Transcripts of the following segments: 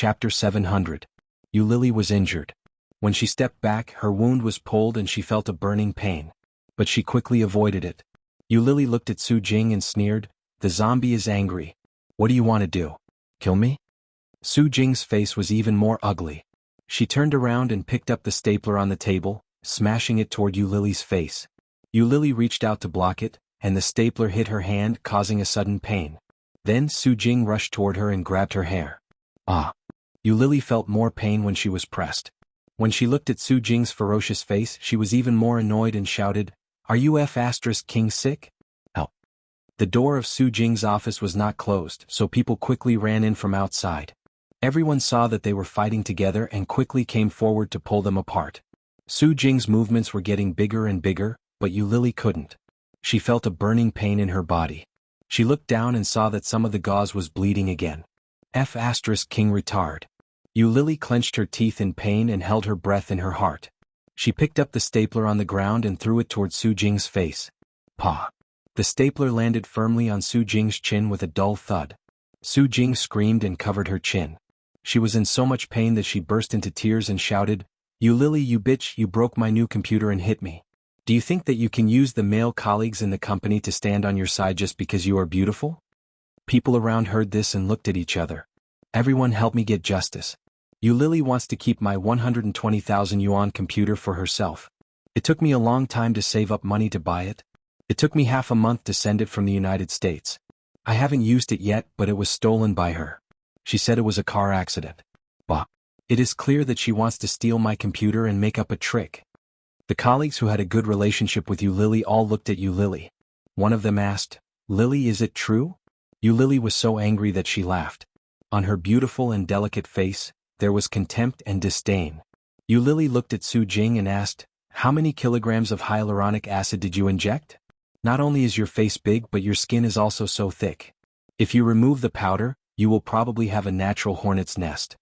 Chapter 700. Yu Lily was injured. When she stepped back, her wound was pulled and she felt a burning pain. But she quickly avoided it. Yu Lily looked at Su Jing and sneered, "The zombie is angry. What do you want to do? Kill me?" Su Jing's face was even more ugly. She turned around and picked up the stapler on the table, smashing it toward Yu Lily's face. Yu Lily reached out to block it, and the stapler hit her hand, causing a sudden pain. Then Su Jing rushed toward her and grabbed her hair. Ah! Yu Lily felt more pain when she was pressed. When she looked at Su Jing's ferocious face, she was even more annoyed and shouted, "Are you King sick? Help!" The door of Su Jing's office was not closed, so people quickly ran in from outside. Everyone saw that they were fighting together and quickly came forward to pull them apart. Su Jing's movements were getting bigger and bigger, but Yu Lily couldn't. She felt a burning pain in her body. She looked down and saw that some of the gauze was bleeding again. King retard. Yu Lily clenched her teeth in pain and held her breath in her heart. She picked up the stapler on the ground and threw it toward Su Jing's face. Pa! The stapler landed firmly on Su Jing's chin with a dull thud. Su Jing screamed and covered her chin. She was in so much pain that she burst into tears and shouted, "Yu Lily, you bitch, you broke my new computer and hit me. Do you think that you can use the male colleagues in the company to stand on your side just because you are beautiful?" People around heard this and looked at each other. "Everyone help me get justice. Yu Lily wants to keep my 120,000 yuan computer for herself. It took me a long time to save up money to buy it. It took me half a month to send it from the United States. I haven't used it yet, but it was stolen by her. She said it was a car accident. Bah! It is clear that she wants to steal my computer and make up a trick." The colleagues who had a good relationship with Yu Lily all looked at Yu Lily. One of them asked, "Lily, is it true?" Yu Lily was so angry that she laughed. On her beautiful and delicate face, there was contempt and disdain. Yu Lily looked at Su Jing and asked, "How many kilograms of hyaluronic acid did you inject? Not only is your face big but your skin is also so thick. If you remove the powder, you will probably have a natural hornet's nest."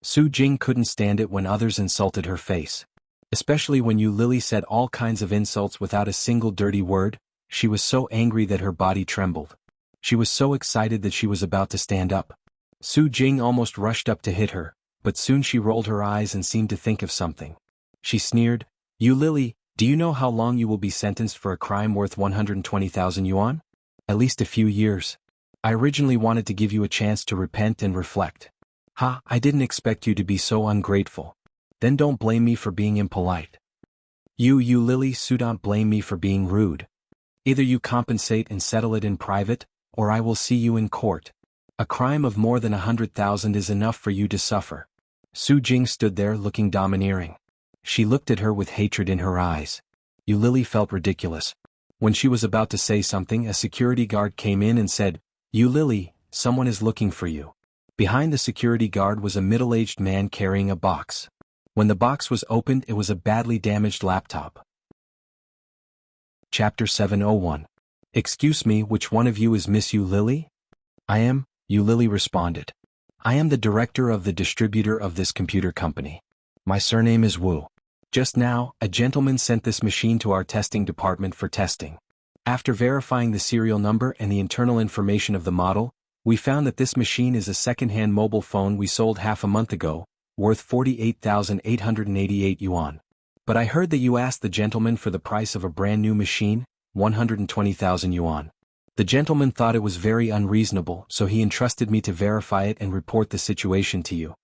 Su Jing couldn't stand it when others insulted her face. Especially when Yu Lily said all kinds of insults without a single dirty word. She was so angry that her body trembled. She was so excited that she was about to stand up. Su Jing almost rushed up to hit her, but soon she rolled her eyes and seemed to think of something. She sneered, "Yu Lily, do you know how long you will be sentenced for a crime worth 120,000 yuan? At least a few years. I originally wanted to give you a chance to repent and reflect. Ha, I didn't expect you to be so ungrateful. Then don't blame me for being impolite. Yu Lily, don't blame me for being rude. Either you compensate and settle it in private, or I will see you in court. A crime of more than 100,000 is enough for you to suffer." Su Jing stood there looking domineering. She looked at her with hatred in her eyes. Yu Lily felt ridiculous. When she was about to say something, a security guard came in and said, "Yu Lily, someone is looking for you." Behind the security guard was a middle-aged man carrying a box. When the box was opened, it was a badly damaged laptop. Chapter 701. "Excuse me, which one of you is Miss Yu Lily?" "I am," Yu Lily responded. "I am the director of the distributor of this computer company. My surname is Wu. Just now, a gentleman sent this machine to our testing department for testing. After verifying the serial number and the internal information of the model, we found that this machine is a second-hand mobile phone we sold half a month ago, worth 48,888 yuan. But I heard that you asked the gentleman for the price of a brand new machine, 120,000 yuan. The gentleman thought it was very unreasonable, so he entrusted me to verify it and report the situation to you."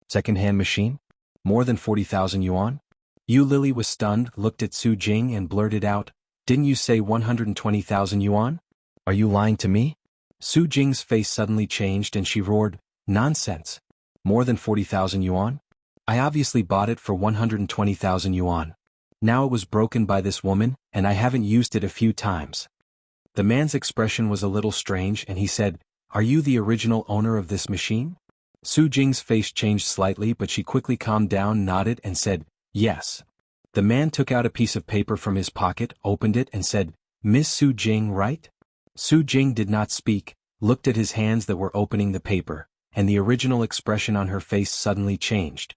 "Second-hand machine? More than 40,000 yuan?" Yu Lily was stunned, looked at Su Jing and blurted out, "Didn't you say 120,000 yuan? Are you lying to me?" Su Jing's face suddenly changed and she roared, "Nonsense! More than 40,000 yuan? I obviously bought it for 120,000 yuan. Now it was broken by this woman, and I haven't used it a few times." The man's expression was a little strange and he said, "Are you the original owner of this machine?" Su Jing's face changed slightly but she quickly calmed down, nodded and said, "Yes." The man took out a piece of paper from his pocket, opened it and said, "Miss Su Jing, right?" Su Jing did not speak, looked at his hands that were opening the paper, and the original expression on her face suddenly changed.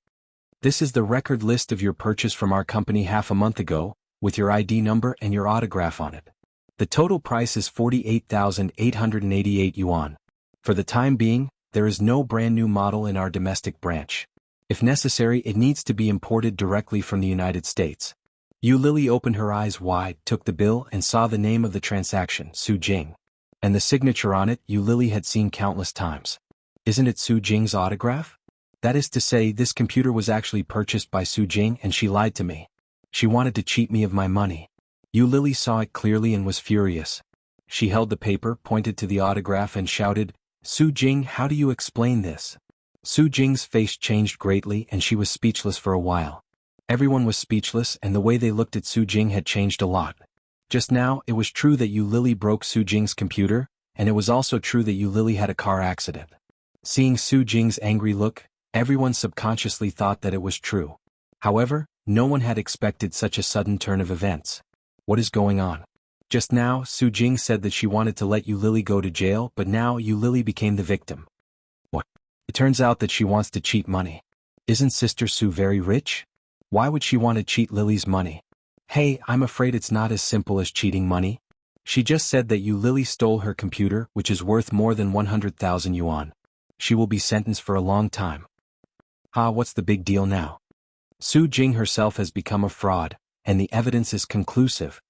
"This is the record list of your purchase from our company half a month ago, with your ID number and your autograph on it. The total price is 48,888 yuan. For the time being, there is no brand new model in our domestic branch. If necessary, it needs to be imported directly from the United States. Yu Lily opened her eyes wide, took the bill, and saw the name of the transaction, Su Jing. And the signature on it, Yu Lily had seen countless times. Isn't it Su Jing's autograph? That is to say, this computer was actually purchased by Su Jing and she lied to me. She wanted to cheat me of my money. Yu Lily saw it clearly and was furious. She held the paper, pointed to the autograph and shouted, "Su Jing, how do you explain this?" Su Jing's face changed greatly and she was speechless for a while. Everyone was speechless and the way they looked at Su Jing had changed a lot. Just now, it was true that Yu Lily broke Su Jing's computer, and it was also true that Yu Lily had a car accident. Seeing Su Jing's angry look, everyone subconsciously thought that it was true. However, no one had expected such a sudden turn of events. What is going on? Just now, Su Jing said that she wanted to let Yu Lily go to jail, but now Yu Lily became the victim. What? It turns out that she wants to cheat money. Isn't Sister Su very rich? Why would she want to cheat Lily's money? Hey, I'm afraid it's not as simple as cheating money. She just said that Yu Lily stole her computer, which is worth more than 100,000 yuan. She will be sentenced for a long time. What's the big deal now? Su Jing herself has become a fraud, and the evidence is conclusive.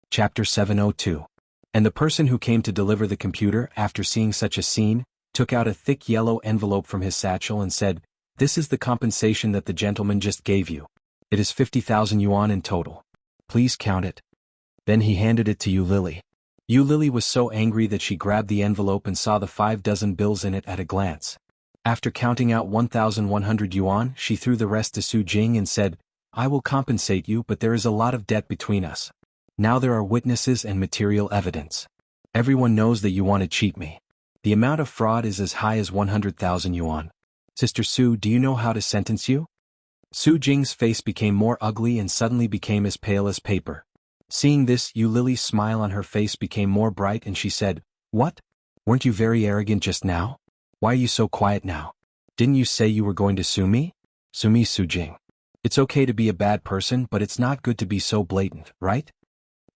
Chapter 702. And the person who came to deliver the computer, after seeing such a scene, took out a thick yellow envelope from his satchel and said, "This is the compensation that the gentleman just gave you. It is 50,000 yuan in total. Please count it." Then he handed it to Yu Lily. Yu Lily was so angry that she grabbed the envelope and saw the 5 dozen bills in it at a glance. After counting out 1,100 yuan, she threw the rest to Su Jing and said, "I will compensate you, but there is a lot of debt between us. Now there are witnesses and material evidence. Everyone knows that you want to cheat me. The amount of fraud is as high as 100,000 yuan. Sister Su, do you know how to sentence you?" Su Jing's face became more ugly and suddenly became as pale as paper. Seeing this, Yu Lily's smile on her face became more bright and she said, "What? Weren't you very arrogant just now? Why are you so quiet now? Didn't you say you were going to sue me?" "Sue me, Su Jing. It's okay to be a bad person, but it's not good to be so blatant, right?"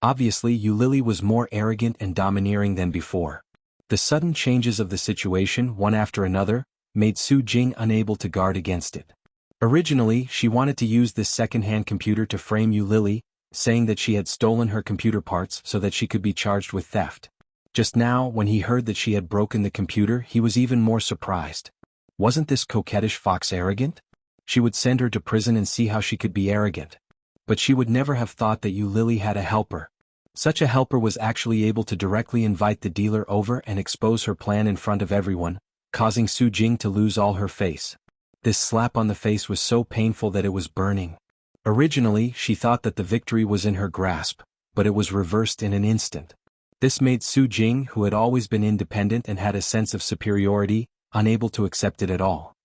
Obviously, Yu Lily was more arrogant and domineering than before. The sudden changes of the situation, one after another, made Su Jing unable to guard against it. Originally, she wanted to use this second-hand computer to frame Yu Lily, saying that she had stolen her computer parts so that she could be charged with theft. Just now, when he heard that she had broken the computer, he was even more surprised. Wasn't this coquettish fox arrogant? She would send her to prison and see how she could be arrogant. But she would never have thought that Yu Lily had a helper. Such a helper was actually able to directly invite the dealer over and expose her plan in front of everyone, causing Su Jing to lose all her face. This slap on the face was so painful that it was burning. Originally, she thought that the victory was in her grasp, but it was reversed in an instant. This made Su Jing, who had always been independent and had a sense of superiority, unable to accept it at all.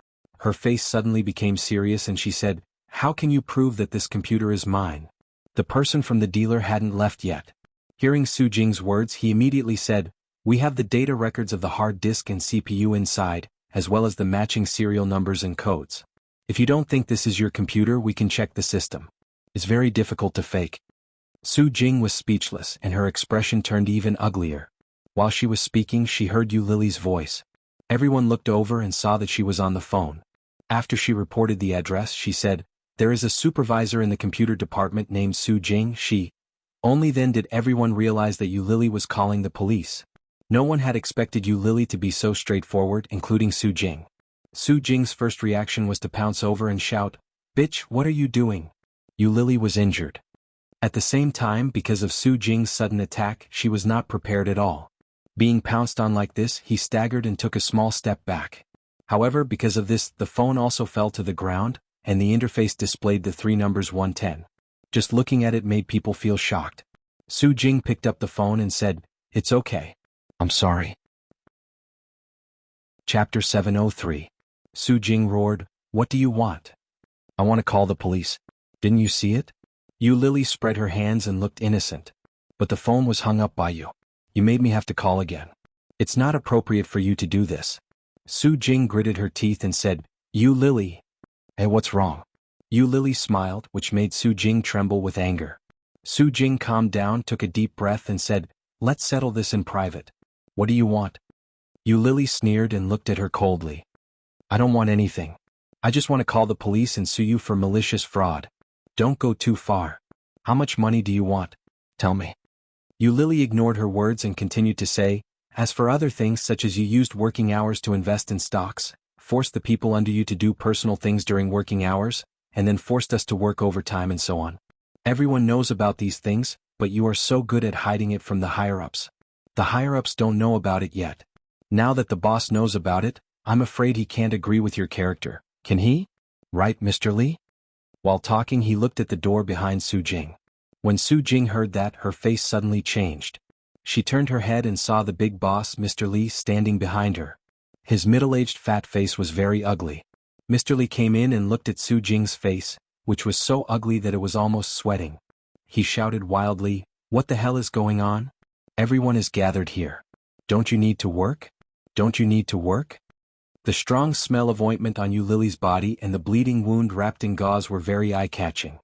Her face suddenly became serious and she said, "How can you prove that this computer is mine?" The person from the dealer hadn't left yet. Hearing Su Jing's words, he immediately said, "We have the data records of the hard disk and CPU inside, as well as the matching serial numbers and codes. If you don't think this is your computer, we can check the system. It's very difficult to fake." Su Jing was speechless and her expression turned even uglier. While she was speaking, she heard Yu Lily's voice. Everyone looked over and saw that she was on the phone. After she reported the address, she said, "There is a supervisor in the computer department named Su Jing." Only then did everyone realize that Yu Lily was calling the police. No one had expected Yu Lily to be so straightforward, including Su Jing. Su Jing's first reaction was to pounce over and shout, "Bitch, what are you doing?" Yu Lily was injured. At the same time, because of Su Jing's sudden attack, she was not prepared at all. Being pounced on like this, he staggered and took a small step back. However, because of this, the phone also fell to the ground, and the interface displayed the 3 numbers 110. Just looking at it made people feel shocked. Su Jing picked up the phone and said, "It's okay. I'm sorry." Chapter 703. Su Jing roared, "What do you want?" "I want to call the police. Didn't you see it?" Yu Lily spread her hands and looked innocent. "But the phone was hung up by you. You made me have to call again. It's not appropriate for you to do this." Su Jing gritted her teeth and said, "Yu Lily." "Hey, what's wrong?" Yu Lily smiled, which made Su Jing tremble with anger. Su Jing calmed down, took a deep breath and said, "Let's settle this in private. What do you want?" Yu Lily sneered and looked at her coldly. I don't want anything. I just want to call the police and sue you for malicious fraud. Don't go too far. How much money do you want? Tell me. Yu Lily ignored her words and continued to say, as for other things such as you used working hours to invest in stocks, forced the people under you to do personal things during working hours, and then forced us to work overtime and so on. Everyone knows about these things, but you are so good at hiding it from the higher-ups. The higher-ups don't know about it yet. Now that the boss knows about it, I'm afraid he can't agree with your character. Can he? Right, Mr. Li? While talking, he looked at the door behind Su Jing. When Su Jing heard that, her face suddenly changed. She turned her head and saw the big boss, Mr. Li, standing behind her. His middle-aged fat face was very ugly. Mr. Li came in and looked at Su Jing's face, which was so ugly that it was almost sweating. He shouted wildly, "What the hell is going on? Everyone is gathered here. Don't you need to work? Don't you need to work?" The strong smell of ointment on Yu Lily's body and the bleeding wound wrapped in gauze were very eye-catching.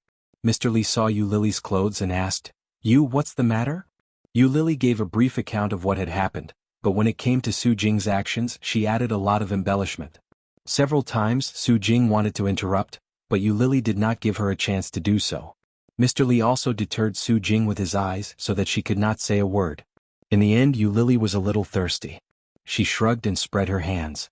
Mr. Li saw Yu Lily's clothes and asked, "You, what's the matter?" Yu Lily gave a brief account of what had happened, but when it came to Su Jing's actions, she added a lot of embellishment. Several times, Su Jing wanted to interrupt, but Yu Lily did not give her a chance to do so. Mr. Li also deterred Su Jing with his eyes so that she could not say a word. In the end, Yu Lily was a little thirsty. She shrugged and spread her hands.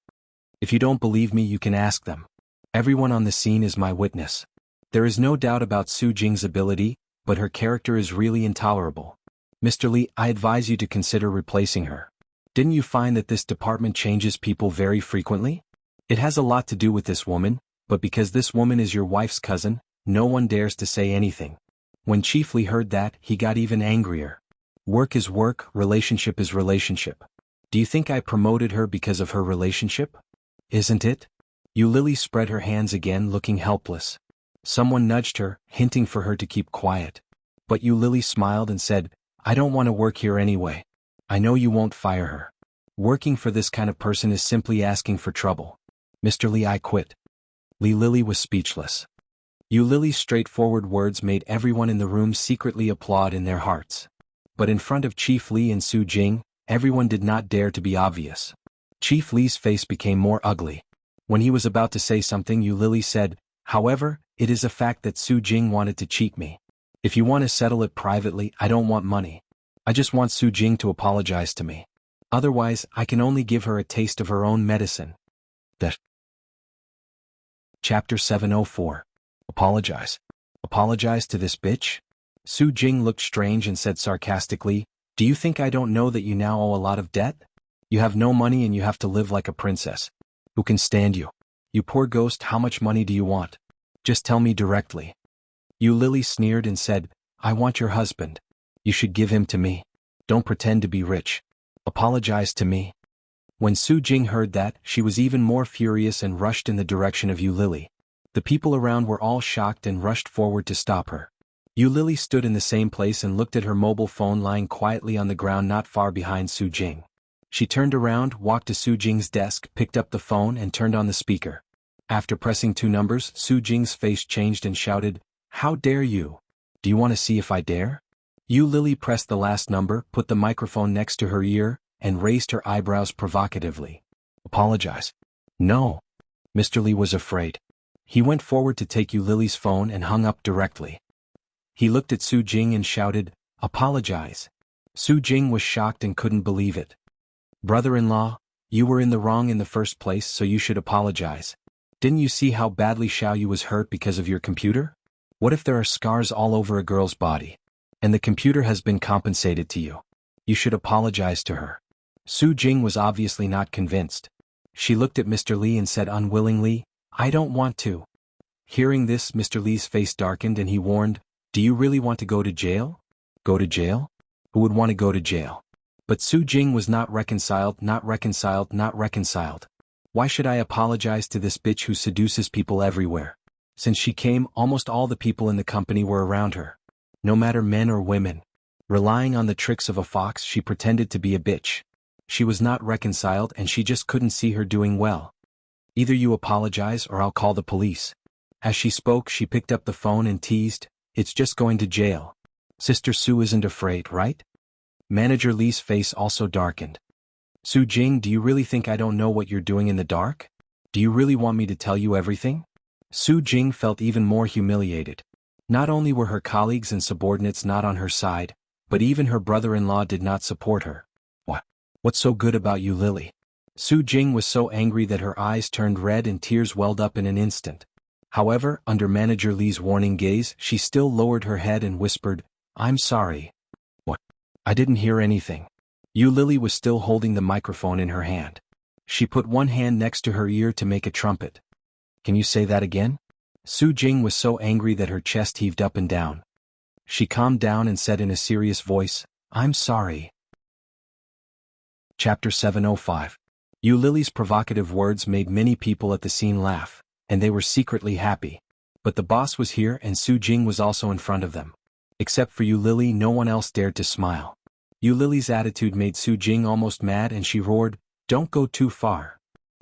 If you don't believe me, you can ask them. Everyone on the scene is my witness. There is no doubt about Su Jing's ability, but her character is really intolerable. Mr. Li, I advise you to consider replacing her. Didn't you find that this department changes people very frequently? It has a lot to do with this woman, but because this woman is your wife's cousin, no one dares to say anything. When Chief Li heard that, he got even angrier. Work is work, relationship is relationship. Do you think I promoted her because of her relationship? Isn't it? Yu Lily spread her hands again, looking helpless. Someone nudged her, hinting for her to keep quiet. But Yu Lily smiled and said, I don't want to work here anyway. I know you won't fire her. Working for this kind of person is simply asking for trouble. Mr. Li, I quit. Li Lily was speechless. Yu Lily's straightforward words made everyone in the room secretly applaud in their hearts. But in front of Chief Li and Su Jing, everyone did not dare to be obvious. Chief Li's face became more ugly. When he was about to say something, Yu Lily said, however, it is a fact that Su Jing wanted to cheat me. If you want to settle it privately, I don't want money. I just want Su Jing to apologize to me. Otherwise, I can only give her a taste of her own medicine. Chapter 704. Apologize. Apologize to this bitch? Su Jing looked strange and said sarcastically, do you think I don't know that you now owe a lot of debt? You have no money and you have to live like a princess. Who can stand you? You poor ghost, how much money do you want? Just tell me directly. Yu Lily sneered and said, I want your husband. You should give him to me. Don't pretend to be rich. Apologize to me. When Su Jing heard that, she was even more furious and rushed in the direction of Yu Lily. The people around were all shocked and rushed forward to stop her. Yu Lily stood in the same place and looked at her mobile phone lying quietly on the ground not far behind Su Jing. She turned around, walked to Su Jing's desk, picked up the phone and turned on the speaker. After pressing 2 numbers, Su Jing's face changed and shouted, How dare you? Do you want to see if I dare? Yu Lily pressed the last number, put the microphone next to her ear, and raised her eyebrows provocatively. Apologize. No. Mr. Li was afraid. He went forward to take Yu Lily's phone and hung up directly. He looked at Su Jing and shouted, Apologize. Su Jing was shocked and couldn't believe it. Brother-in-law, you were in the wrong in the first place, so you should apologize. Didn't you see how badly Xiaoyu was hurt because of your computer? What if there are scars all over a girl's body? And the computer has been compensated to you. You should apologize to her. Su Jing was obviously not convinced. She looked at Mr. Li and said unwillingly, I don't want to. Hearing this, Mr. Li's face darkened and he warned, Do you really want to go to jail? Go to jail? Who would want to go to jail? But Su Jing was not reconciled. Why should I apologize to this bitch who seduces people everywhere? Since she came, almost all the people in the company were around her. No matter men or women. Relying on the tricks of a fox, she pretended to be a bitch. She was not reconciled and she just couldn't see her doing well. Either you apologize or I'll call the police. As she spoke, she picked up the phone and teased, It's just going to jail. Sister Su isn't afraid, right? Manager Li's face also darkened. Su Jing, do you really think I don't know what you're doing in the dark? Do you really want me to tell you everything? Su Jing felt even more humiliated. Not only were her colleagues and subordinates not on her side, but even her brother-in-law did not support her. What's so good about you, Lily? Su Jing was so angry that her eyes turned red and tears welled up in an instant. However, under Manager Li's warning gaze, she still lowered her head and whispered, I'm sorry. What? I didn't hear anything. Yu Lily was still holding the microphone in her hand. She put one hand next to her ear to make a trumpet. Can you say that again? Su Jing was so angry that her chest heaved up and down. She calmed down and said in a serious voice, I'm sorry. Chapter 705. Yu Lily's provocative words made many people at the scene laugh, and they were secretly happy. But the boss was here and Su Jing was also in front of them. Except for Yu Lily, no one else dared to smile. Yu Lily's attitude made Su Jing almost mad and she roared, Don't go too far.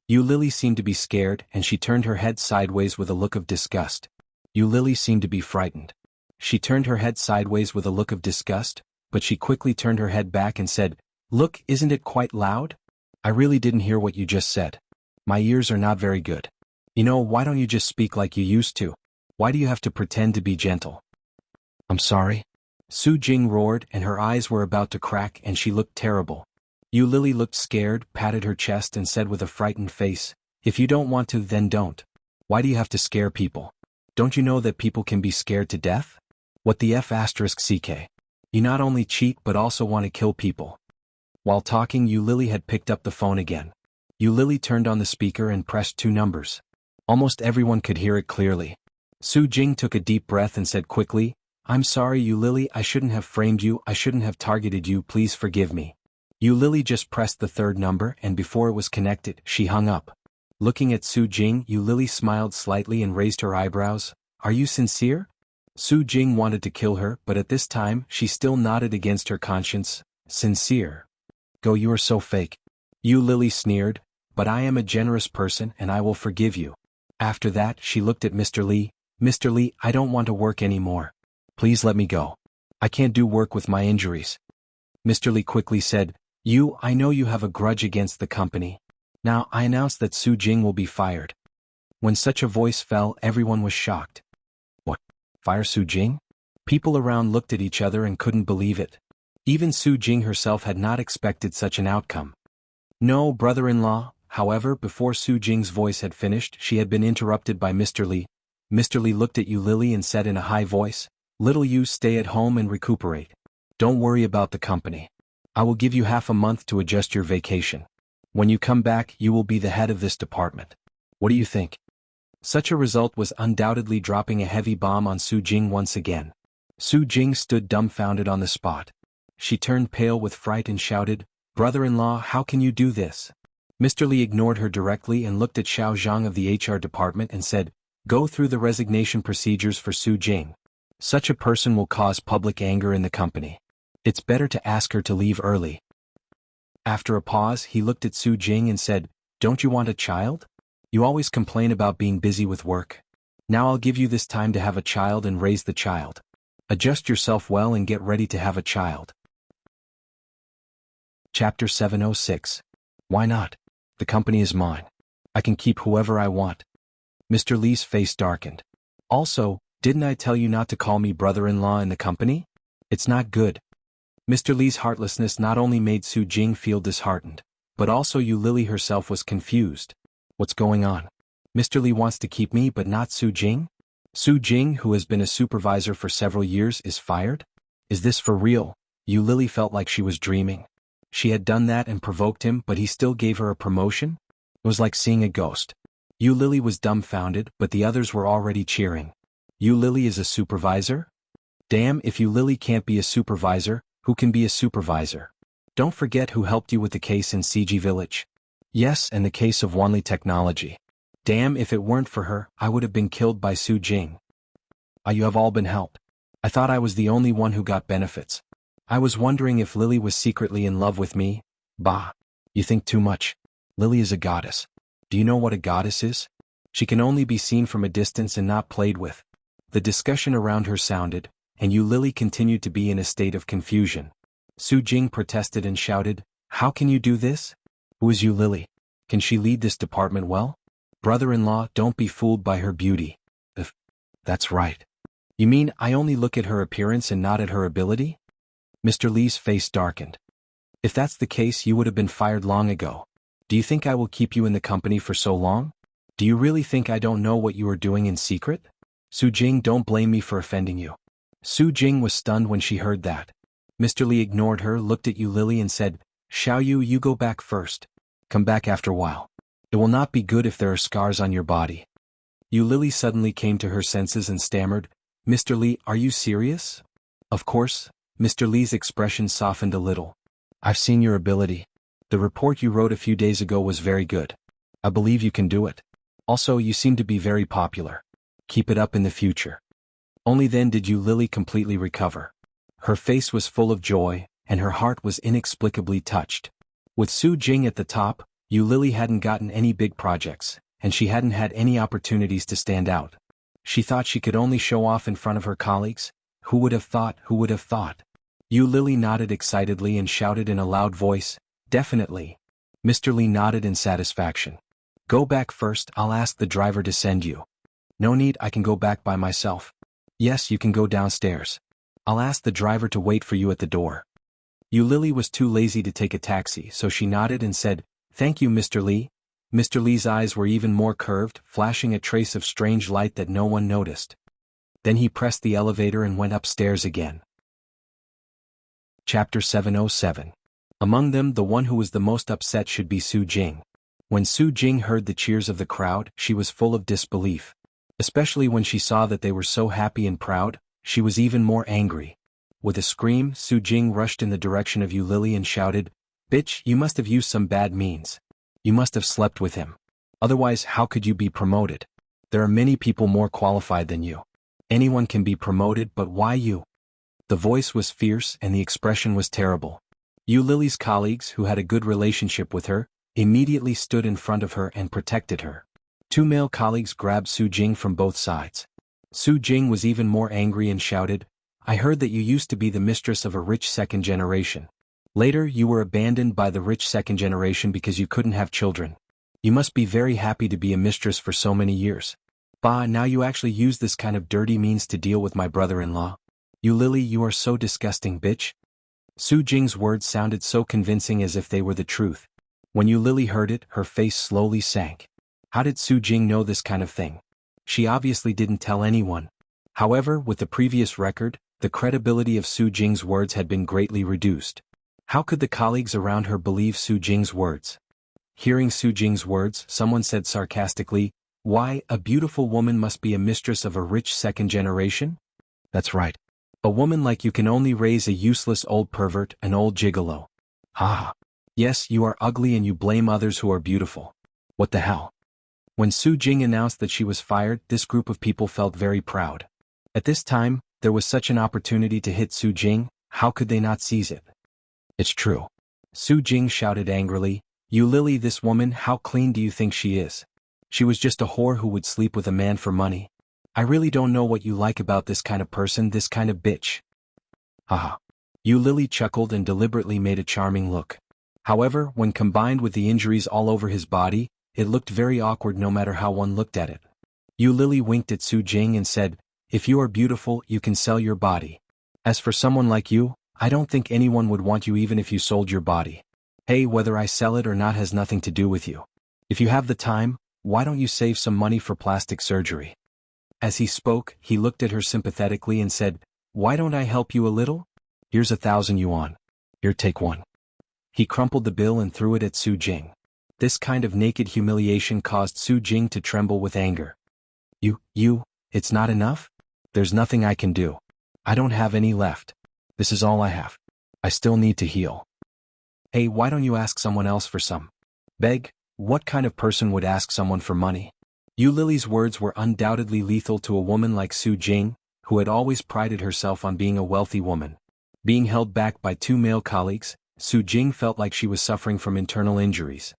Yu Lily seemed to be scared and she turned her head sideways with a look of disgust. Yu Lily seemed to be frightened. She turned her head sideways with a look of disgust, but she quickly turned her head back and said, Look, isn't it quite loud? I really didn't hear what you just said. My ears are not very good. You know, why don't you just speak like you used to? Why do you have to pretend to be gentle? I'm sorry. Su Jing roared and her eyes were about to crack and she looked terrible. Yu Lily looked scared, patted her chest and said with a frightened face, If you don't want to, then don't. Why do you have to scare people? Don't you know that people can be scared to death? What the F***ck? You not only cheat but also want to kill people. While talking, Yu Lily had picked up the phone again. Yu Lily turned on the speaker and pressed 2 numbers. Almost everyone could hear it clearly. Su Jing took a deep breath and said quickly, I'm sorry Yu Lily, I shouldn't have framed you, I shouldn't have targeted you, please forgive me. Yu Lily just pressed the 3rd number and before it was connected, she hung up. Looking at Su Jing, Yu Lily smiled slightly and raised her eyebrows. Are you sincere? Su Jing wanted to kill her, but at this time, she still nodded against her conscience. Sincere. Go, you are so fake. Yu Lily sneered, but I am a generous person and I will forgive you. After that, she looked at Mr. Li. Mr. Li, I don't want to work anymore. Please let me go. I can't do work with my injuries. Mr. Li quickly said, I know you have a grudge against the company. Now, I announce that Su Jing will be fired. When such a voice fell, everyone was shocked. What? Fire Su Jing? People around looked at each other and couldn't believe it. Even Su Jing herself had not expected such an outcome. No, brother-in-law. However, before Su Jing's voice had finished, she had been interrupted by Mr. Li. Mr. Li looked at Yu Lily and said in a high voice, Little you stay at home and recuperate. Don't worry about the company. I will give you half a month to adjust your vacation. When you come back, you will be the head of this department. What do you think? Such a result was undoubtedly dropping a heavy bomb on Su Jing once again. Su Jing stood dumbfounded on the spot. She turned pale with fright and shouted, Brother-in-law, how can you do this? Mr. Li ignored her directly and looked at Xiao Zhang of the HR department and said, Go through the resignation procedures for Su Jing. Such a person will cause public anger in the company. It's better to ask her to leave early. After a pause, he looked at Su Jing and said, Don't you want a child? You always complain about being busy with work. Now I'll give you this time to have a child and raise the child. Adjust yourself well and get ready to have a child. Chapter 706. Why not? The company is mine. I can keep whoever I want. Mr. Li's face darkened. Also, didn't I tell you not to call me brother-in-law in the company? It's not good. Mr. Li's heartlessness not only made Su Jing feel disheartened, but also Yu Lily herself was confused. What's going on? Mr. Li wants to keep me but not Su Jing? Su Jing, who has been a supervisor for several years, is fired? Is this for real? Yu Lily felt like she was dreaming. She had done that and provoked him, but he still gave her a promotion? It was like seeing a ghost. Yu Lily was dumbfounded, but the others were already cheering. Yu Lily is a supervisor? Damn, if Yu Lily can't be a supervisor, who can be a supervisor? Don't forget who helped you with the case in CG Village. Yes, and the case of Wanli Technology. Damn, if it weren't for her, I would have been killed by Su Jing. You have all been helped. I thought I was the only one who got benefits. I was wondering if Lily was secretly in love with me. Bah. You think too much. Lily is a goddess. Do you know what a goddess is? She can only be seen from a distance and not played with. The discussion around her sounded, and Yu Lily continued to be in a state of confusion. Su Jing protested and shouted, How can you do this? Who is Yu Lily? Can she lead this department well? Brother-in-law, don't be fooled by her beauty. If that's right. You mean I only look at her appearance and not at her ability? Mr. Li's face darkened. If that's the case, you would have been fired long ago. Do you think I will keep you in the company for so long? Do you really think I don't know what you are doing in secret? Su Jing, don't blame me for offending you. Su Jing was stunned when she heard that. Mr. Li ignored her, looked at Yu Lily and said, Xiao Yu, you go back first. Come back after a while. It will not be good if there are scars on your body. Yu Lily suddenly came to her senses and stammered, Mr. Li, are you serious? Of course. Mr. Li's expression softened a little. I've seen your ability. The report you wrote a few days ago was very good. I believe you can do it. Also, you seem to be very popular. Keep it up in the future. Only then did Yu Lily completely recover. Her face was full of joy, and her heart was inexplicably touched. With Su Jing at the top, Yu Lily hadn't gotten any big projects, and she hadn't had any opportunities to stand out. She thought she could only show off in front of her colleagues. Who would have thought, who would have thought? Yu Lily nodded excitedly and shouted in a loud voice, Definitely. Mr. Li nodded in satisfaction. Go back first, I'll ask the driver to send you. No need, I can go back by myself. Yes, you can go downstairs. I'll ask the driver to wait for you at the door. Yu Lily was too lazy to take a taxi, so she nodded and said, Thank you, Mr. Li. Mr. Li's eyes were even more curved, flashing a trace of strange light that no one noticed. Then he pressed the elevator and went upstairs again. Chapter 707. Among them, the one who was the most upset should be Su Jing. When Su Jing heard the cheers of the crowd, she was full of disbelief. Especially when she saw that they were so happy and proud, she was even more angry. With a scream, Su Jing rushed in the direction of Yu Lily and shouted, Bitch, you must have used some bad means. You must have slept with him. Otherwise, how could you be promoted? There are many people more qualified than you. Anyone can be promoted, but why you? The voice was fierce and the expression was terrible. Yu Lily's colleagues, who had a good relationship with her, immediately stood in front of her and protected her. Two male colleagues grabbed Su Jing from both sides. Su Jing was even more angry and shouted, I heard that you used to be the mistress of a rich second generation. Later, you were abandoned by the rich second generation because you couldn't have children. You must be very happy to be a mistress for so many years. Bah, now you actually use this kind of dirty means to deal with my brother-in-law. Yu Lily, you are so disgusting, bitch. Su Jing's words sounded so convincing as if they were the truth. When Yu Lily heard it, her face slowly sank. How did Su Jing know this kind of thing? She obviously didn't tell anyone. However, with the previous record, the credibility of Su Jing's words had been greatly reduced. How could the colleagues around her believe Su Jing's words? Hearing Su Jing's words, someone said sarcastically, Why, a beautiful woman must be a mistress of a rich second generation? That's right. A woman like you can only raise a useless old pervert, an old gigolo. Ha! Yes, you are ugly and you blame others who are beautiful. What the hell? When Su Jing announced that she was fired, this group of people felt very proud. At this time, there was such an opportunity to hit Su Jing, how could they not seize it? It's true. Su Jing shouted angrily, Yu Lily, this woman, how clean do you think she is? She was just a whore who would sleep with a man for money. I really don't know what you like about this kind of person, this kind of bitch. Haha. Yu Lily chuckled and deliberately made a charming look. However, when combined with the injuries all over his body, it looked very awkward no matter how one looked at it. Yu Lily winked at Su Jing and said, If you are beautiful, you can sell your body. As for someone like you, I don't think anyone would want you even if you sold your body. Hey, whether I sell it or not has nothing to do with you. If you have the time, why don't you save some money for plastic surgery? As he spoke, he looked at her sympathetically and said, Why don't I help you a little? Here's 1,000 yuan. Here, take one. He crumpled the bill and threw it at Su Jing. This kind of naked humiliation caused Su Jing to tremble with anger. It's not enough? There's nothing I can do. I don't have any left. This is all I have. I still need to heal. Hey, why don't you ask someone else for some? Beg? What kind of person would ask someone for money? Yu Lily's words were undoubtedly lethal to a woman like Su Jing, who had always prided herself on being a wealthy woman. Being held back by two male colleagues, Su Jing felt like she was suffering from internal injuries.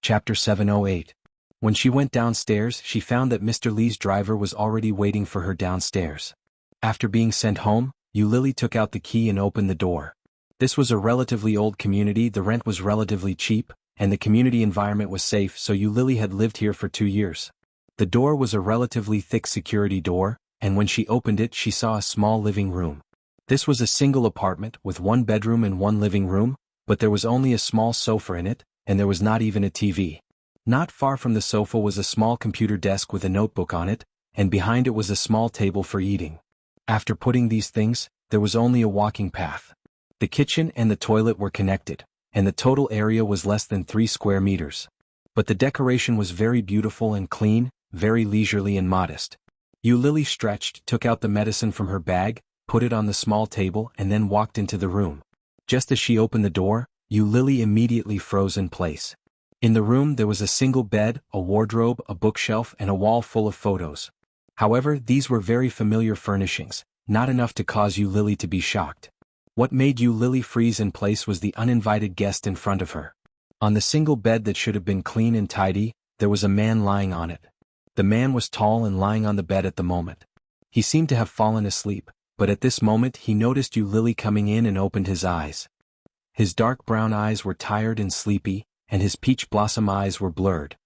Chapter 708. When she went downstairs, she found that Mr. Li's driver was already waiting for her downstairs. After being sent home, Yu Lily took out the key and opened the door. This was a relatively old community, the rent was relatively cheap, and the community environment was safe, so Yu Lily had lived here for 2 years. The door was a relatively thick security door, and when she opened it she saw a small living room. This was a single apartment with 1 bedroom and 1 living room, but there was only a small sofa in it, and there was not even a TV. Not far from the sofa was a small computer desk with a notebook on it, and behind it was a small table for eating. After putting these things, there was only a walking path. The kitchen and the toilet were connected, and the total area was less than 3 square meters. But the decoration was very beautiful and clean, very leisurely and modest. Yu Lily stretched, took out the medicine from her bag, put it on the small table and then walked into the room. Just as she opened the door, Yu Lily immediately froze in place. In the room there was a single bed, a wardrobe, a bookshelf and a wall full of photos. However, these were very familiar furnishings, not enough to cause Yu Lily to be shocked. What made Yu Lily freeze in place was the uninvited guest in front of her. On the single bed that should have been clean and tidy, there was a man lying on it. The man was tall and lying on the bed at the moment. He seemed to have fallen asleep, but at this moment he noticed Yu Lily coming in and opened his eyes. His dark brown eyes were tired and sleepy, and his peach blossom eyes were blurred.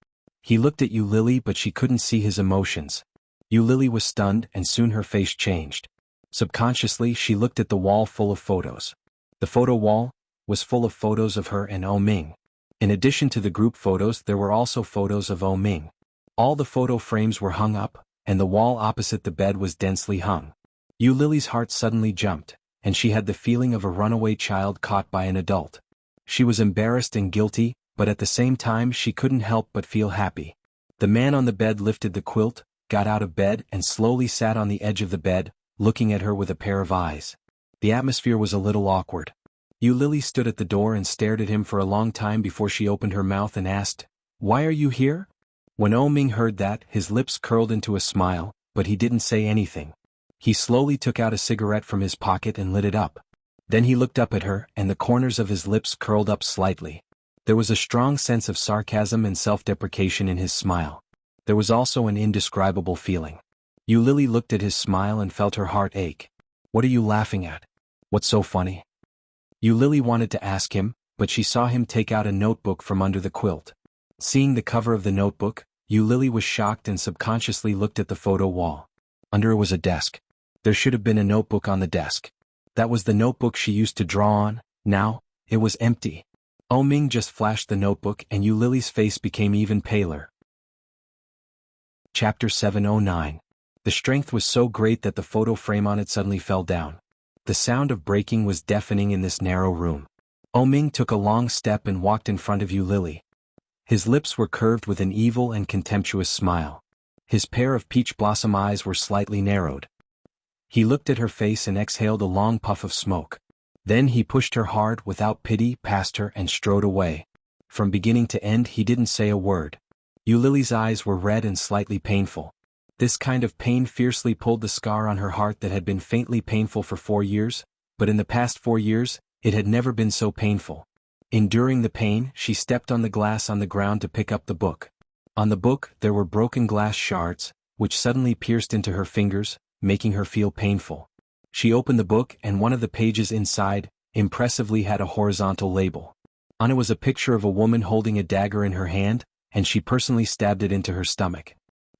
He looked at Yu Lily but she couldn't see his emotions. Yu Lily was stunned and soon her face changed. Subconsciously she looked at the wall full of photos. The photo wall was full of photos of her and O Ming. In addition to the group photos there were also photos of O Ming. All the photo frames were hung up, and the wall opposite the bed was densely hung. Yu Lily's heart suddenly jumped, and she had the feeling of a runaway child caught by an adult. She was embarrassed and guilty, but at the same time she couldn't help but feel happy. The man on the bed lifted the quilt, got out of bed and slowly sat on the edge of the bed, looking at her with a pair of eyes. The atmosphere was a little awkward. Yu Lily stood at the door and stared at him for a long time before she opened her mouth and asked, "Why are you here?" When O Ming heard that, his lips curled into a smile, but he didn't say anything. He slowly took out a cigarette from his pocket and lit it up. Then he looked up at her and the corners of his lips curled up slightly. There was a strong sense of sarcasm and self-deprecation in his smile. There was also an indescribable feeling. Yu Lily looked at his smile and felt her heart ache. "What are you laughing at? What's so funny?" Yu Lily wanted to ask him, but she saw him take out a notebook from under the quilt. Seeing the cover of the notebook, Yu Lily was shocked and subconsciously looked at the photo wall. Under it was a desk. There should have been a notebook on the desk. That was the notebook she used to draw on. Now, it was empty. O Ming just flashed the notebook and Yu Lily's face became even paler. Chapter 709. The strength was so great that the photo frame on it suddenly fell down. The sound of breaking was deafening in this narrow room. O Ming took a long step and walked in front of Yu Lily. His lips were curved with an evil and contemptuous smile. His pair of peach blossom eyes were slightly narrowed. He looked at her face and exhaled a long puff of smoke. Then he pushed her hard, without pity, past her and strode away. From beginning to end he didn't say a word. Yu Lily's eyes were red and slightly painful. This kind of pain fiercely pulled the scar on her heart that had been faintly painful for 4 years, but in the past 4 years, it had never been so painful. Enduring the pain, she stepped on the glass on the ground to pick up the book. On the book there were broken glass shards, which suddenly pierced into her fingers, making her feel painful. She opened the book and one of the pages inside, impressively had a horizontal label. On it was a picture of a woman holding a dagger in her hand, and she personally stabbed it into her stomach.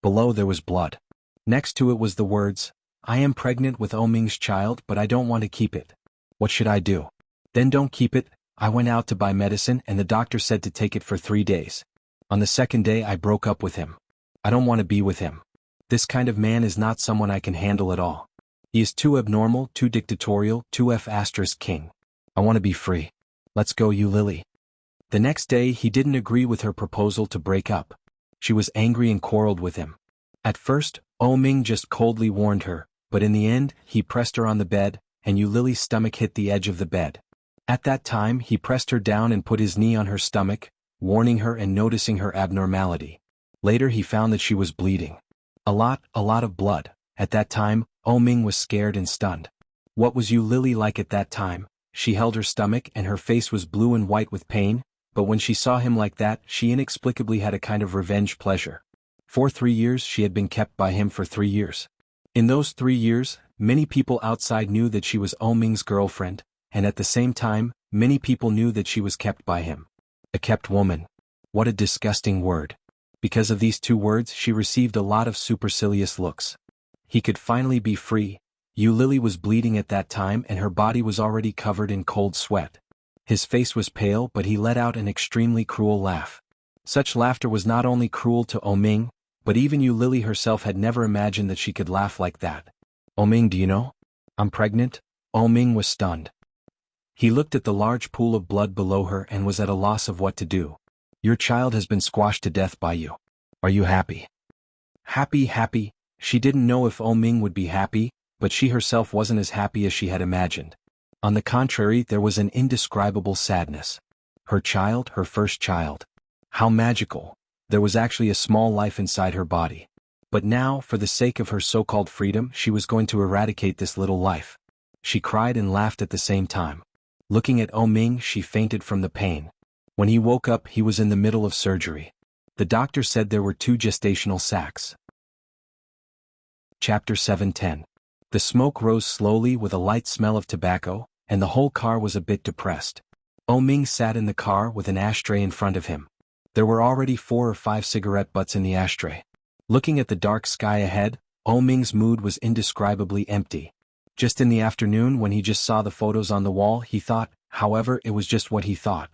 Below there was blood. Next to it was the words, "I am pregnant with O Ming's child but I don't want to keep it. What should I do?" "Then don't keep it. I went out to buy medicine and the doctor said to take it for 3 days. On the 2nd day I broke up with him. I don't want to be with him. This kind of man is not someone I can handle at all. He is too abnormal, too dictatorial, too *king. I want to be free. Let's go, Yu Lily." The next day he didn't agree with her proposal to break up. She was angry and quarreled with him. At first, O Ming just coldly warned her, but in the end, he pressed her on the bed, and Yu Lily's stomach hit the edge of the bed. At that time he pressed her down and put his knee on her stomach, warning her and noticing her abnormality. Later he found that she was bleeding. A lot of blood. At that time, O Ming was scared and stunned. What was Yu Lily like at that time? She held her stomach and her face was blue and white with pain, but when she saw him like that she inexplicably had a kind of revenge pleasure. For 3 years she had been kept by him for 3 years. In those 3 years, many people outside knew that she was O Ming's girlfriend, and at the same time, many people knew that she was kept by him. A kept woman. What a disgusting word. Because of these two words she received a lot of supercilious looks. He could finally be free. Lily was bleeding at that time and her body was already covered in cold sweat. His face was pale but he let out an extremely cruel laugh. Such laughter was not only cruel to Ming, but even Lily herself had never imagined that she could laugh like that. Ming, do you know? I'm pregnant? Ming was stunned. He looked at the large pool of blood below her and was at a loss of what to do. Your child has been squashed to death by you. Are you happy? Happy? She didn't know if Ming would be happy, but she herself wasn't as happy as she had imagined. On the contrary, there was an indescribable sadness. Her child, her first child. How magical. There was actually a small life inside her body. But now, for the sake of her so-called freedom, she was going to eradicate this little life. She cried and laughed at the same time. Looking at Ming, she fainted from the pain. When he woke up, he was in the middle of surgery. The doctor said there were 2 gestational sacs. Chapter 7:10. The smoke rose slowly with a light smell of tobacco, and the whole car was a bit depressed. Ming sat in the car with an ashtray in front of him. There were already 4 or 5 cigarette butts in the ashtray. Looking at the dark sky ahead, Ming's mood was indescribably empty. Just in the afternoon when he just saw the photos on the wall, he thought, however, it was just what he thought.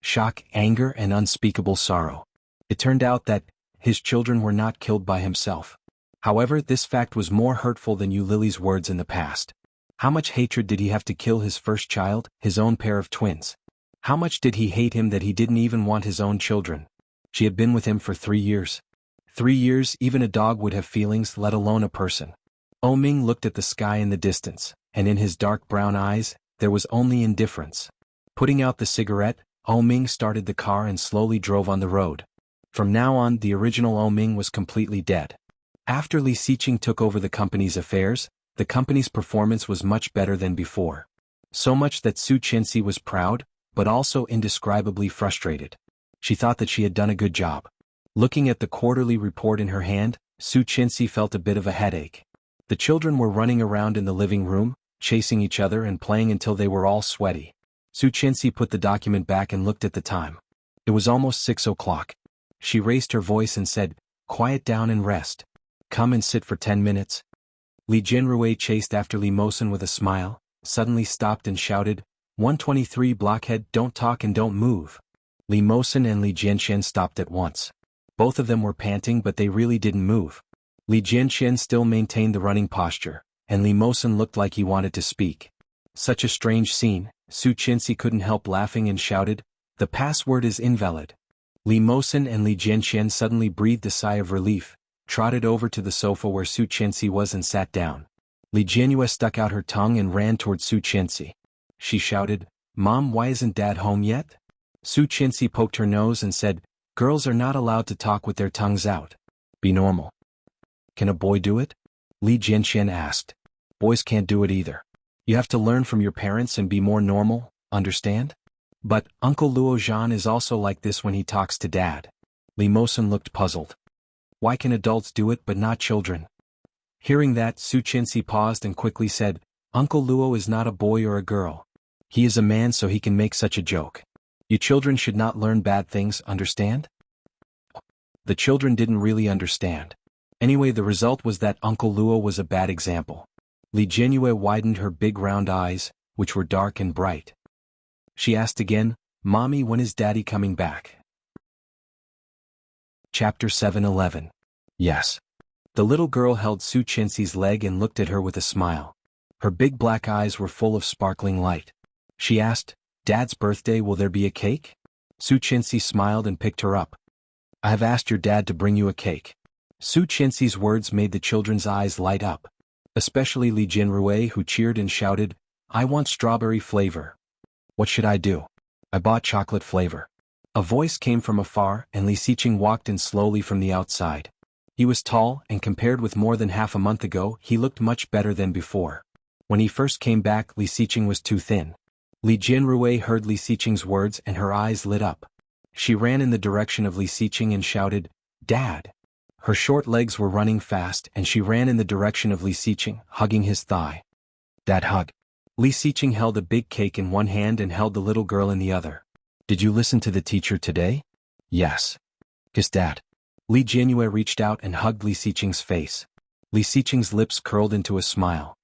Shock, anger, and unspeakable sorrow. It turned out that his children were not killed by himself. However, this fact was more hurtful than Lily's words in the past. How much hatred did he have to kill his first child, his own pair of twins? How much did he hate him that he didn't even want his own children? She had been with him for 3 years. 3 years, even a dog would have feelings, let alone a person. Ming looked at the sky in the distance, and in his dark brown eyes, there was only indifference. Putting out the cigarette, Ming started the car and slowly drove on the road. From now on, the original Ming was completely dead. After Li Xiqing took over the company's affairs, the company's performance was much better than before. So much that Su Qianxi was proud, but also indescribably frustrated. She thought that she had done a good job. Looking at the quarterly report in her hand, Su Qianxi felt a bit of a headache. The children were running around in the living room, chasing each other and playing until they were all sweaty. Su Qianxi put the document back and looked at the time. It was almost 6 o'clock. She raised her voice and said, "Quiet down and rest. Come and sit for 10 minutes. Li Jianrui chased after Li Mosen with a smile, suddenly stopped and shouted, 123 blockhead, don't talk and don't move. Li Mosen and Li Jianxian stopped at once. Both of them were panting but they really didn't move. Li Jianxian still maintained the running posture, and Li Mosen looked like he wanted to speak. Such a strange scene. Su Qianxi couldn't help laughing and shouted, "The password is invalid." Li Mosen and Li Jianxian suddenly breathed a sigh of relief, trotted over to the sofa where Su Qianxi was and sat down. Li Jianrui stuck out her tongue and ran toward Su Qianxi. She shouted, "Mom, why isn't Dad home yet?" Su Qianxi poked her nose and said, "Girls are not allowed to talk with their tongues out. Be normal." "Can a boy do it?" Li Jianxian asked. "Boys can't do it either. You have to learn from your parents and be more normal, understand?" "But Uncle Luo Zhan is also like this when he talks to Dad." Li Mosen looked puzzled. "Why can adults do it but not children?" Hearing that, Su Qianxi paused and quickly said, "Uncle Luo is not a boy or a girl. He is a man, so he can make such a joke. You children should not learn bad things, understand?" The children didn't really understand. Anyway, the result was that Uncle Luo was a bad example. Li Jianrui widened her big round eyes, which were dark and bright. She asked again, "Mommy, when is Daddy coming back?" Chapter 7:11. Yes. The little girl held Su Qianxi's leg and looked at her with a smile. Her big black eyes were full of sparkling light. She asked, "Dad's birthday, will there be a cake?" Su Qianxi smiled and picked her up. "I have asked your dad to bring you a cake." Su Qianxi's words made the children's eyes light up. Especially Li Jianrui, who cheered and shouted, "I want strawberry flavor." "What should I do?" "I bought chocolate flavor." A voice came from afar and Li Xiqing walked in slowly from the outside. He was tall and compared with more than half a month ago he looked much better than before. When he first came back, Li Xiqing was too thin. Li Jianrui heard Li Xiqing's words and her eyes lit up. She ran in the direction of Li Xiqing and shouted, "Dad!" Her short legs were running fast and she ran in the direction of Li Xiqing, hugging his thigh. That hug. Li Xiqing held a big cake in one hand and held the little girl in the other. Did you listen to the teacher today? Yes. Kiss Dad. Li Jianyue reached out and hugged Li Xiqing's face. Li Xiqing's lips curled into a smile.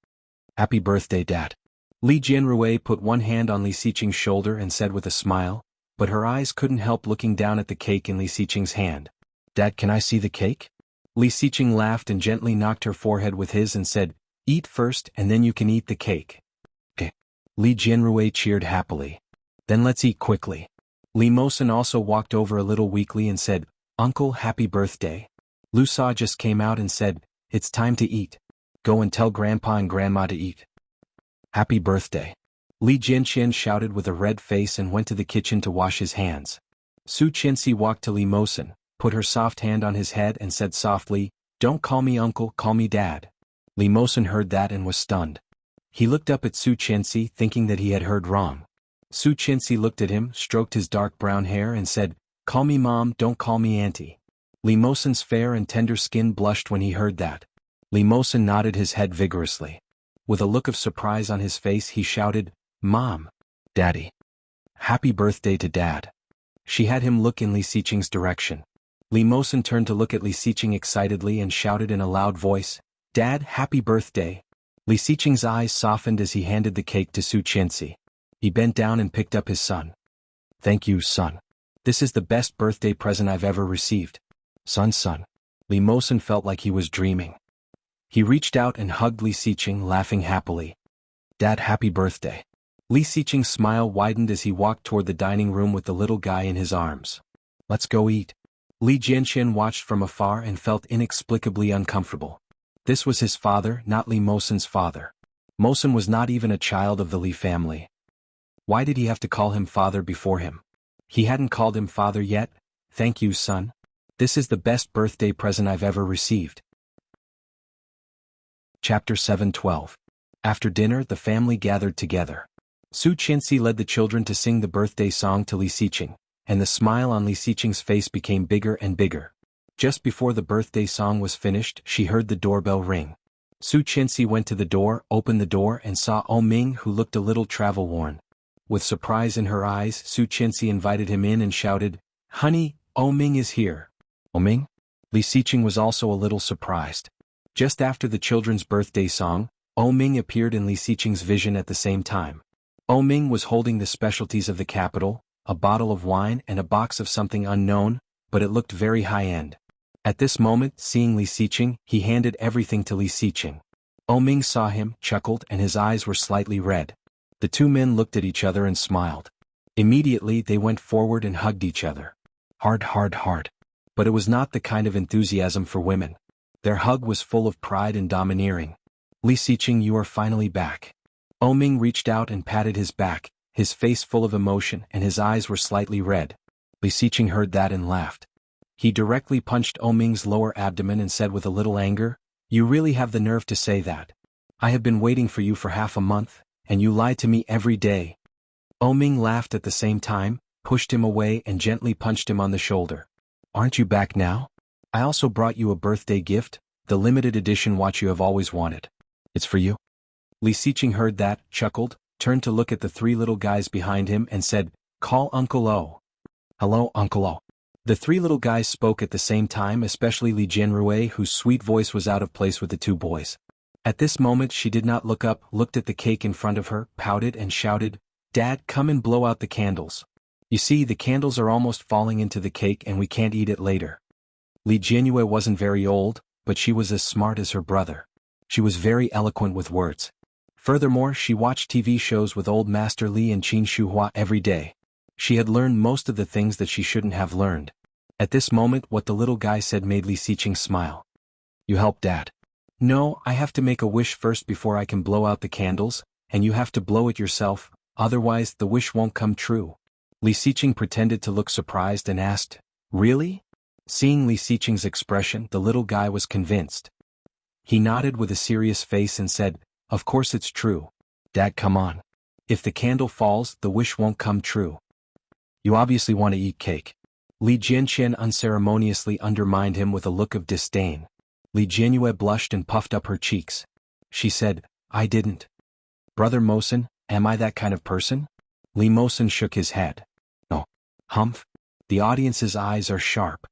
Happy birthday, Dad. Li Jianrui put one hand on Li Xiqing's shoulder and said with a smile, but her eyes couldn't help looking down at the cake in Li Xiqing's hand. Dad, can I see the cake? Li Xiqing laughed and gently knocked her forehead with his and said, Eat first and then you can eat the cake. Okay. Li Jianrui cheered happily. Then let's eat quickly. Li Mosen also walked over a little weakly and said, Uncle, happy birthday. Lu Sa just came out and said, It's time to eat. Go and tell Grandpa and Grandma to eat. Happy birthday. Li Jianxian shouted with a red face and went to the kitchen to wash his hands. Su Qianxi walked to Li Mosen, put her soft hand on his head and said softly, Don't call me uncle, call me dad. Li Mosen heard that and was stunned. He looked up at Su Qianxi thinking that he had heard wrong. Su Qianxi looked at him, stroked his dark brown hair and said, Call me mom, don't call me auntie. Li Mosen's fair and tender skin blushed when he heard that. Li Mosen nodded his head vigorously. With a look of surprise on his face he shouted, Mom. Daddy. Happy birthday to Dad. She had him look in Li Xiqing's direction. Li Mosen turned to look at Li Xiqing excitedly and shouted in a loud voice, Dad, happy birthday. Li Xiqing's eyes softened as he handed the cake to Su Qianxi. He bent down and picked up his son. Thank you, son. This is the best birthday present I've ever received. Son. Li Mosen felt like he was dreaming. He reached out and hugged Li Xiqing, laughing happily. Dad, happy birthday. Li Xiqing's smile widened as he walked toward the dining room with the little guy in his arms. Let's go eat. Li Jianxian watched from afar and felt inexplicably uncomfortable. This was his father, not Li Mosen's father. Mosen was not even a child of the Li family. Why did he have to call him father before him? He hadn't called him father yet. Thank you, son. This is the best birthday present I've ever received. Chapter 7:12. After dinner the family gathered together. Su Qianxi led the children to sing the birthday song to Li Xiqing, and the smile on Li Xiqing's face became bigger and bigger. Just before the birthday song was finished she heard the doorbell ring. Su Qianxi went to the door, opened the door and saw Ming who looked a little travel-worn. With surprise in her eyes Su Qianxi invited him in and shouted, Honey, Ming is here. Ming? Li Xiqing was also a little surprised. Just after the children's birthday song, Ming appeared in Li Xiqing's vision at the same time. Ming was holding the specialties of the capital, a bottle of wine and a box of something unknown, but it looked very high-end. At this moment, seeing Li Xiqing, he handed everything to Li Xiqing. Ming saw him, chuckled and his eyes were slightly red. The two men looked at each other and smiled. Immediately they went forward and hugged each other. Hard. But it was not the kind of enthusiasm for women. Their hug was full of pride and domineering. Li Xiqing, you are finally back. Ming reached out and patted his back, his face full of emotion and his eyes were slightly red. Li Xiqing heard that and laughed. He directly punched Ming's lower abdomen and said with a little anger, You really have the nerve to say that. I have been waiting for you for half a month, and you lie to me every day. Ming laughed at the same time, pushed him away and gently punched him on the shoulder. Aren't you back now? I also brought you a birthday gift, the limited edition watch you have always wanted. It's for you. Li Xiqing heard that, chuckled, turned to look at the three little guys behind him and said, Call Uncle O. Hello, Uncle O. The three little guys spoke at the same time, especially Li Jianrui, whose sweet voice was out of place with the two boys. At this moment she did not look up, looked at the cake in front of her, pouted and shouted, Dad, come and blow out the candles. You see, the candles are almost falling into the cake and we can't eat it later. Li Jianrui wasn't very old, but she was as smart as her brother. She was very eloquent with words. Furthermore, she watched TV shows with old Master Li and Qin Shuhua every day. She had learned most of the things that she shouldn't have learned. At this moment what the little guy said made Li Xiqing smile. You help Dad. No, I have to make a wish first before I can blow out the candles, and you have to blow it yourself, otherwise the wish won't come true. Li Xiqing pretended to look surprised and asked, Really? Seeing Li Xiqing's expression, the little guy was convinced. He nodded with a serious face and said, Of course it's true. Dad, come on. If the candle falls, the wish won't come true. You obviously want to eat cake. Li Jianxian unceremoniously undermined him with a look of disdain. Li Jianrui blushed and puffed up her cheeks. She said, I didn't. Brother Mosen, am I that kind of person? Li Mosen shook his head. Oh. Humph. The audience's eyes are sharp.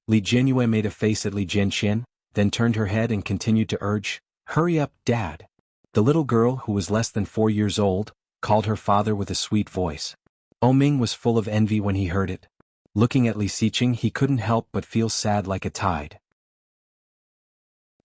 Li Jianyue made a face at Li Jianqian, then turned her head and continued to urge, "Hurry up, Dad." The little girl, who was less than 4 years old, called her father with a sweet voice. Ming was full of envy when he heard it. Looking at Li Xiqing, he couldn't help but feel sad like a tide.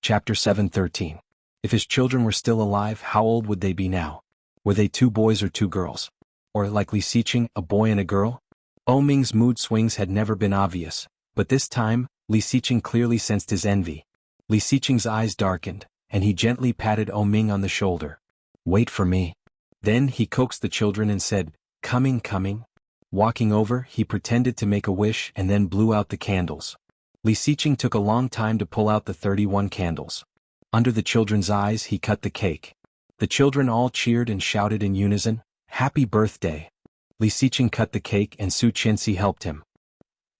Chapter 7:13. If his children were still alive, how old would they be now? Were they 2 boys or 2 girls? Or, like Li Xiqing, a boy and a girl? Ming's mood swings had never been obvious, but this time, Li Xiqing clearly sensed his envy. Li Xiqing's eyes darkened, and he gently patted Ming on the shoulder. "Wait for me." Then he coaxed the children and said, "Coming, coming." Walking over, he pretended to make a wish and then blew out the candles. Li Xiqing took a long time to pull out the 31 candles. Under the children's eyes, he cut the cake. The children all cheered and shouted in unison, "Happy birthday." Li Xiqing cut the cake and Su Qianxi helped him.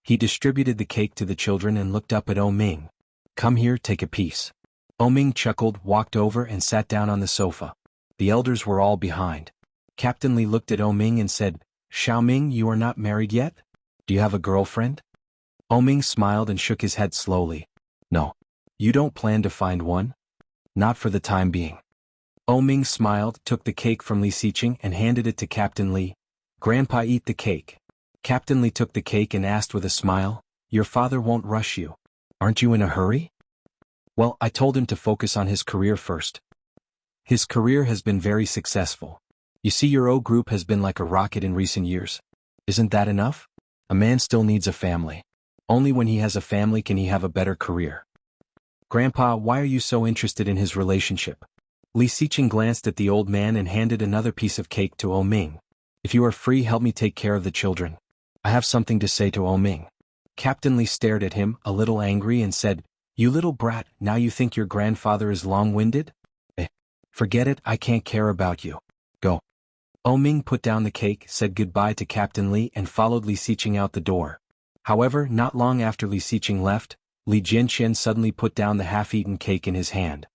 He distributed the cake to the children and looked up at Ming. "Come here, take a piece." Ming chuckled, walked over and sat down on the sofa. The elders were all behind. Captain Li looked at Ming and said, "Xiaoming, you are not married yet? Do you have a girlfriend?" Ming smiled and shook his head slowly. "No. You don't plan to find one?" "Not for the time being." Ming smiled, took the cake from Li Xiqing and handed it to Captain Li. "Grandpa, eat the cake." Captain Li took the cake and asked with a smile, "Your father won't rush you. Aren't you in a hurry?" "Well, I told him to focus on his career first. His career has been very successful. You see, your O group has been like a rocket in recent years. Isn't that enough? A man still needs a family. Only when he has a family can he have a better career." "Grandpa, why are you so interested in his relationship?" Li Xiqing glanced at the old man and handed another piece of cake to Ming. "If you are free, help me take care of the children. I have something to say to Ming." Captain Li stared at him, a little angry, and said, "You little brat, now you think your grandfather is long-winded? Forget it, I can't care about you. Go." Ming put down the cake, said goodbye to Captain Li and followed Li Xiqing out the door. However, not long after Li Xiqing left, Li Jianqian suddenly put down the half-eaten cake in his hand.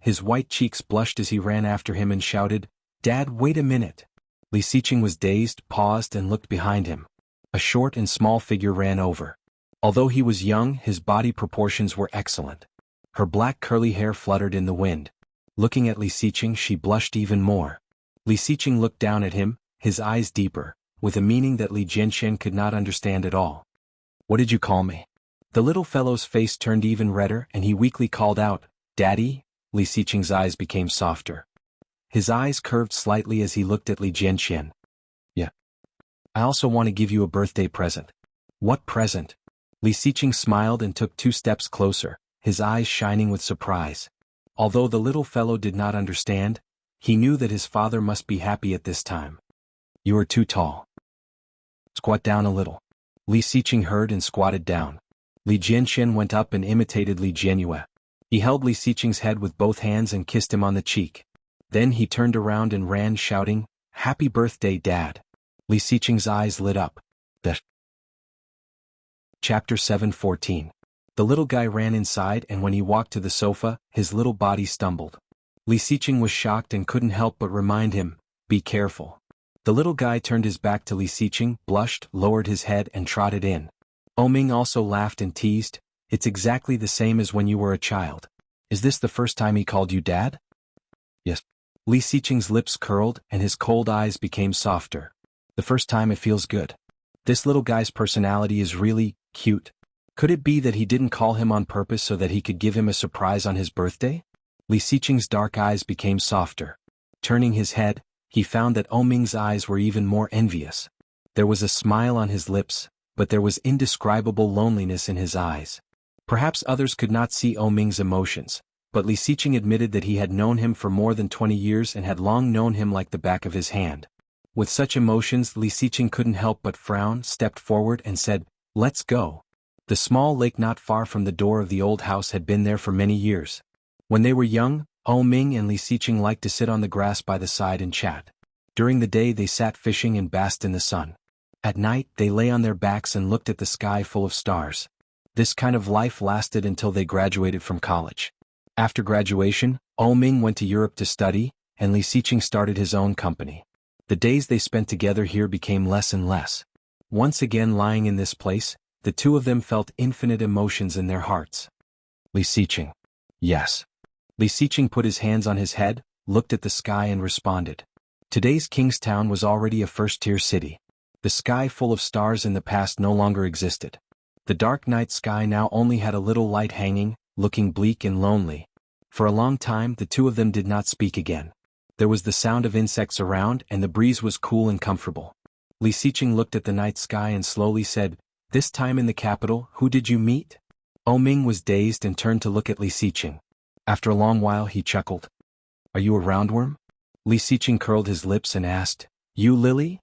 His white cheeks blushed as he ran after him and shouted, "Dad, wait a minute." Li Xiqing was dazed, paused and looked behind him. A short and small figure ran over. Although he was young, his body proportions were excellent. Her black curly hair fluttered in the wind. Looking at Li Xiqing, she blushed even more. Li Xiqing looked down at him, his eyes deeper, with a meaning that Li Jianqian could not understand at all. "What did you call me?" The little fellow's face turned even redder and he weakly called out, "Daddy?" Li Xiqing's eyes became softer. His eyes curved slightly as he looked at Li Jianqian. "Yeah. I also want to give you a birthday present." "What present?" Li Xiqing smiled and took 2 steps closer, his eyes shining with surprise. Although the little fellow did not understand, he knew that his father must be happy at this time. "You are too tall. Squat down a little." Li Xiqing heard and squatted down. Li Jianqian went up and imitated Li Jianyue. He held Li Xiqing's head with both hands and kissed him on the cheek. Then he turned around and ran shouting, "Happy birthday, Dad." Li Xiqing's eyes lit up. Chapter 7:14. The little guy ran inside and when he walked to the sofa, his little body stumbled. Li Xiqing was shocked and couldn't help but remind him, "Be careful." The little guy turned his back to Li Xiqing, blushed, lowered his head and trotted in. Ming also laughed and teased, "It's exactly the same as when you were a child. Is this the first time he called you Dad?" "Yes." Li Xiqing's lips curled and his cold eyes became softer. "The first time it feels good. This little guy's personality is really cute. Could it be that he didn't call him on purpose so that he could give him a surprise on his birthday?" Li Xiqing's dark eyes became softer. Turning his head, he found that Ming's eyes were even more envious. There was a smile on his lips, but there was indescribable loneliness in his eyes. Perhaps others could not see Ming's emotions, but Li Xiqing admitted that he had known him for more than 20 years and had long known him like the back of his hand. With such emotions, Li Xiqing couldn't help but frown, stepped forward and said, "Let's go." The small lake not far from the door of the old house had been there for many years. When they were young, Ming and Li Xiqing liked to sit on the grass by the side and chat. During the day they sat fishing and basked in the sun. At night they lay on their backs and looked at the sky full of stars. This kind of life lasted until they graduated from college. After graduation, Ming went to Europe to study, and Li Xiqing started his own company. The days they spent together here became less and less. Once again lying in this place, the two of them felt infinite emotions in their hearts. Li Xiqing. Yes. Li Xiqing put his hands on his head, looked at the sky and responded. Today's Kingstown was already a first-tier city. The sky full of stars in the past no longer existed. The dark night sky now only had a little light hanging, looking bleak and lonely. For a long time the two of them did not speak again. There was the sound of insects around and the breeze was cool and comfortable. Li Xiqing looked at the night sky and slowly said, "This time in the capital, who did you meet?" Ming was dazed and turned to look at Li Xiqing. After a long while he chuckled. "Are you a roundworm?" Li Xiqing curled his lips and asked, "You Lily?"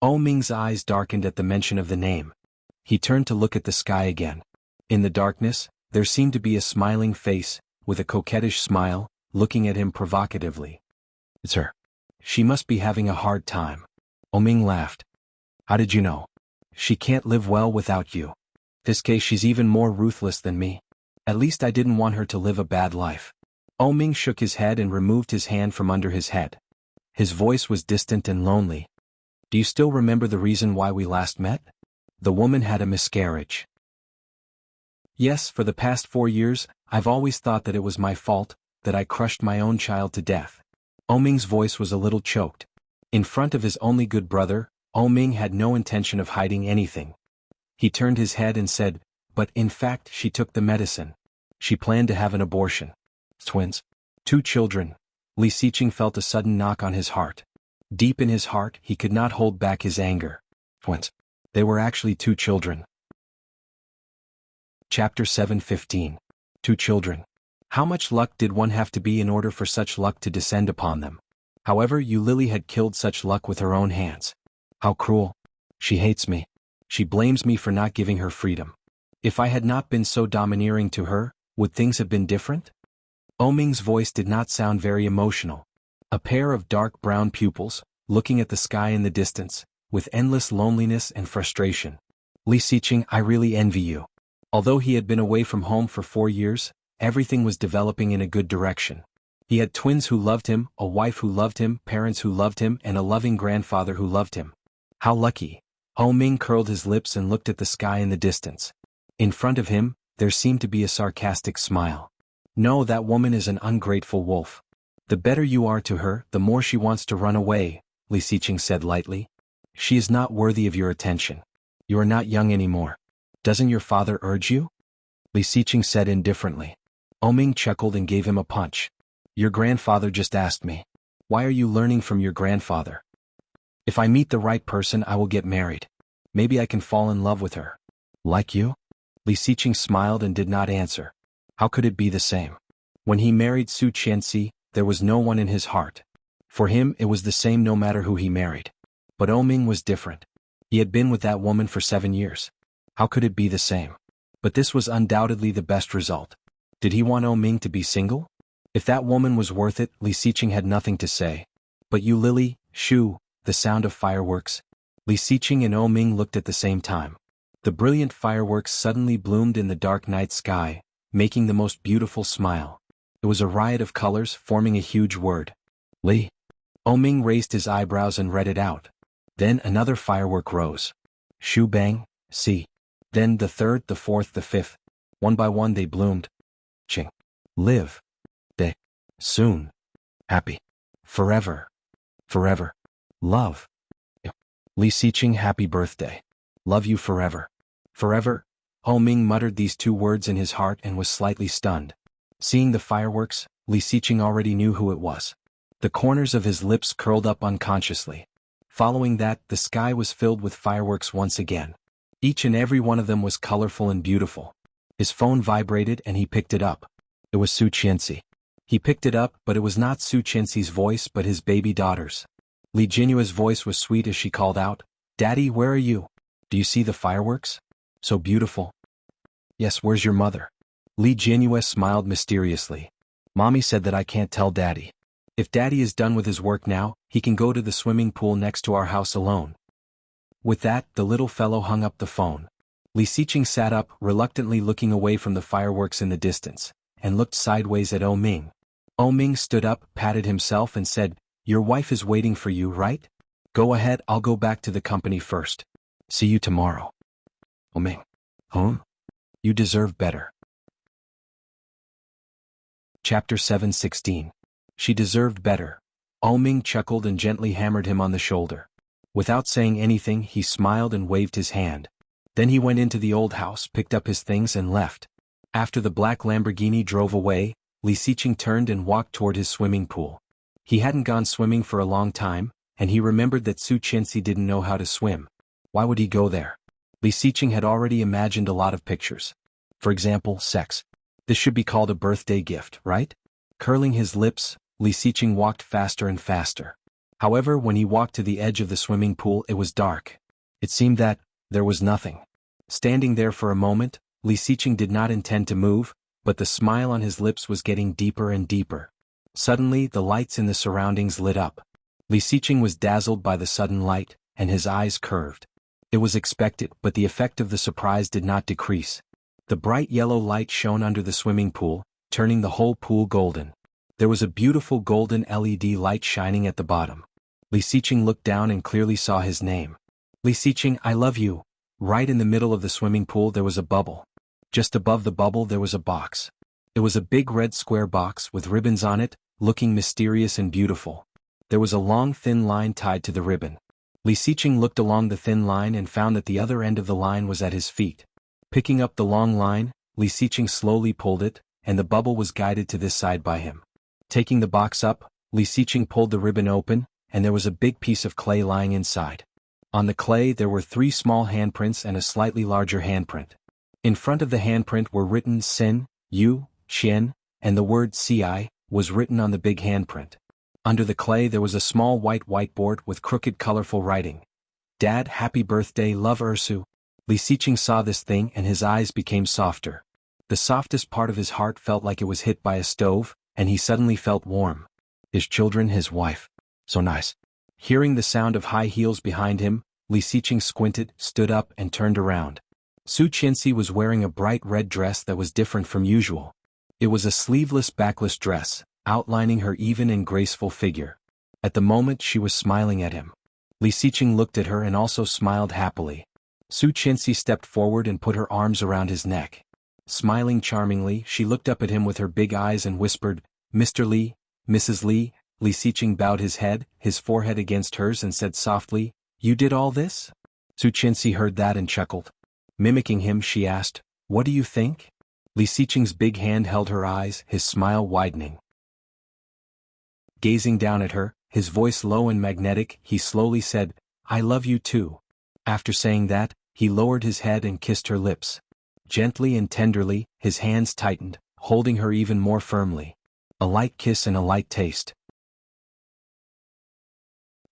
Ming's eyes darkened at the mention of the name. He turned to look at the sky again. In the darkness, there seemed to be a smiling face, with a coquettish smile, looking at him provocatively. "It's her. She must be having a hard time." Ming laughed. "How did you know?" "She can't live well without you. This case she's even more ruthless than me. At least I didn't want her to live a bad life." Ming shook his head and removed his hand from under his head. His voice was distant and lonely. "Do you still remember the reason why we last met?" "The woman had a miscarriage." "Yes, for the past 4 years, I've always thought that it was my fault, that I crushed my own child to death." Ming's voice was a little choked. In front of his only good brother, Ming had no intention of hiding anything. He turned his head and said, "But in fact she took the medicine. She planned to have an abortion." "Twins? 2 children." Li Xiqing felt a sudden knock on his heart. Deep in his heart he could not hold back his anger. Twins. They were actually 2 children. Chapter 7:15. 2 children. How much luck did one have to be in order for such luck to descend upon them? However, Lily had killed such luck with her own hands. How cruel. She hates me. She blames me for not giving her freedom. If I had not been so domineering to her, would things have been different? Ming's voice did not sound very emotional. A pair of dark brown pupils, looking at the sky in the distance, with endless loneliness and frustration. "Li Xiqing, I really envy you." Although he had been away from home for 4 years, everything was developing in a good direction. He had twins who loved him, a wife who loved him, parents who loved him, and a loving grandfather who loved him. How lucky. Ming curled his lips and looked at the sky in the distance. In front of him, there seemed to be a sarcastic smile. "No, that woman is an ungrateful wolf. The better you are to her, the more she wants to run away," Li Xiqing said lightly. "She is not worthy of your attention. You are not young anymore. Doesn't your father urge you?" Li Xiqing said indifferently. Ming chuckled and gave him a punch. "Your grandfather just asked me. Why are you learning from your grandfather? If I meet the right person I will get married. Maybe I can fall in love with her." "Like you?" Li Xiqing smiled and did not answer. How could it be the same? When he married Su Qianxi, there was no one in his heart. For him it was the same no matter who he married. But Ming was different. He had been with that woman for 7 years. How could it be the same? But this was undoubtedly the best result. Did he want Ming to be single? If that woman was worth it, Li Xiqing had nothing to say. "But you Lily, shoo," the sound of fireworks. Li Xiqing and Ming looked at the same time. The brilliant fireworks suddenly bloomed in the dark night sky, making the most beautiful smile. It was a riot of colors forming a huge word. Li. Ming raised his eyebrows and read it out. Then another firework rose. Shoo bang, see. Then the third, the fourth, the fifth. One by one they bloomed. Ching. Live. Day. Soon. Happy. Forever. Forever. Love. Li Xiqing, happy birthday. Love you forever. Forever. Ming muttered these 2 words in his heart and was slightly stunned. Seeing the fireworks, Li Xiqing already knew who it was. The corners of his lips curled up unconsciously. Following that, the sky was filled with fireworks once again. Each and every one of them was colorful and beautiful. His phone vibrated and he picked it up. It was Su Qianxi. He picked it up, but it was not Su Qianxi's voice but his baby daughter's. Li Jinua's voice was sweet as she called out, "Daddy, where are you? Do you see the fireworks? So beautiful." "Yes, where's your mother?" Li Jinua smiled mysteriously. "Mommy said that I can't tell Daddy. If Daddy is done with his work now, he can go to the swimming pool next to our house alone." With that, the little fellow hung up the phone. Li Xiqing sat up, reluctantly looking away from the fireworks in the distance, and looked sideways at Ming. Ming stood up, patted himself and said, "Your wife is waiting for you, right? Go ahead, I'll go back to the company first. See you tomorrow." Ming. You deserve better. Chapter 7:16. She deserved better. Ming chuckled and gently hammered him on the shoulder. Without saying anything, he smiled and waved his hand. Then he went into the old house, picked up his things and left. After the black Lamborghini drove away, Li Xiqing turned and walked toward his swimming pool. He hadn't gone swimming for a long time, and he remembered that Su Qianxi didn't know how to swim. Why would he go there? Li Xiqing had already imagined a lot of pictures. For example, sex. This should be called a birthday gift, right? Curling his lips, Li Xiqing walked faster and faster. However, when he walked to the edge of the swimming pool, it was dark. It seemed that there was nothing. Standing there for a moment, Li Xiqing did not intend to move, but the smile on his lips was getting deeper and deeper. Suddenly, the lights in the surroundings lit up. Li Xiqing was dazzled by the sudden light, and his eyes curved. It was expected, but the effect of the surprise did not decrease. The bright yellow light shone under the swimming pool, turning the whole pool golden. There was a beautiful golden LED light shining at the bottom. Li Xiqing looked down and clearly saw his name. Li Xiqing, I love you. Right in the middle of the swimming pool there was a bubble. Just above the bubble there was a box. It was a big red square box with ribbons on it, looking mysterious and beautiful. There was a long thin line tied to the ribbon. Li Xiqing looked along the thin line and found that the other end of the line was at his feet. Picking up the long line, Li Xiqing slowly pulled it, and the bubble was guided to this side by him. Taking the box up, Li Xiqing pulled the ribbon open, and there was a big piece of clay lying inside. On the clay there were 3 small handprints and a slightly larger handprint. In front of the handprint were written Sin, Yu, Qian, and the word Ci was written on the big handprint. Under the clay there was a small white whiteboard with crooked colorful writing. Dad, happy birthday, love Ursu. Li Xiqing saw this thing and his eyes became softer. The softest part of his heart felt like it was hit by a stove, and he suddenly felt warm. His children, his wife. So nice. Hearing the sound of high heels behind him, Li Xiqing squinted, stood up and turned around. Su Qianxi was wearing a bright red dress that was different from usual. It was a sleeveless backless dress, outlining her even and graceful figure. At the moment she was smiling at him. Li Xiqing looked at her and also smiled happily. Su Qianxi stepped forward and put her arms around his neck. Smiling charmingly, she looked up at him with her big eyes and whispered, "Mr. Li, Mrs. Li." Li Xiqing bowed his head, his forehead against hers and said softly, "You did all this?" Su Qianxi heard that and chuckled. Mimicking him, she asked, "What do you think?" Li Xiqing's big hand held her eyes, his smile widening. Gazing down at her, his voice low and magnetic, he slowly said, "I love you too." After saying that, he lowered his head and kissed her lips. Gently and tenderly, his hands tightened, holding her even more firmly. A light kiss and a light taste.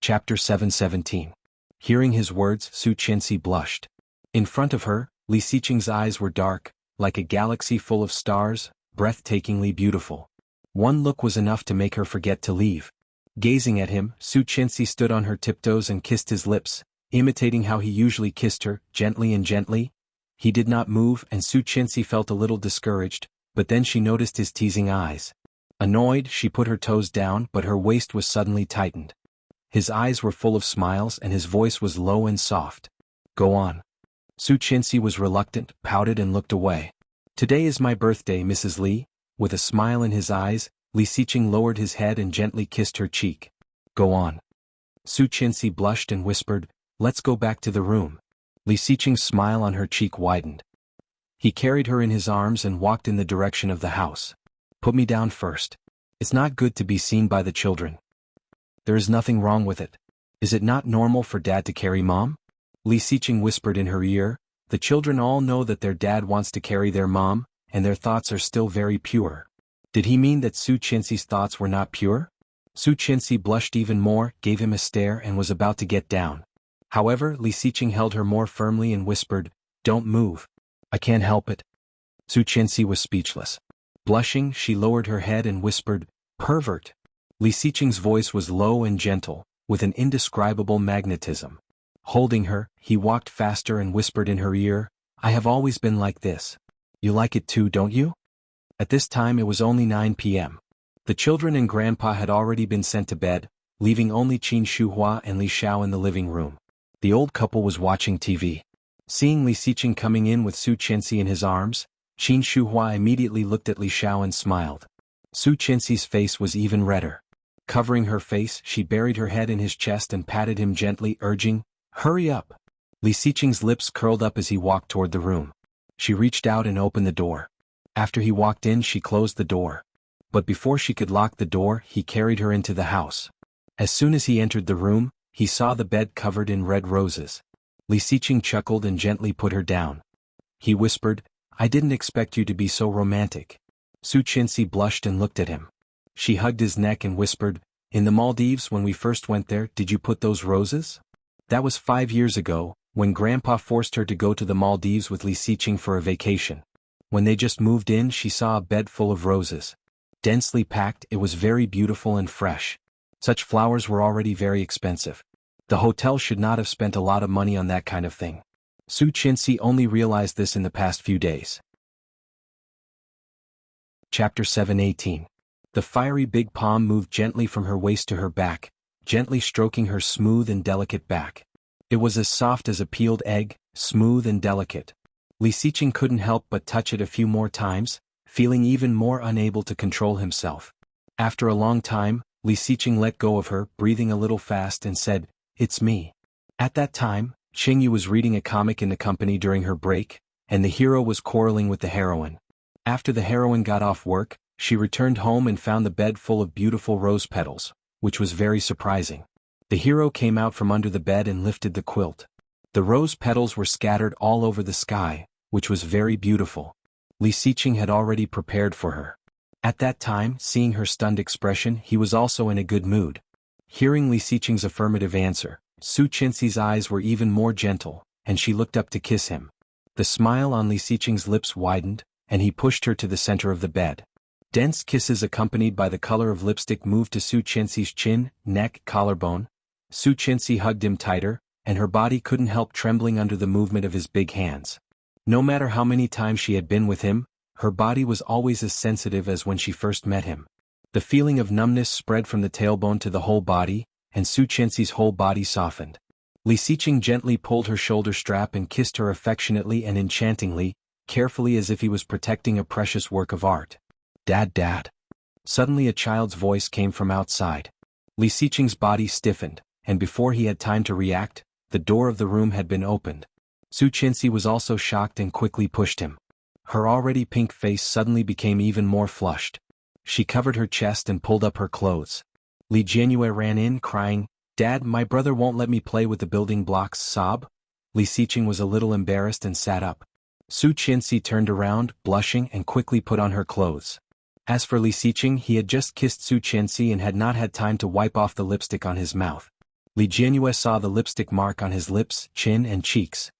Chapter 7:17. Hearing his words, Su Qianxi blushed. In front of her, Li Xiqing's eyes were dark, like a galaxy full of stars, breathtakingly beautiful. One look was enough to make her forget to leave. Gazing at him, Su Qianxi stood on her tiptoes and kissed his lips, imitating how he usually kissed her, gently and gently. He did not move and Su Qianxi felt a little discouraged, but then she noticed his teasing eyes. Annoyed, she put her toes down but her waist was suddenly tightened. His eyes were full of smiles and his voice was low and soft. "Go on." Su Qianxi was reluctant, pouted and looked away. "Today is my birthday, Mrs. Li." With a smile in his eyes, Li Xiqing lowered his head and gently kissed her cheek. "Go on." Su Qianxi blushed and whispered, "Let's go back to the room." Li Xiqing's smile on her cheek widened. He carried her in his arms and walked in the direction of the house. "Put me down first. It's not good to be seen by the children." "There is nothing wrong with it. Is it not normal for Dad to carry Mom?" Li Xiqing whispered in her ear. The children all know that their dad wants to carry their mom, and their thoughts are still very pure. Did he mean that Su Qianxi's thoughts were not pure? Su Qianxi blushed even more, gave him a stare and was about to get down. However, Li Xiqing held her more firmly and whispered, "Don't move. I can't help it." Su Qianxi was speechless. Blushing, she lowered her head and whispered, "Pervert." Li Xiqing's voice was low and gentle, with an indescribable magnetism. Holding her, he walked faster and whispered in her ear, "I have always been like this. You like it too, don't you?" At this time it was only 9 p.m. The children and Grandpa had already been sent to bed, leaving only Qin Shuhua and Li Xiao in the living room. The old couple was watching TV. Seeing Li Xiqing coming in with Su Qianxi in his arms, Qin Shuhua immediately looked at Li Xiao and smiled. Su Qianxi's face was even redder. Covering her face, she buried her head in his chest and patted him gently, urging, "Hurry up." Li Xiqing's lips curled up as he walked toward the room. She reached out and opened the door. After he walked in, she closed the door. But before she could lock the door, he carried her into the house. As soon as he entered the room, he saw the bed covered in red roses. Li Xiqing chuckled and gently put her down. He whispered, "I didn't expect you to be so romantic." Su Qianxi blushed and looked at him. She hugged his neck and whispered, "In the Maldives when we first went there, did you put those roses?" That was 5 years ago, when Grandpa forced her to go to the Maldives with Li Xiqing for a vacation. When they just moved in, she saw a bed full of roses. Densely packed, it was very beautiful and fresh. Such flowers were already very expensive. The hotel should not have spent a lot of money on that kind of thing. Su Qianxi only realized this in the past few days. Chapter 7:18. The fiery big palm moved gently from her waist to her back, gently stroking her smooth and delicate back. It was as soft as a peeled egg, smooth and delicate. Li Xiqing couldn't help but touch it a few more times, feeling even more unable to control himself. After a long time, Li Xiqing let go of her, breathing a little fast, and said, "It's me." At that time, Qingyu was reading a comic in the company during her break, and the hero was quarreling with the heroine. After the heroine got off work, she returned home and found the bed full of beautiful rose petals, which was very surprising. The hero came out from under the bed and lifted the quilt. The rose petals were scattered all over the sky, which was very beautiful. Li Xiqing had already prepared for her. At that time, seeing her stunned expression, he was also in a good mood. Hearing Li Xiqing's affirmative answer, Su Qianxi's eyes were even more gentle, and she looked up to kiss him. The smile on Li Xiqing's lips widened, and he pushed her to the center of the bed. Dense kisses accompanied by the color of lipstick moved to Su Qianxi's chin, neck, collarbone. Su Qianxi hugged him tighter, and her body couldn't help trembling under the movement of his big hands. No matter how many times she had been with him, her body was always as sensitive as when she first met him. The feeling of numbness spread from the tailbone to the whole body, and Su Qianxi's whole body softened. Li Xiqing gently pulled her shoulder strap and kissed her affectionately and enchantingly, carefully as if he was protecting a precious work of art. "Dad, Dad." Suddenly a child's voice came from outside. Li Xiqing's body stiffened, and before he had time to react, the door of the room had been opened. Su Qianxi was also shocked and quickly pushed him. Her already pink face suddenly became even more flushed. She covered her chest and pulled up her clothes. Li Jianyue ran in, crying, "Dad, my brother won't let me play with the building blocks." Sob. Li Xiqing was a little embarrassed and sat up. Su Qianxi turned around, blushing, and quickly put on her clothes. As for Li Xiqing, he had just kissed Su Qianxi and had not had time to wipe off the lipstick on his mouth. Li Jianyue saw the lipstick mark on his lips, chin, and cheeks.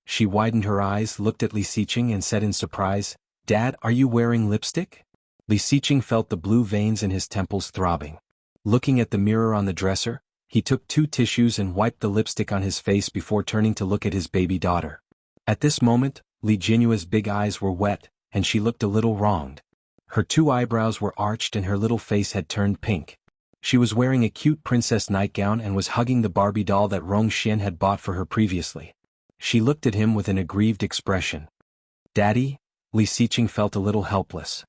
She widened her eyes, looked at Li Xiqing, and said in surprise, "Dad, are you wearing lipstick?" Li Xiqing felt the blue veins in his temples throbbing. Looking at the mirror on the dresser, he took 2 tissues and wiped the lipstick on his face before turning to look at his baby daughter. At this moment, Li Jianyue's big eyes were wet, and she looked a little wronged. Her 2 eyebrows were arched and her little face had turned pink. She was wearing a cute princess nightgown and was hugging the Barbie doll that Rong Xian had bought for her previously. She looked at him with an aggrieved expression. "Daddy?" Li Xiqing felt a little helpless.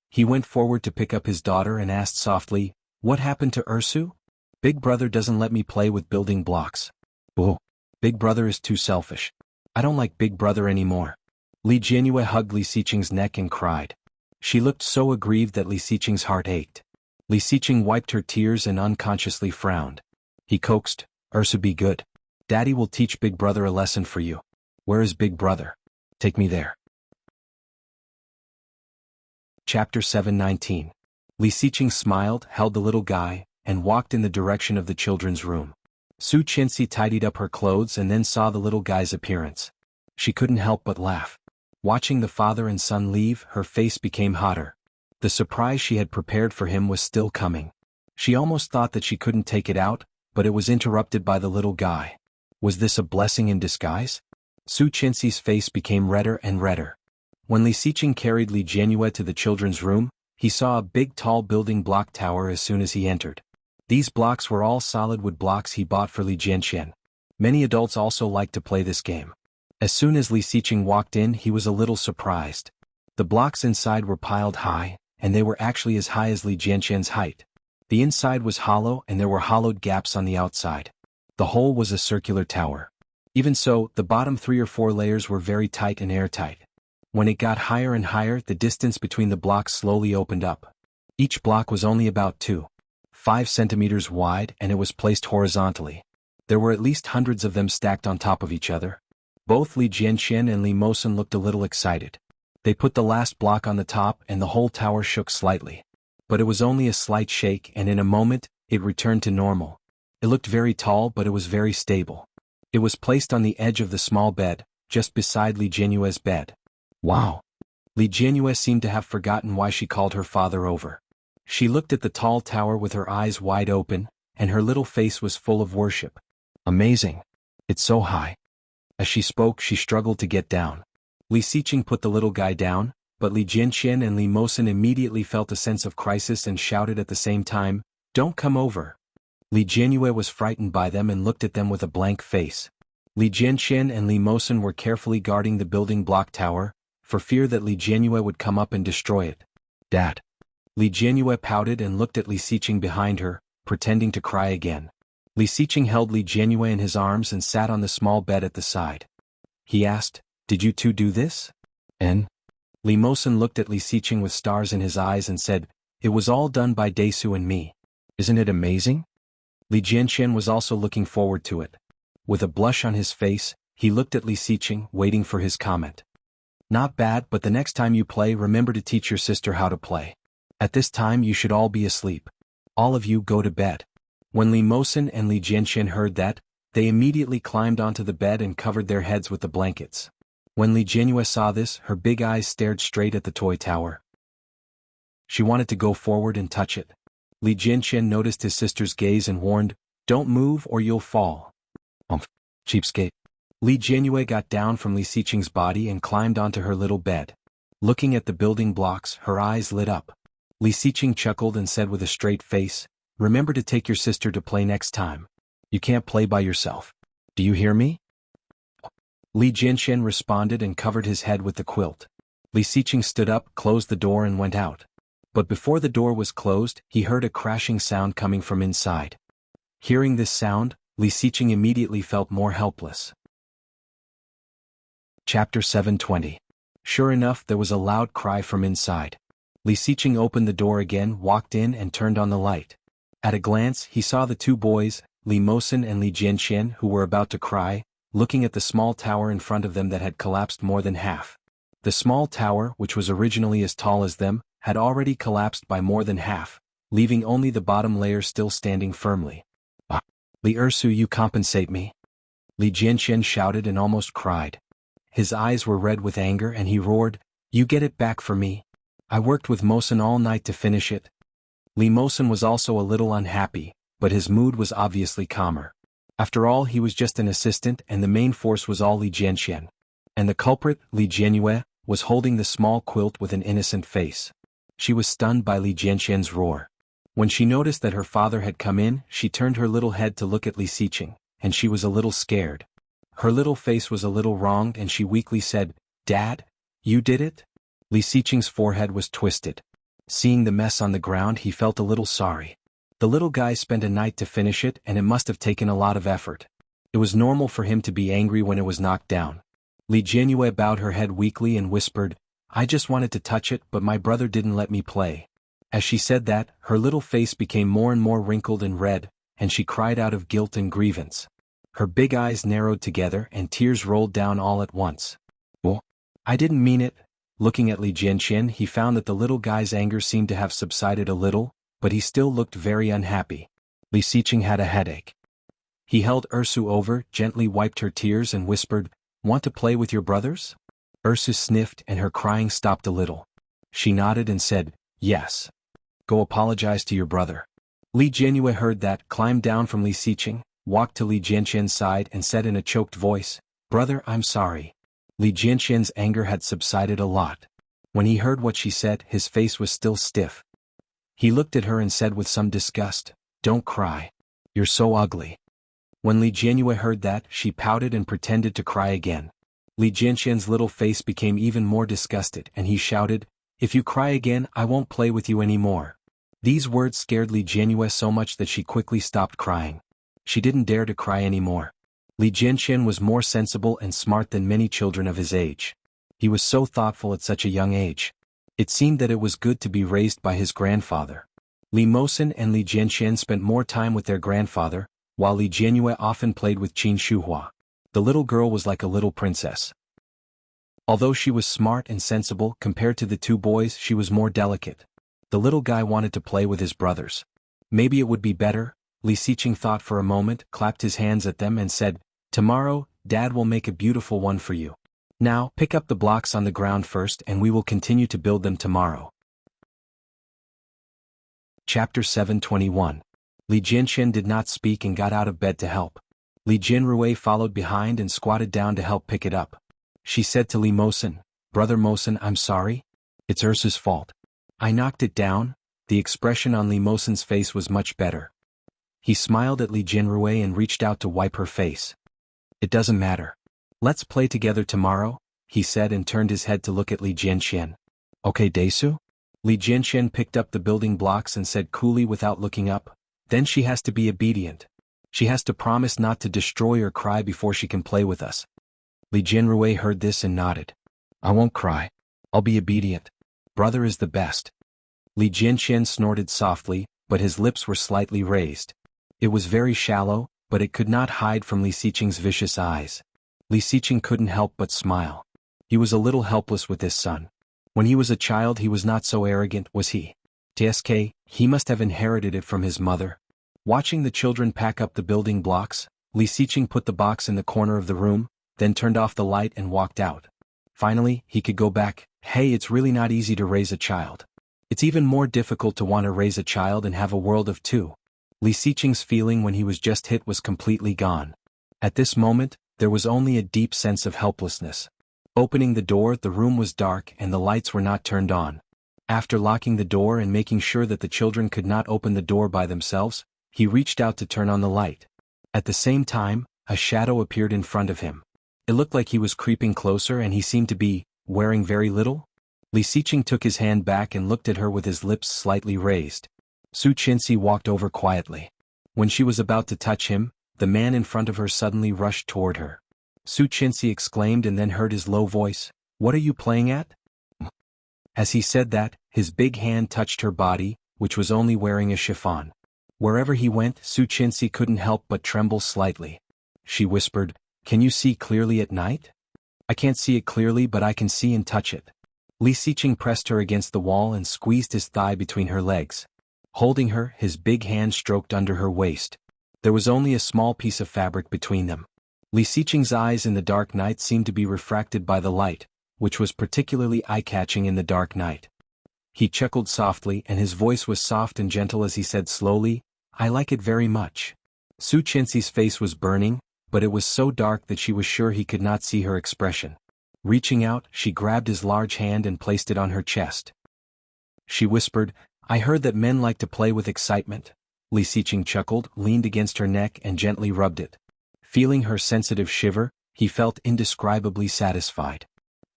He went forward to pick up his daughter and asked softly, "What happened to Ursu? Big brother doesn't let me play with building blocks." "Oh, Big brother is too selfish. I don't like Big brother anymore." Li Jianyue hugged Li Xiqing's neck and cried. She looked so aggrieved that Li Xiqing's heart ached. Li Xiqing wiped her tears and unconsciously frowned. He coaxed, "Ursu, be good. Daddy will teach Big brother a lesson for you. Where is Big brother? Take me there." Chapter 7:19. Li Xiqing smiled, held the little guy, and walked in the direction of the children's room. Su Qianxi tidied up her clothes and then saw the little guy's appearance. She couldn't help but laugh. Watching the father and son leave, her face became hotter. The surprise she had prepared for him was still coming. She almost thought that she couldn't take it out, but it was interrupted by the little guy. Was this a blessing in disguise? Su Qianxi's face became redder and redder. When Li Xiqing carried Li Jianyue to the children's room, He saw a big tall building block tower as soon as he entered. These blocks were all solid wood blocks he bought for Li Jianxian. Many adults also liked to play this game. As soon as Li Xiqing walked in, he was a little surprised. The blocks inside were piled high, and they were actually as high as Li Jianxian's height. The inside was hollow and there were hollowed gaps on the outside. The whole was a circular tower. Even so, the bottom 3 or 4 layers were very tight and airtight. When it got higher and higher, the distance between the blocks slowly opened up. Each block was only about 2.5 centimeters wide and it was placed horizontally. There were at least hundreds of them stacked on top of each other. Both Li Jianxian and Li Mosen looked a little excited. They put the last block on the top and the whole tower shook slightly. But it was only a slight shake and in a moment, it returned to normal. It looked very tall but it was very stable. It was placed on the edge of the small bed, just beside Li Jianyue's bed. Wow! Li Jianyue seemed to have forgotten why she called her father over. She looked at the tall tower with her eyes wide open, and her little face was full of worship. Amazing! It's so high. As she spoke, she struggled to get down. Li Xiqing put the little guy down, but Li Jianxian and Li Mosen immediately felt a sense of crisis and shouted at the same time, "Don't come over!" Li Jianyue was frightened by them and looked at them with a blank face. Li Jianxian and Li Mosen were carefully guarding the building block tower, for fear that Li Jianyue would come up and destroy it. "Dad." Li Jianyue pouted and looked at Li Xiqing behind her, pretending to cry again. Li Xiqing held Li Jianyue in his arms and sat on the small bed at the side. He asked, "Did you two do this?" "And?" Li Mosen looked at Li Xiqing with stars in his eyes and said, "It was all done by Desu and me. Isn't it amazing?" Li Jianxian was also looking forward to it. With a blush on his face, he looked at Li Xiqing, waiting for his comment. "Not bad, but the next time you play, remember to teach your sister how to play. At this time you should all be asleep. All of you go to bed." When Li Mosen and Li Jianxian heard that, they immediately climbed onto the bed and covered their heads with the blankets. When Li Jianyue saw this, her big eyes stared straight at the toy tower. She wanted to go forward and touch it. Li Jianxian noticed his sister's gaze and warned, "Don't move or you'll fall." Cheapskate. Li Jianyue got down from Li Xiqing's body and climbed onto her little bed. Looking at the building blocks, her eyes lit up. Li Xiqing chuckled and said with a straight face, "Remember to take your sister to play next time. You can't play by yourself. Do you hear me?" Li Jianxian responded and covered his head with the quilt. Li Xiqing stood up, closed the door and went out. But before the door was closed, he heard a crashing sound coming from inside. Hearing this sound, Li Xiqing immediately felt more helpless. Chapter 720. Sure enough, there was a loud cry from inside. Li Xiqing opened the door again, walked in and turned on the light. At a glance, he saw the two boys, Li Mosen and Li Jianxian, who were about to cry, looking at the small tower in front of them that had collapsed more than half. The small tower, which was originally as tall as them, had already collapsed by more than half, leaving only the bottom layer still standing firmly. "Ah, Li Ersu, you compensate me!" Li Jianxian shouted and almost cried. His eyes were red with anger and he roared, "You get it back for me. I worked with Mosen all night to finish it." Li Mosen was also a little unhappy, but his mood was obviously calmer. After all, he was just an assistant and the main force was all Li Jianxian. And the culprit, Li Jianyue, was holding the small quilt with an innocent face. She was stunned by Li Jianxian's roar. When she noticed that her father had come in, she turned her little head to look at Li Xiqing, and she was a little scared. Her little face was a little wronged and she weakly said, "Dad, you did it?" Li Xiqing's forehead was twisted. Seeing the mess on the ground, he felt a little sorry. The little guy spent a night to finish it and it must have taken a lot of effort. It was normal for him to be angry when it was knocked down. Li Jianyue bowed her head weakly and whispered, "I just wanted to touch it, but my brother didn't let me play." As she said that, her little face became more and more wrinkled and red, and she cried out of guilt and grievance. Her big eyes narrowed together and tears rolled down all at once. "Oh, I didn't mean it." Looking at Li Jianxian, he found that the little guy's anger seemed to have subsided a little, but he still looked very unhappy. Li Xiqing had a headache. He held Ersu over, gently wiped her tears and whispered, "Want to play with your brothers?" Ersu sniffed and her crying stopped a little. She nodded and said, "Yes. Go apologize to your brother." Li Jianyue heard that, climbed down from Li Xiqing, walked to Li Jianxian's side and said in a choked voice, "Brother, I'm sorry." Li Jianxian's anger had subsided a lot. When he heard what she said, his face was still stiff. He looked at her and said with some disgust, "Don't cry. You're so ugly." When Li Jianyue heard that, she pouted and pretended to cry again. Li Jianxian's little face became even more disgusted and he shouted, "If you cry again, I won't play with you anymore." These words scared Li Jianyue so much that she quickly stopped crying. She didn't dare to cry anymore. Li Jianxian was more sensible and smart than many children of his age. He was so thoughtful at such a young age. It seemed that it was good to be raised by his grandfather. Li Mosen and Li Jianxian spent more time with their grandfather, while Li Jianyue often played with Qin Shuhua. The little girl was like a little princess. Although she was smart and sensible compared to the two boys, she was more delicate. The little guy wanted to play with his brothers. Maybe it would be better, Li Xiqing thought for a moment, clapped his hands at them and said, "Tomorrow, Dad will make a beautiful one for you. Now, pick up the blocks on the ground first and we will continue to build them tomorrow." Chapter 721. Li Jianxian did not speak and got out of bed to help. Li Jianrui followed behind and squatted down to help pick it up. She said to Li Mosen, "Brother Mosen, I'm sorry. It's Ursa's fault. I knocked it down." The expression on Li Mosen's face was much better. He smiled at Li Jianrui and reached out to wipe her face. "It doesn't matter. Let's play together tomorrow," he said and turned his head to look at Li Jianxian. "Okay, Desu?" Li Jianxian picked up the building blocks and said coolly without looking up, "Then she has to be obedient. She has to promise not to destroy or cry before she can play with us." Li Jianrui heard this and nodded. "I won't cry. I'll be obedient. Brother is the best." Li Jianxian snorted softly, but his lips were slightly raised. It was very shallow, but it could not hide from Li Xiqing's vicious eyes. Li Xiqing couldn't help but smile. He was a little helpless with his son. When he was a child he was not so arrogant, was he? TSK, he must have inherited it from his mother. Watching the children pack up the building blocks, Li Xiqing put the box in the corner of the room, then turned off the light and walked out. Finally, he could go back. Hey, it's really not easy to raise a child. It's even more difficult to want to raise a child and have a world of two. Li Xiqing's feeling when he was just hit was completely gone. At this moment, there was only a deep sense of helplessness. Opening the door, the room was dark and the lights were not turned on. After locking the door and making sure that the children could not open the door by themselves, he reached out to turn on the light. At the same time, a shadow appeared in front of him. It looked like he was creeping closer and he seemed to be wearing very little. Li Xiqing took his hand back and looked at her with his lips slightly raised. Su Qinxi walked over quietly. When she was about to touch him, the man in front of her suddenly rushed toward her. Su Qinxi exclaimed and then heard his low voice, "What are you playing at?" As he said that, his big hand touched her body, which was only wearing a chiffon. Wherever he went, Su Qinxi couldn't help but tremble slightly. She whispered, "Can you see clearly at night?" "I can't see it clearly, but I can see and touch it." Li Xiqing pressed her against the wall and squeezed his thigh between her legs. Holding her, his big hand stroked under her waist. There was only a small piece of fabric between them. Li Xiqing's eyes in the dark night seemed to be refracted by the light, which was particularly eye-catching in the dark night. He chuckled softly and his voice was soft and gentle as he said slowly, "I like it very much." Su Qinxi's face was burning, but it was so dark that she was sure he could not see her expression. Reaching out, she grabbed his large hand and placed it on her chest. She whispered, "I heard that men like to play with excitement." Li Xiqing chuckled, leaned against her neck and gently rubbed it. Feeling her sensitive shiver, he felt indescribably satisfied.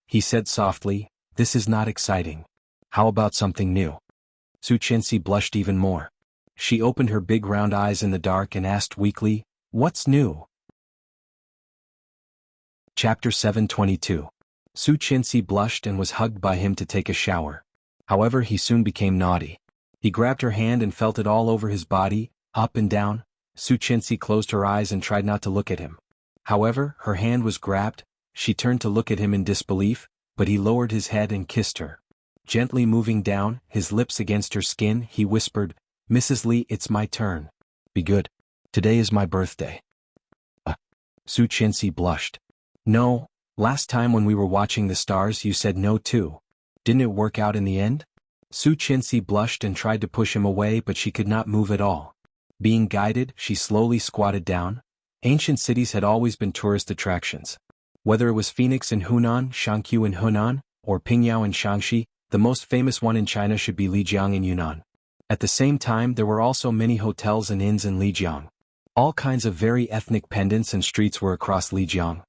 He said softly, "This is not exciting. How about something new?" Su Qinxi blushed even more. She opened her big round eyes in the dark and asked weakly, "What's new?" Chapter 722. Su Qinxi blushed and was hugged by him to take a shower. However, he soon became naughty. He grabbed her hand and felt it all over his body, up and down. Su Qinxi closed her eyes and tried not to look at him. However, her hand was grabbed. She turned to look at him in disbelief, but he lowered his head and kissed her. Gently moving down, his lips against her skin, he whispered, "Mrs. Li, it's my turn. Be good. Today is my birthday." Su Qinxi blushed. "No, last time when we were watching the stars you said no too. Didn't it work out in the end?" Su Qinxi blushed and tried to push him away, but she could not move at all. Being guided, she slowly squatted down. Ancient cities had always been tourist attractions. Whether it was Phoenix in Hunan, Shangqiu in Hunan, or Pingyao in Shaanxi, the most famous one in China should be Lijiang in Yunnan. At the same time there were also many hotels and inns in Lijiang. All kinds of very ethnic pendants and streets were across Lijiang.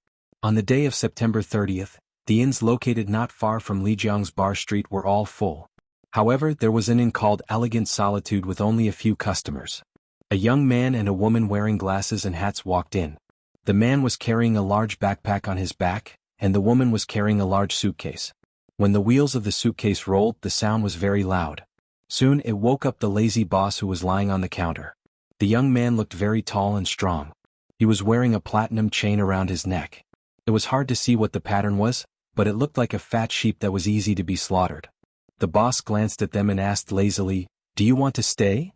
On the day of September 30th, the inns located not far from Lijiang's Bar Street were all full. However, there was an inn called Elegant Solitude with only a few customers. A young man and a woman wearing glasses and hats walked in. The man was carrying a large backpack on his back, and the woman was carrying a large suitcase. When the wheels of the suitcase rolled, the sound was very loud. Soon it woke up the lazy boss who was lying on the counter. The young man looked very tall and strong. He was wearing a platinum chain around his neck. It was hard to see what the pattern was, but it looked like a fat sheep that was easy to be slaughtered. The boss glanced at them and asked lazily, "Do you want to stay?"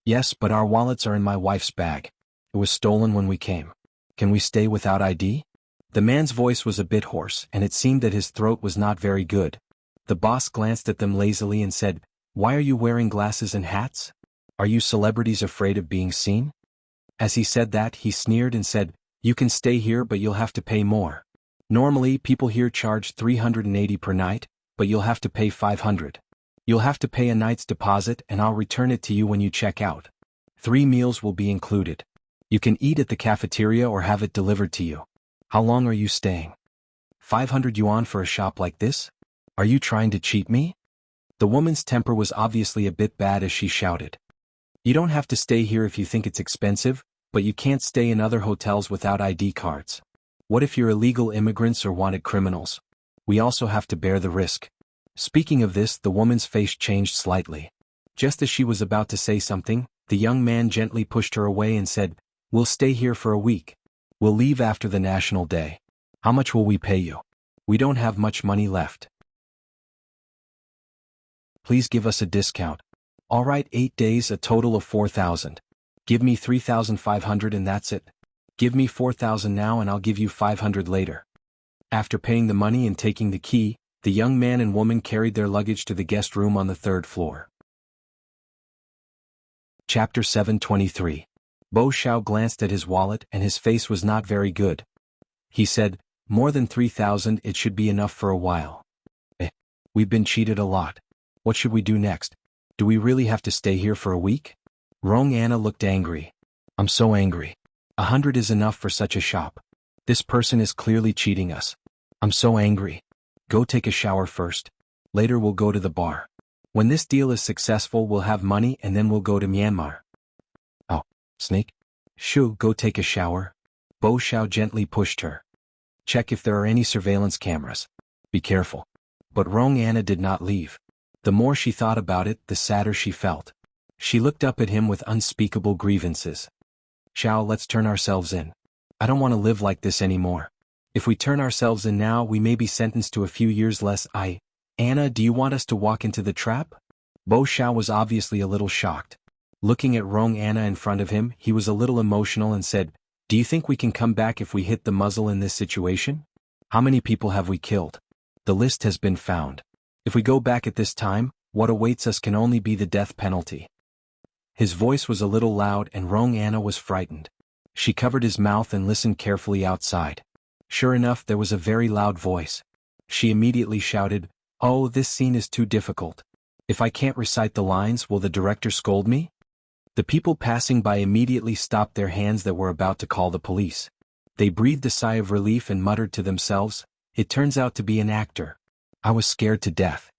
"Yes, but our wallets are in my wife's bag. It was stolen when we came. Can we stay without ID?" The man's voice was a bit hoarse, and it seemed that his throat was not very good. The boss glanced at them lazily and said, "Why are you wearing glasses and hats? Are you celebrities afraid of being seen?" As he said that, he sneered and said, "You can stay here, but you'll have to pay more. Normally, people here charge 380 per night, but you'll have to pay 500. You'll have to pay a night's deposit and I'll return it to you when you check out. 3 meals will be included. You can eat at the cafeteria or have it delivered to you. How long are you staying? 500 yuan for a shop like this? Are you trying to cheat me?" The woman's temper was obviously a bit bad as she shouted, "You don't have to stay here if you think it's expensive, but you can't stay in other hotels without ID cards. What if you're illegal immigrants or wanted criminals? We also have to bear the risk." Speaking of this, the woman's face changed slightly. Just as she was about to say something, the young man gently pushed her away and said, "We'll stay here for a week. We'll leave after the National Day. How much will we pay you? We don't have much money left. Please give us a discount." "All right, 8 days, a total of 4,000. Give me 3,500 and that's it. Give me 4,000 now and I'll give you 500 later." After paying the money and taking the key, the young man and woman carried their luggage to the guest room on the 3rd floor. Chapter 723. Bo Xiao glanced at his wallet and his face was not very good. He said, "More than 3,000, it should be enough for a while." We've been cheated a lot. What should we do next? Do we really have to stay here for a week?" Rong Anna looked angry. "I'm so angry. 100 is enough for such a shop. This person is clearly cheating us. I'm so angry. Go take a shower first. Later we'll go to the bar. When this deal is successful we'll have money and then we'll go to Myanmar." "Oh, snake. Shoo, go take a shower." Bo Xiao gently pushed her. "Check if there are any surveillance cameras. Be careful." But Rong Anna did not leave. The more she thought about it, the sadder she felt. She looked up at him with unspeakable grievances. "Xiao, let's turn ourselves in. I don't want to live like this anymore. If we turn ourselves in now we may be sentenced to a few years less. Anna, do you want us to walk into the trap?" Bo Xiao was obviously a little shocked. Looking at Rong Anna in front of him, he was a little emotional and said, "Do you think we can come back if we hit the muzzle in this situation? How many people have we killed? The list has been found. If we go back at this time, what awaits us can only be the death penalty." His voice was a little loud and Rong Anna was frightened. She covered his mouth and listened carefully outside. Sure enough, there was a very loud voice. She immediately shouted, "Oh, this scene is too difficult. If I can't recite the lines, will the director scold me?" The people passing by immediately stopped their hands that were about to call the police. They breathed a sigh of relief and muttered to themselves, "It turns out to be an actor. I was scared to death."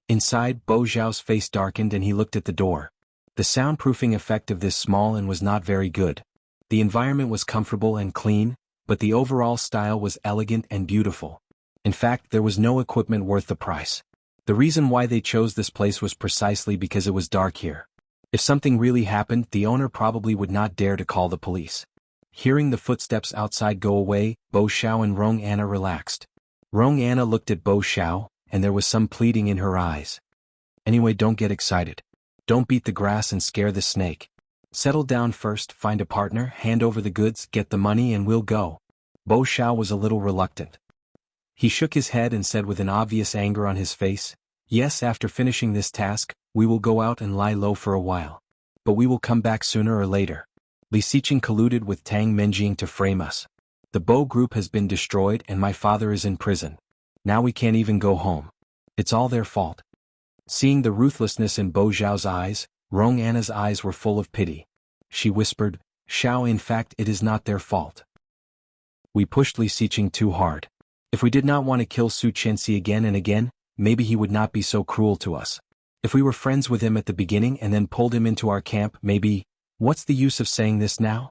Inside, Bo Xiao's face darkened and he looked at the door. The soundproofing effect of this small inn was not very good. The environment was comfortable and clean, but the overall style was elegant and beautiful. In fact, there was no equipment worth the price. The reason why they chose this place was precisely because it was dark here. If something really happened, the owner probably would not dare to call the police. Hearing the footsteps outside go away, Bo Xiao and Rong Anna relaxed. Rong Anna looked at Bo Xiao, and there was some pleading in her eyes. "Anyway, don't get excited. Don't beat the grass and scare the snake. Settle down first, find a partner, hand over the goods, get the money and we'll go." Bo Xiao was a little reluctant. He shook his head and said with an obvious anger on his face, "Yes, after finishing this task, we will go out and lie low for a while. But we will come back sooner or later. Li Xiqing colluded with Tang Menjing to frame us. The Bo group has been destroyed and my father is in prison. Now we can't even go home. It's all their fault. Seeing the ruthlessness in Bo Zhao's eyes, Rong Anna's eyes were full of pity. She whispered, Xiao, in fact it is not their fault. We pushed Li Xiqing too hard. If we did not want to kill Su Qianxi again and again, maybe he would not be so cruel to us. If we were friends with him at the beginning and then pulled him into our camp, maybe, what's the use of saying this now?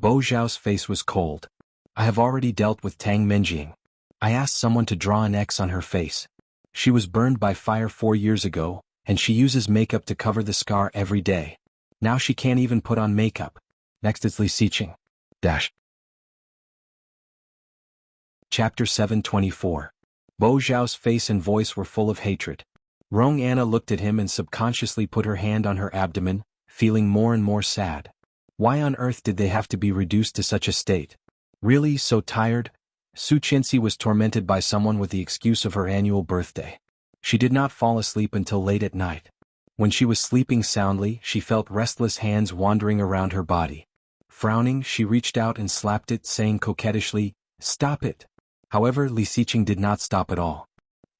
Bo Zhao's face was cold. I have already dealt with Tang Menjing. I asked someone to draw an X on her face. She was burned by fire 4 years ago, and she uses makeup to cover the scar every day. Now she can't even put on makeup. Next it's Li Xiqing. Chapter 724. Bo Zhao's face and voice were full of hatred. Rong Anna looked at him and subconsciously put her hand on her abdomen, feeling more and more sad. Why on earth did they have to be reduced to such a state? Really, so tired? Su Qianxi was tormented by someone with the excuse of her annual birthday. She did not fall asleep until late at night. When she was sleeping soundly, she felt restless hands wandering around her body. Frowning, she reached out and slapped it, saying coquettishly, "Stop it." However, Li Xiqing did not stop at all.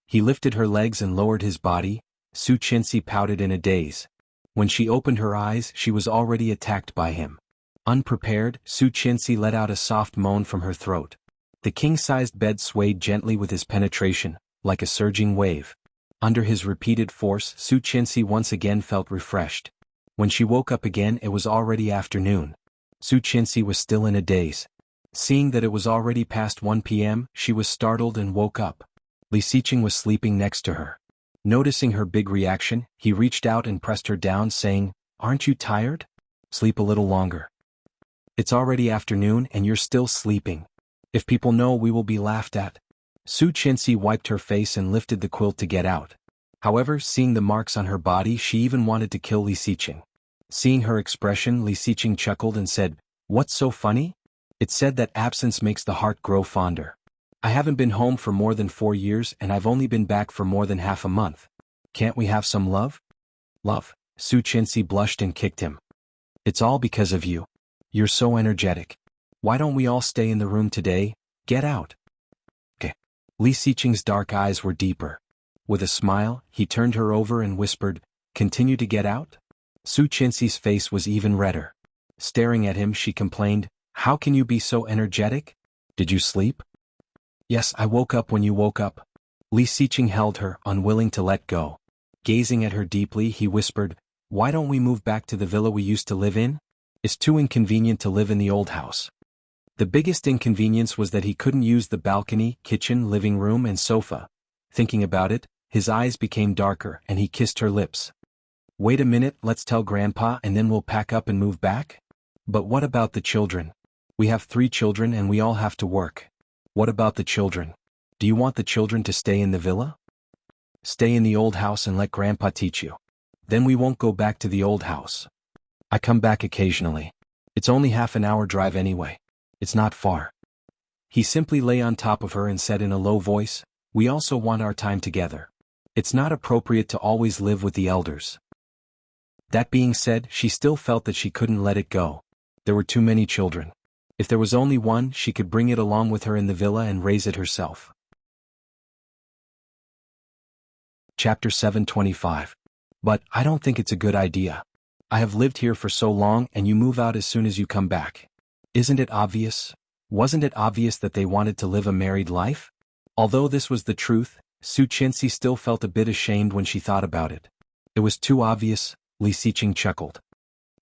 He lifted her legs and lowered his body. Su Qianxi pouted in a daze. When she opened her eyes, she was already attacked by him. Unprepared, Su Qianxi let out a soft moan from her throat. The king-sized bed swayed gently with his penetration, like a surging wave. Under his repeated force, Su Qianxi once again felt refreshed. When she woke up again, it was already afternoon. Su Qianxi was still in a daze. Seeing that it was already past 1 p.m., she was startled and woke up. Li Xiqing was sleeping next to her. Noticing her big reaction, he reached out and pressed her down, saying, "Aren't you tired? Sleep a little longer. It's already afternoon and you're still sleeping. If people know, we will be laughed at." Su Qianxi wiped her face and lifted the quilt to get out. However, seeing the marks on her body, she even wanted to kill Li Xiqing. Seeing her expression, Li Xiqing chuckled and said, "What's so funny? It's said that absence makes the heart grow fonder. I haven't been home for more than 4 years and I've only been back for more than half a month. Can't we have some love?" "Love?" Su Qianxi blushed and kicked him. "It's all because of you. You're so energetic. Why don't we all stay in the room today? Get out." "Okay." Li Xiqing's dark eyes were deeper. With a smile, he turned her over and whispered, "Continue to get out?" Su Qianxi's face was even redder. Staring at him, she complained, "How can you be so energetic? Did you sleep?" "Yes, I woke up when you woke up." Li Xiqing held her, unwilling to let go. Gazing at her deeply, he whispered, "Why don't we move back to the villa we used to live in? It's too inconvenient to live in the old house." The biggest inconvenience was that he couldn't use the balcony, kitchen, living room, and sofa. Thinking about it, his eyes became darker and he kissed her lips. "Wait a minute, let's tell Grandpa and then we'll pack up and move back?" "But what about the children? We have 3 children and we all have to work." "What about the children? Do you want the children to stay in the villa?" "Stay in the old house and let Grandpa teach you. Then we won't go back to the old house. I come back occasionally. It's only half an hour drive anyway. It's not far." He simply lay on top of her and said in a low voice, "We also want our time together. It's not appropriate to always live with the elders." That being said, she still felt that she couldn't let it go. There were too many children. If there was only one, she could bring it along with her in the villa and raise it herself. Chapter 725. "But I don't think it's a good idea. I have lived here for so long and you move out as soon as you come back. Isn't it obvious? Wasn't it obvious that they wanted to live a married life?" Although this was the truth, Su Qianxi still felt a bit ashamed when she thought about it. "It was too obvious," Li Xiqing chuckled.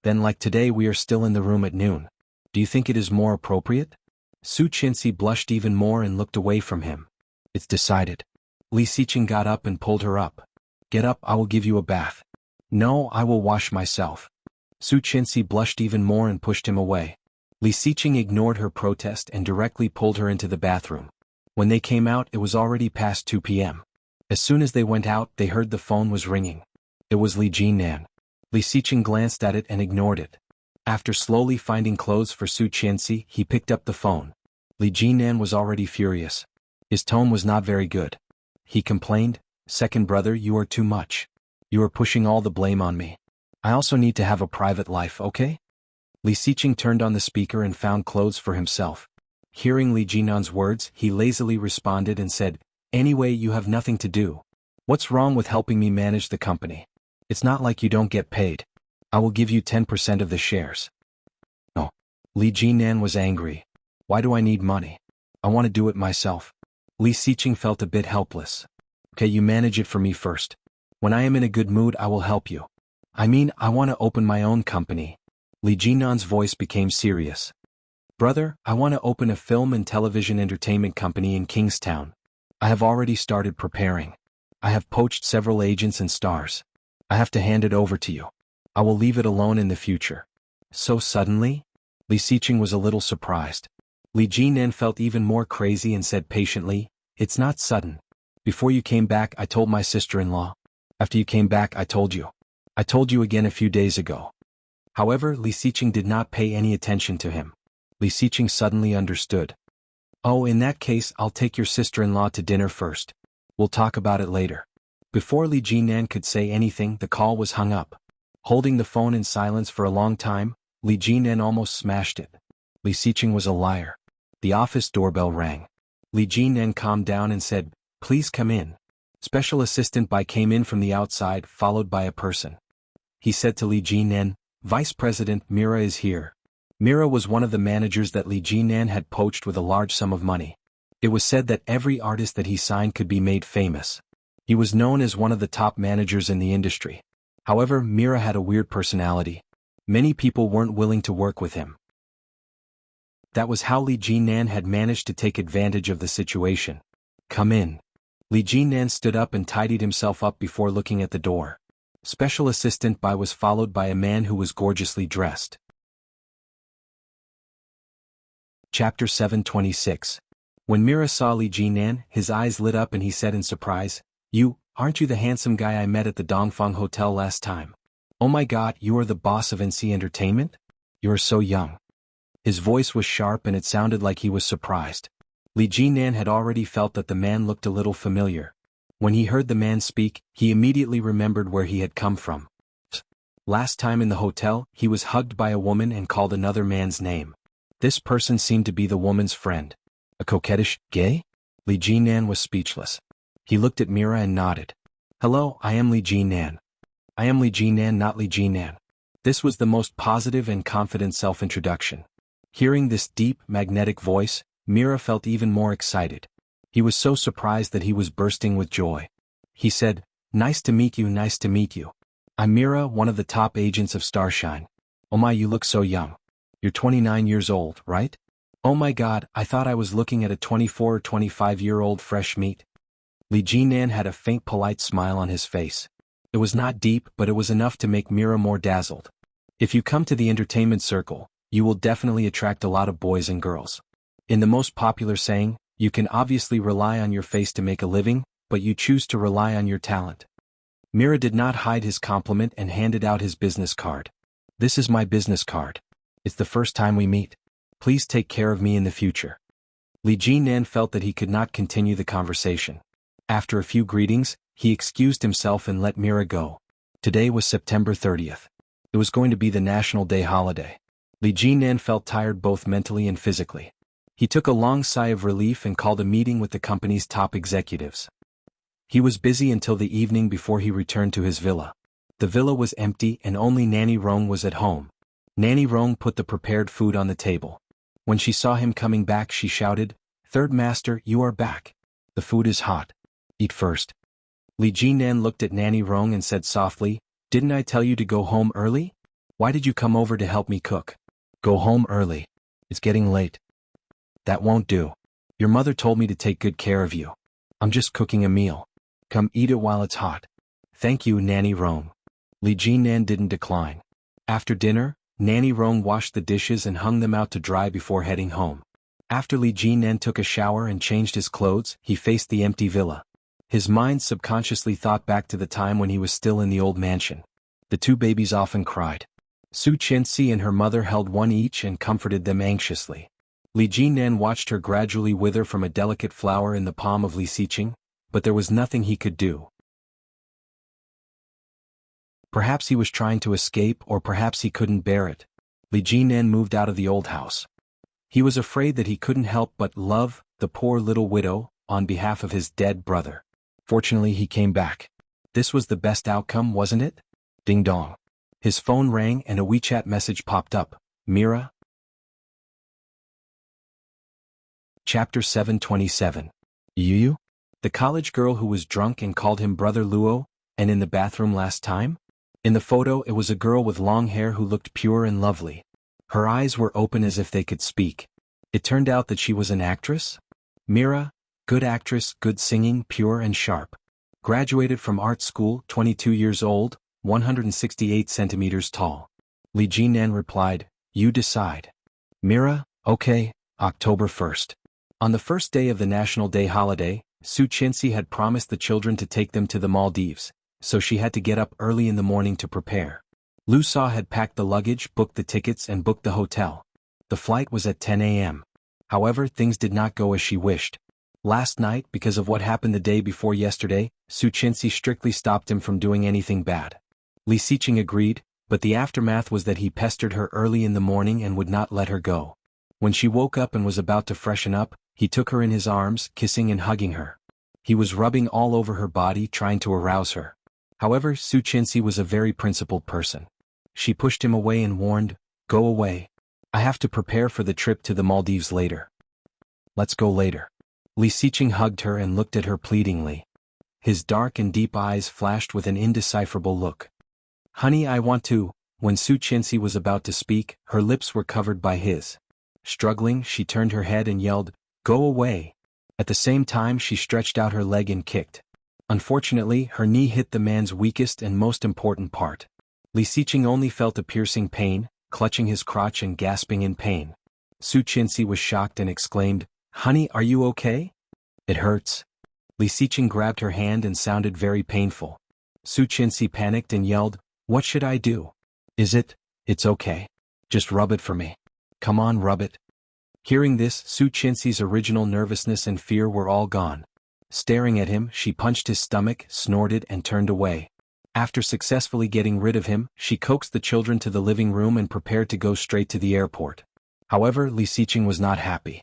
"Then like today we are still in the room at noon. Do you think it is more appropriate?" Su Qianxi blushed even more and looked away from him. "It's decided." Li Xiqing got up and pulled her up. "Get up, I will give you a bath." "No, I will wash myself." Su Qianxi blushed even more and pushed him away. Li Xiqing ignored her protest and directly pulled her into the bathroom. When they came out, it was already past 2 p.m. As soon as they went out, they heard the phone was ringing. It was Li Jinan. Li Xiqing glanced at it and ignored it. After slowly finding clothes for Su Qianxi, he picked up the phone. Li Jinan was already furious. His tone was not very good. He complained, "Second brother, you are too much. You are pushing all the blame on me. I also need to have a private life, okay?" Li Xiqing turned on the speaker and found clothes for himself. Hearing Li Jinan's words, he lazily responded and said, "Anyway, you have nothing to do. What's wrong with helping me manage the company? It's not like you don't get paid. I will give you 10% of the shares. No. Li Jinan was angry. Why do I need money? I want to do it myself. Li Xiqing felt a bit helpless. Okay, you manage it for me first. When I am in a good mood I will help you. I mean, I want to open my own company. Li Jinan's voice became serious. Brother, I want to open a film and television entertainment company in Kingstown. I have already started preparing. I have poached several agents and stars. I have to hand it over to you. I will leave it alone in the future. So suddenly? Li Xiqing was a little surprised. Li Jinan felt even more crazy and said patiently, it's not sudden. Before you came back I told my sister-in-law. After you came back I told you. I told you again a few days ago. However, Li Xiqing did not pay any attention to him. Li Xiqing suddenly understood. Oh, in that case I'll take your sister-in-law to dinner first. We'll talk about it later. Before Li Jinan could say anything the call was hung up. Holding the phone in silence for a long time, Li Jinan almost smashed it. Li Xiqing was a liar. The office doorbell rang. Li Jinan calmed down and said, please come in. Special Assistant Bai came in from the outside followed by a person. He said to Li Jinan, Vice President Mira is here. Mira was one of the managers that Li Jinan had poached with a large sum of money. It was said that every artist that he signed could be made famous. He was known as one of the top managers in the industry. However, Mira had a weird personality. Many people weren't willing to work with him. That was how Li Jinan had managed to take advantage of the situation. Come in. Li Jinan stood up and tidied himself up before looking at the door. Special Assistant Bai was followed by a man who was gorgeously dressed. Chapter 726. When Mira saw Li Jinan, his eyes lit up and he said in surprise, aren't you the handsome guy I met at the Dongfang Hotel last time? Oh my god, you are the boss of NC Entertainment? You are so young. His voice was sharp and it sounded like he was surprised. Li Jinan had already felt that the man looked a little familiar. When he heard the man speak, he immediately remembered where he had come from. Last time in the hotel, he was hugged by a woman and called another man's name. This person seemed to be the woman's friend. A coquettish gay? Li Jinan was speechless. He looked at Mira and nodded. Hello, I am Li Jinan. I am Li Jinan, not Li Jinan. This was the most positive and confident self-introduction. Hearing this deep, magnetic voice, Mira felt even more excited. He was so surprised that he was bursting with joy. He said, nice to meet you, nice to meet you. I'm Mira, one of the top agents of Starshine. Oh my, you look so young. You're 29 years old, right? Oh my god, I thought I was looking at a 24 or 25-year-old fresh meat. Li Jinan had a faint polite smile on his face. It was not deep, but it was enough to make Mira more dazzled. If you come to the entertainment circle, you will definitely attract a lot of boys and girls. In the most popular saying, you can obviously rely on your face to make a living, but you choose to rely on your talent. Mira did not hide his compliment and handed out his business card. This is my business card. It's the first time we meet. Please take care of me in the future. Li Jinan felt that he could not continue the conversation. After a few greetings, he excused himself and let Mira go. Today was September 30th. It was going to be the National Day holiday. Li Jinan felt tired both mentally and physically. He took a long sigh of relief and called a meeting with the company's top executives. He was busy until the evening before he returned to his villa. The villa was empty and only Nanny Rong was at home. Nanny Rong put the prepared food on the table. When she saw him coming back she shouted, Third Master, you are back. The food is hot. Eat first. Li Jinan looked at Nanny Rong and said softly, didn't I tell you to go home early? Why did you come over to help me cook? Go home early. It's getting late. That won't do. Your mother told me to take good care of you. I'm just cooking a meal. Come eat it while it's hot. Thank you, Nanny Rong. Li Jinan didn't decline. After dinner, Nanny Rong washed the dishes and hung them out to dry before heading home. After Li Jinan took a shower and changed his clothes, he faced the empty villa. His mind subconsciously thought back to the time when he was still in the old mansion. The two babies often cried. Su Chenxi and her mother held one each and comforted them anxiously. Li Jinan watched her gradually wither from a delicate flower in the palm of Li Xiqing, but there was nothing he could do. Perhaps he was trying to escape or perhaps he couldn't bear it. Li Jinan moved out of the old house. He was afraid that he couldn't help but love the poor little widow on behalf of his dead brother. Fortunately he came back. This was the best outcome, wasn't it? Ding dong. His phone rang and a WeChat message popped up. Mira? Chapter 727. Yu? The college girl who was drunk and called him Brother Luo, and in the bathroom last time? In the photo it was a girl with long hair who looked pure and lovely. Her eyes were open as if they could speak. It turned out that she was an actress? Mira, good actress, good singing, pure and sharp. Graduated from art school, 22 years old, 168 centimeters tall. Li Jinan replied, you decide. Mira, okay, October 1st. On the first day of the National Day holiday, Su Chinsi had promised the children to take them to the Maldives, so she had to get up early in the morning to prepare. Lu Sa had packed the luggage, booked the tickets and booked the hotel. The flight was at 10 a.m. However, things did not go as she wished. Last night, because of what happened the day before yesterday, Su Chinsi strictly stopped him from doing anything bad. Li Siqing agreed, but the aftermath was that he pestered her early in the morning and would not let her go. When she woke up and was about to freshen up, he took her in his arms, kissing and hugging her. He was rubbing all over her body, trying to arouse her. However, Su Chinsi was a very principled person. She pushed him away and warned, go away. I have to prepare for the trip to the Maldives later. Let's go later. Li Siqing hugged her and looked at her pleadingly. His dark and deep eyes flashed with an indecipherable look. Honey, I want to. When Su Chinsi was about to speak, her lips were covered by his. Struggling, she turned her head and yelled, go away. At the same time she stretched out her leg and kicked. Unfortunately, her knee hit the man's weakest and most important part. Li Siqing only felt a piercing pain, clutching his crotch and gasping in pain. Su Chinsi was shocked and exclaimed, honey, are you okay? It hurts. Li Siqing grabbed her hand and sounded very painful. Su Chinsi panicked and yelled, what should I do? It's okay. Just rub it for me. Come on, rub it. Hearing this, Su Chinsi's original nervousness and fear were all gone. Staring at him, she punched his stomach, snorted and turned away. After successfully getting rid of him, she coaxed the children to the living room and prepared to go straight to the airport. However, Li Siqing was not happy.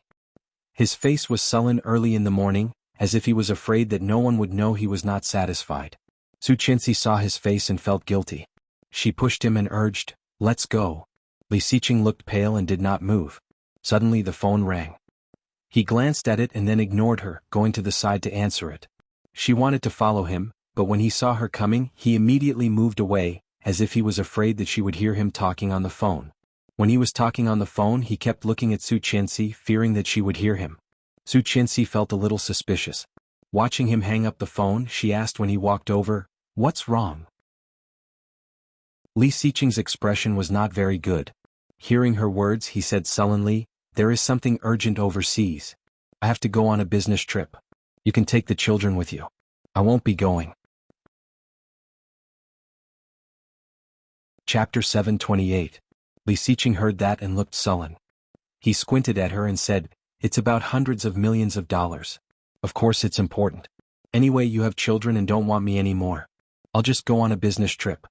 His face was sullen early in the morning, as if he was afraid that no one would know he was not satisfied. Su Chinsi saw his face and felt guilty. She pushed him and urged, let's go. Li Siqing looked pale and did not move. Suddenly the phone rang. He glanced at it and then ignored her, going to the side to answer it. She wanted to follow him, but when he saw her coming, he immediately moved away, as if he was afraid that she would hear him talking on the phone. When he was talking on the phone, he kept looking at Su Chinsi, fearing that she would hear him. Su Chinsi felt a little suspicious. Watching him hang up the phone, she asked when he walked over, what's wrong? Li Siqing's expression was not very good. Hearing her words, he said sullenly, there is something urgent overseas. I have to go on a business trip. You can take the children with you. I won't be going. Chapter 728. Li Siqing heard that and looked sullen. He squinted at her and said, it's about hundreds of millions of dollars. Of course it's important. Anyway, you have children and don't want me anymore. I'll just go on a business trip.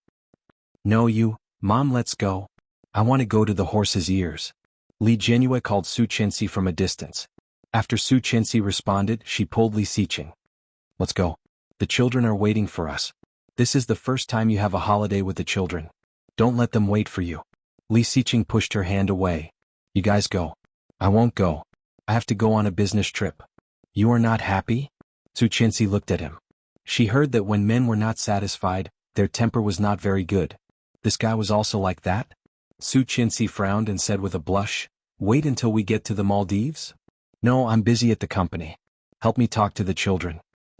No, you, Mom, let's go. I want to go to the horse's ears. Li Jianyu called Su Chinsi from a distance. After Su Chinsi responded, she pulled Li Siqing. Let's go. The children are waiting for us. This is the first time you have a holiday with the children. Don't let them wait for you. Li Siqing pushed her hand away. You guys go. I won't go. I have to go on a business trip. You are not happy? Su Chinsi looked at him. She heard that when men were not satisfied, their temper was not very good. This guy was also like that? Su Chinsi frowned and said with a blush, wait until we get to the Maldives? No, I'm busy at the company. Help me talk to the children.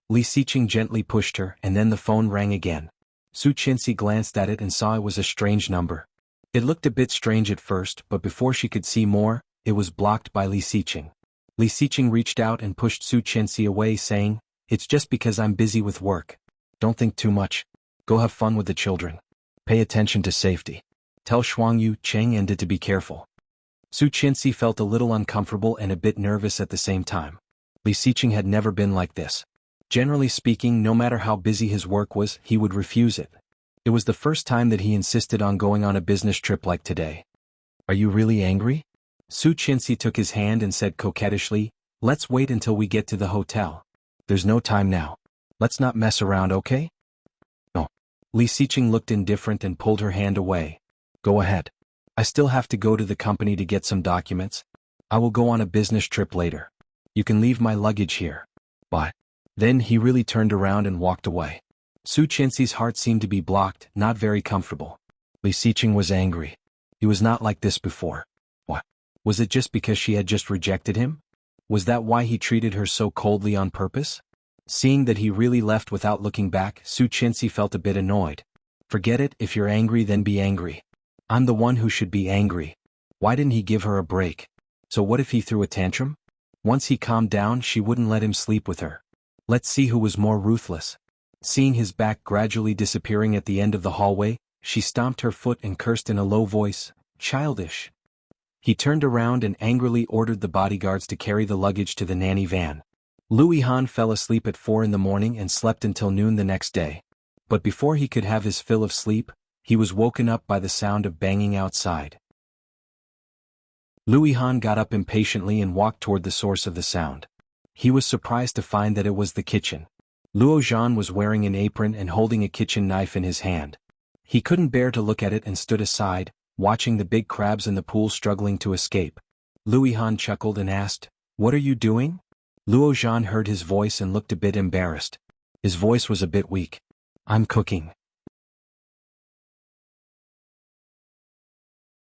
Li Siqing gently pushed her and then the phone rang again. Su Chinsi glanced at it and saw it was a strange number. It looked a bit strange at first, but before she could see more, it was blocked by Li Siqing. Li Siqing reached out and pushed Su Chinsi away, saying, it's just because I'm busy with work. Don't think too much. Go have fun with the children. Pay attention to safety. Tell Shuangyu, Cheng and to be careful. Su Chinsi felt a little uncomfortable and a bit nervous at the same time. Li Siqing had never been like this. Generally speaking, no matter how busy his work was, he would refuse it. It was the first time that he insisted on going on a business trip like today. Are you really angry? Su Chinsi took his hand and said coquettishly, let's wait until we get to the hotel. There's no time now. Let's not mess around, okay? No. Li Xiqing looked indifferent and pulled her hand away. Go ahead. I still have to go to the company to get some documents. I will go on a business trip later. You can leave my luggage here. Bye. Then he really turned around and walked away. Su Qianxi's heart seemed to be blocked, not very comfortable. Li Xiqing was angry. He was not like this before. What? Was it just because she had just rejected him? Was that why he treated her so coldly on purpose? Seeing that he really left without looking back, Su Qianxi felt a bit annoyed. Forget it, if you're angry then be angry. I'm the one who should be angry. Why didn't he give her a break? So what if he threw a tantrum? Once he calmed down, she wouldn't let him sleep with her. Let's see who was more ruthless. Seeing his back gradually disappearing at the end of the hallway, she stomped her foot and cursed in a low voice, childish. He turned around and angrily ordered the bodyguards to carry the luggage to the nanny van. Louis Han fell asleep at 4 in the morning and slept until noon the next day. But before he could have his fill of sleep, he was woken up by the sound of banging outside. Louis Han got up impatiently and walked toward the source of the sound. He was surprised to find that it was the kitchen. Luo Zhan was wearing an apron and holding a kitchen knife in his hand. He couldn't bear to look at it and stood aside, watching the big crabs in the pool struggling to escape. Louis Han chuckled and asked, "What are you doing?" Luo Zhan heard his voice and looked a bit embarrassed. His voice was a bit weak. "I'm cooking."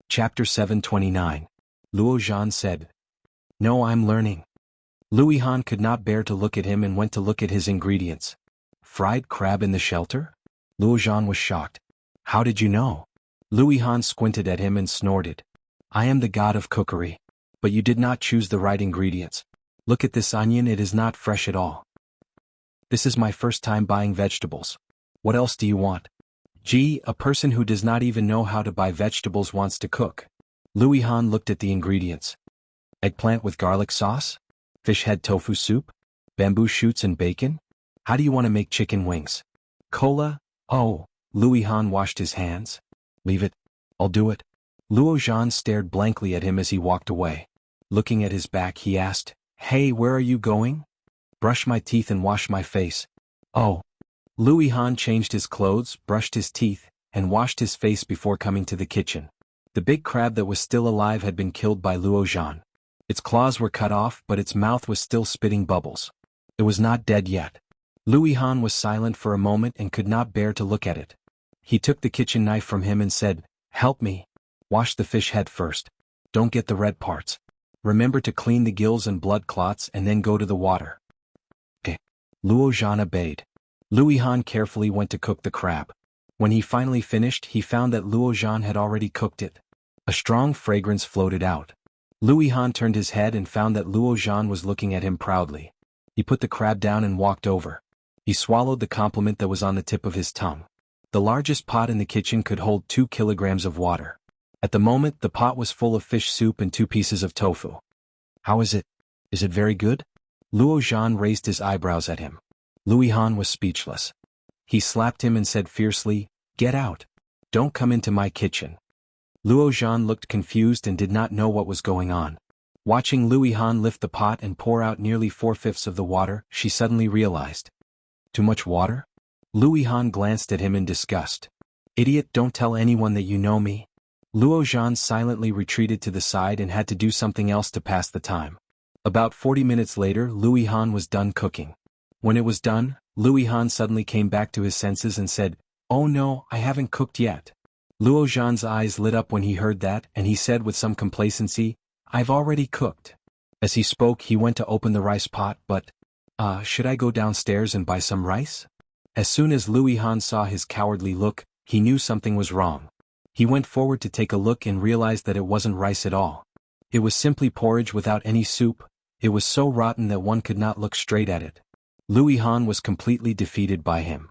Chapter 729. Luo Zhan said. "No, I'm learning." Louis Han could not bear to look at him and went to look at his ingredients. "Fried crab in the shelter?" Luo Zhan was shocked. "How did you know?" Louis Han squinted at him and snorted. "I am the god of cookery. But you did not choose the right ingredients. Look at this onion, it is not fresh at all. This is my first time buying vegetables. What else do you want?" Gee, a person who does not even know how to buy vegetables wants to cook. Louis Han looked at the ingredients. Eggplant with garlic sauce? Fish head tofu soup? Bamboo shoots and bacon? How do you want to make chicken wings? Cola? Oh, Louis Han washed his hands. Leave it. I'll do it. Luo Zhan stared blankly at him as he walked away. Looking at his back, he asked, "Hey, where are you going?" "Brush my teeth and wash my face." "Oh." Louis Han changed his clothes, brushed his teeth, and washed his face before coming to the kitchen. The big crab that was still alive had been killed by Luo Zhan. Its claws were cut off, but its mouth was still spitting bubbles. It was not dead yet. Louis Han was silent for a moment and could not bear to look at it. He took the kitchen knife from him and said, "Help me. Wash the fish head first. Don't get the red parts. Remember to clean the gills and blood clots and then go to the water." Okay. Luo Zhan obeyed. Louis Han carefully went to cook the crab. When he finally finished, he found that Luo Zhan had already cooked it. A strong fragrance floated out. Louis Han turned his head and found that Luo Zhan was looking at him proudly. He put the crab down and walked over. He swallowed the compliment that was on the tip of his tongue. The largest pot in the kitchen could hold 2 kilograms of water. At the moment, the pot was full of fish soup and 2 pieces of tofu. "How is it? Is it very good?" Luo Zhan raised his eyebrows at him. Louis Han was speechless. He slapped him and said fiercely, "Get out. Don't come into my kitchen." Luo Zhan looked confused and did not know what was going on. Watching Louis Han lift the pot and pour out nearly 4/5 of the water, she suddenly realized. Too much water? Louis Han glanced at him in disgust. "Idiot, don't tell anyone that you know me." Luo Zhan silently retreated to the side and had to do something else to pass the time. About 40 minutes later, Louis Han was done cooking. When it was done, Louis Han suddenly came back to his senses and said, "Oh no, I haven't cooked yet." Luo Zhan's eyes lit up when he heard that, and he said with some complacency, "I've already cooked." As he spoke, he went to open the rice pot, but, should I go downstairs and buy some rice? As soon as Louis Han saw his cowardly look, he knew something was wrong. He went forward to take a look and realized that it wasn't rice at all. It was simply porridge without any soup. It was so rotten that one could not look straight at it. Louis Han was completely defeated by him.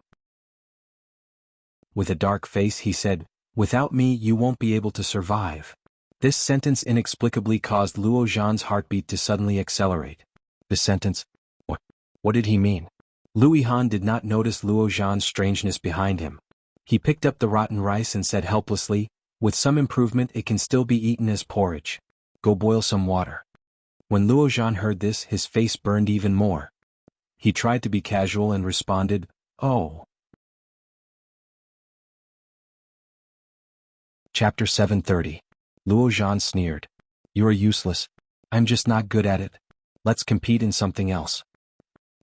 With a dark face he said, "Without me you won't be able to survive." This sentence inexplicably caused Luo Zhan's heartbeat to suddenly accelerate. This sentence? What did he mean? Louis Han did not notice Luo Zhan's strangeness behind him. He picked up the rotten rice and said helplessly, "With some improvement it can still be eaten as porridge. Go boil some water." When Luo Zhan heard this, his face burned even more. he tried to be casual and responded, "Oh." Chapter 730. Luo Zhan sneered. "You are useless. I'm just not good at it. Let's compete in something else.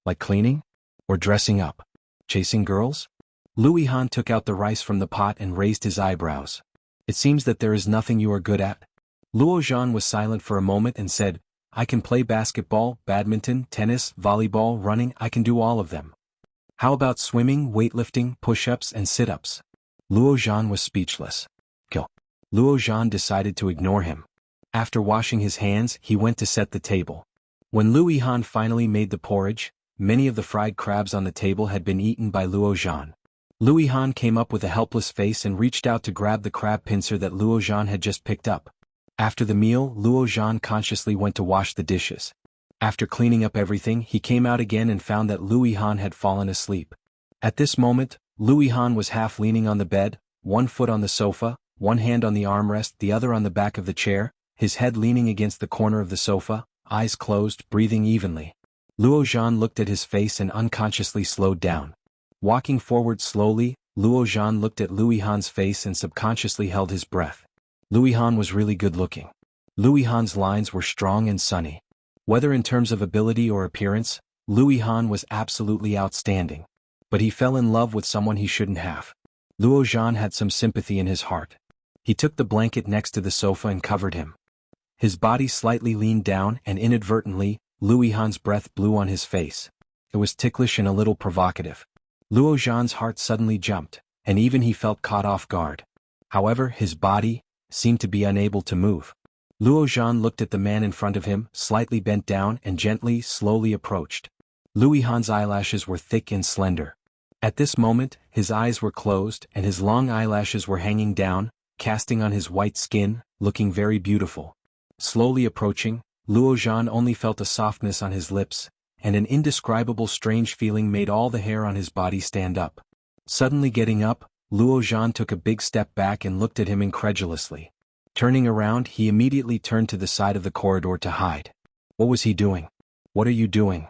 Like cleaning? Or dressing up? Chasing girls?" Louis Han took out the rice from the pot and raised his eyebrows. "It seems that there is nothing you are good at." Luo Zhan was silent for a moment and said, "I can play basketball, badminton, tennis, volleyball, running, I can do all of them. How about swimming, weightlifting, push-ups and sit-ups?" Luo Zhan was speechless. Kill. Luo Zhan decided to ignore him. After washing his hands, he went to set the table. When Louis Han finally made the porridge, many of the fried crabs on the table had been eaten by Luo Zhan. Louis Han came up with a helpless face and reached out to grab the crab pincer that Luo Zhan had just picked up. After the meal, Luo Zhan consciously went to wash the dishes. After cleaning up everything, he came out again and found that Louis Han had fallen asleep. At this moment, Louis Han was half leaning on the bed, one foot on the sofa, one hand on the armrest, the other on the back of the chair, his head leaning against the corner of the sofa, eyes closed, breathing evenly. Luo Zhan looked at his face and unconsciously slowed down. Walking forward slowly, Luo Zhan looked at Louis Han's face and subconsciously held his breath. Louis Han was really good-looking. Louis Han's lines were strong and sunny. Whether in terms of ability or appearance, Louis Han was absolutely outstanding. But he fell in love with someone he shouldn't have. Luo Zhan had some sympathy in his heart. He took the blanket next to the sofa and covered him. His body slightly leaned down and inadvertently, Louis Han's breath blew on his face. It was ticklish and a little provocative. Luo Zhan's heart suddenly jumped, and even he felt caught off guard. However, his body seemed to be unable to move. Luo Zhan looked at the man in front of him, slightly bent down and gently, slowly approached. Louis Han's eyelashes were thick and slender. At this moment, his eyes were closed and his long eyelashes were hanging down, casting on his white skin, looking very beautiful. Slowly approaching, Luo Zhan only felt a softness on his lips, and an indescribable strange feeling made all the hair on his body stand up. Suddenly getting up, Luo Zhan took a big step back and looked at him incredulously. Turning around, he immediately turned to the side of the corridor to hide. What was he doing? "What are you doing?"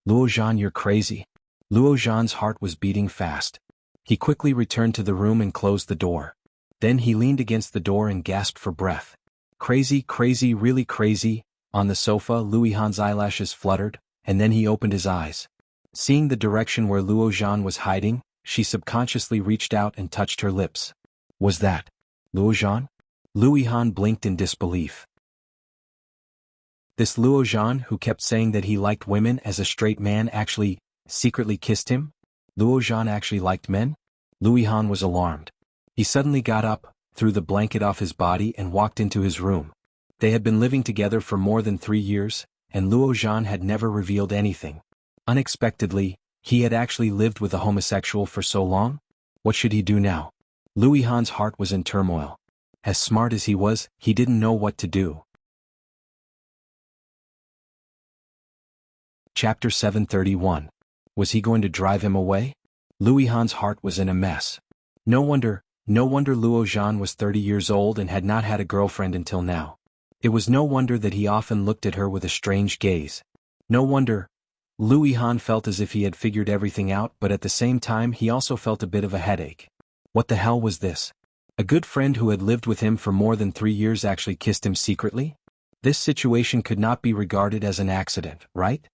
"Luo Zhan, you're crazy." Luo Zhan's heart was beating fast. He quickly returned to the room and closed the door. Then he leaned against the door and gasped for breath. "Crazy, crazy, really crazy." On the sofa, Louis Han's eyelashes fluttered, and then he opened his eyes. Seeing the direction where Luo Zhan was hiding, she subconsciously reached out and touched her lips. "Was that Luo Zhan?" Louis Han blinked in disbelief. This Luo Zhan who kept saying that he liked women as a straight man actually secretly kissed him? Luo Zhan actually liked men? Louis Han was alarmed. He suddenly got up, threw the blanket off his body and walked into his room. They had been living together for more than 3 years, and Luo Zhan had never revealed anything. Unexpectedly, he had actually lived with a homosexual for so long? What should he do now? Louis Han's heart was in turmoil. As smart as he was, he didn't know what to do. Chapter 731. Was he going to drive him away? Louis Han's heart was in a mess. No wonder Luo Zhan was 30 years old and had not had a girlfriend until now. It was no wonder that he often looked at her with a strange gaze. No wonder Louis Han felt as if he had figured everything out, but at the same time he also felt a bit of a headache. What the hell was this? A good friend who had lived with him for more than 3 years actually kissed him secretly? This situation could not be regarded as an accident, right?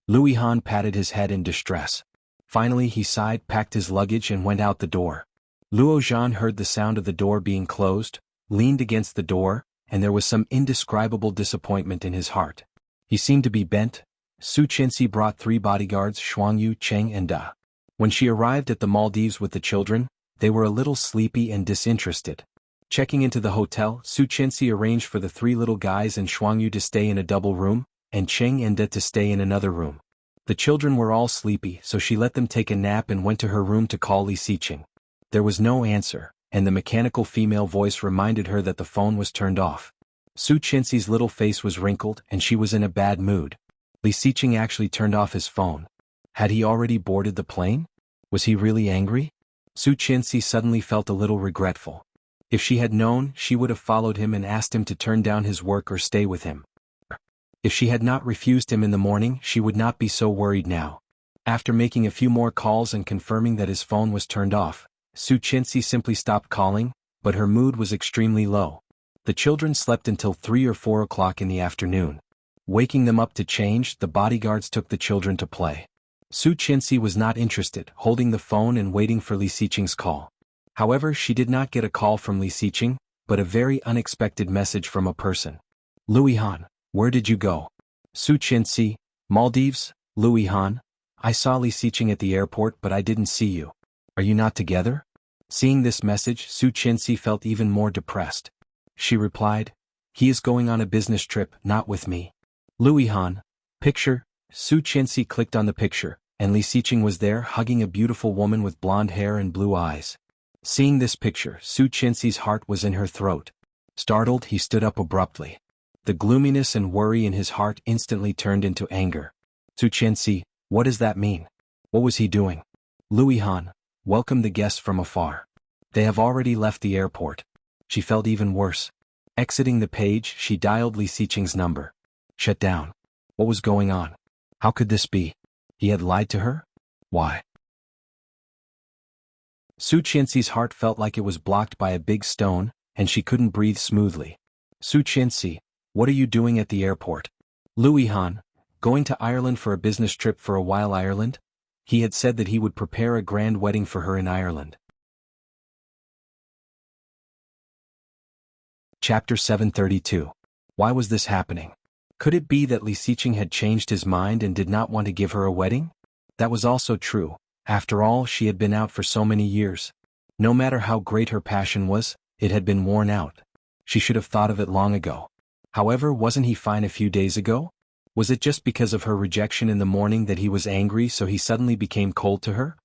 Louis Han patted his head in distress. Finally he sighed, packed his luggage and went out the door. Luo Zhan heard the sound of the door being closed, leaned against the door, and there was some indescribable disappointment in his heart. He seemed to be bent. Su Chenxi brought 3 bodyguards, Shuangyu, Cheng and Da. When she arrived at the Maldives with the children, they were a little sleepy and disinterested. Checking into the hotel, Su Chenxi arranged for the 3 little guys and Shuangyu to stay in a double room, and Cheng and Da to stay in another room. The children were all sleepy, so she let them take a nap and went to her room to call Li Xiqing. There was no answer, and the mechanical female voice reminded her that the phone was turned off. Su Chenxi's little face was wrinkled and she was in a bad mood. Li Xiqing actually turned off his phone. Had he already boarded the plane? Was he really angry? Su Chenxi suddenly felt a little regretful. If she had known, she would have followed him and asked him to turn down his work or stay with him. If she had not refused him in the morning, she would not be so worried now. After making a few more calls and confirming that his phone was turned off, Su Qianxi simply stopped calling, but her mood was extremely low. The children slept until 3 or 4 o'clock in the afternoon. Waking them up to change, the bodyguards took the children to play. Su Qianxi was not interested, holding the phone and waiting for Li Xiqing's call. However, she did not get a call from Li Xiqing, but a very unexpected message from a person. Louis Han, where did you go? Su Qianxi, Maldives, Louis Han. I saw Li Xiqing at the airport but I didn't see you. Are you not together? Seeing this message, Su Qianxi felt even more depressed. She replied, he is going on a business trip, not with me. Louis Han. Picture. Su Qianxi clicked on the picture, and Li Xiqing was there hugging a beautiful woman with blonde hair and blue eyes. Seeing this picture, Su Qianxi's heart was in her throat. Startled, he stood up abruptly. The gloominess and worry in his heart instantly turned into anger. Su Qianxi, what does that mean? What was he doing? Louis Han, welcome the guests from afar. They have already left the airport. She felt even worse. Exiting the page, she dialed Li Xiqing's number. Shut down. What was going on? How could this be? He had lied to her? Why? Su Qianxi's heart felt like it was blocked by a big stone, and she couldn't breathe smoothly. Su Qianxi, what are you doing at the airport? Louis Han, going to Ireland for a business trip for a while. Ireland? He had said that he would prepare a grand wedding for her in Ireland. Chapter 732. Why was this happening? Could it be that Li Xiqing had changed his mind and did not want to give her a wedding? That was also true. After all, she had been out for so many years. No matter how great her passion was, it had been worn out. She should have thought of it long ago. However, wasn't he fine a few days ago? Was it just because of her rejection in the morning that he was angry so he suddenly became cold to her?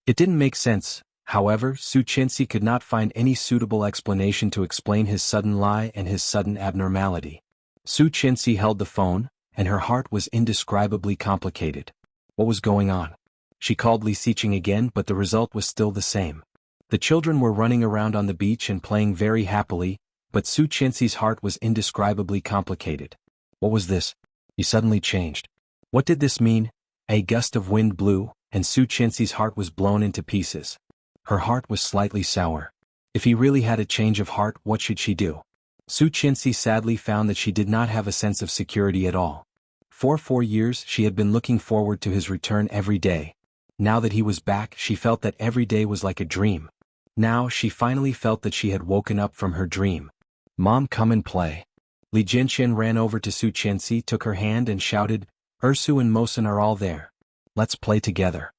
It didn't make sense. However, Su Qianxi could not find any suitable explanation to explain his sudden lie and his sudden abnormality. Su Qianxi held the phone, and her heart was indescribably complicated. What was going on? She called Li Xiqing again, but the result was still the same. The children were running around on the beach and playing very happily, but Su Qianxi's heart was indescribably complicated. What was this? He suddenly changed. What did this mean? A gust of wind blew, and Su Qianxi's heart was blown into pieces. Her heart was slightly sour. If he really had a change of heart, what should she do? Su Qianxi sadly found that she did not have a sense of security at all. For 4 years she had been looking forward to his return every day. Now that he was back, she felt that every day was like a dream. Now she finally felt that she had woken up from her dream. Mom, come and play. Li Jianxian ran over to Su Qianxi, took her hand and shouted, Ursu and Mosin are all there. Let's play together.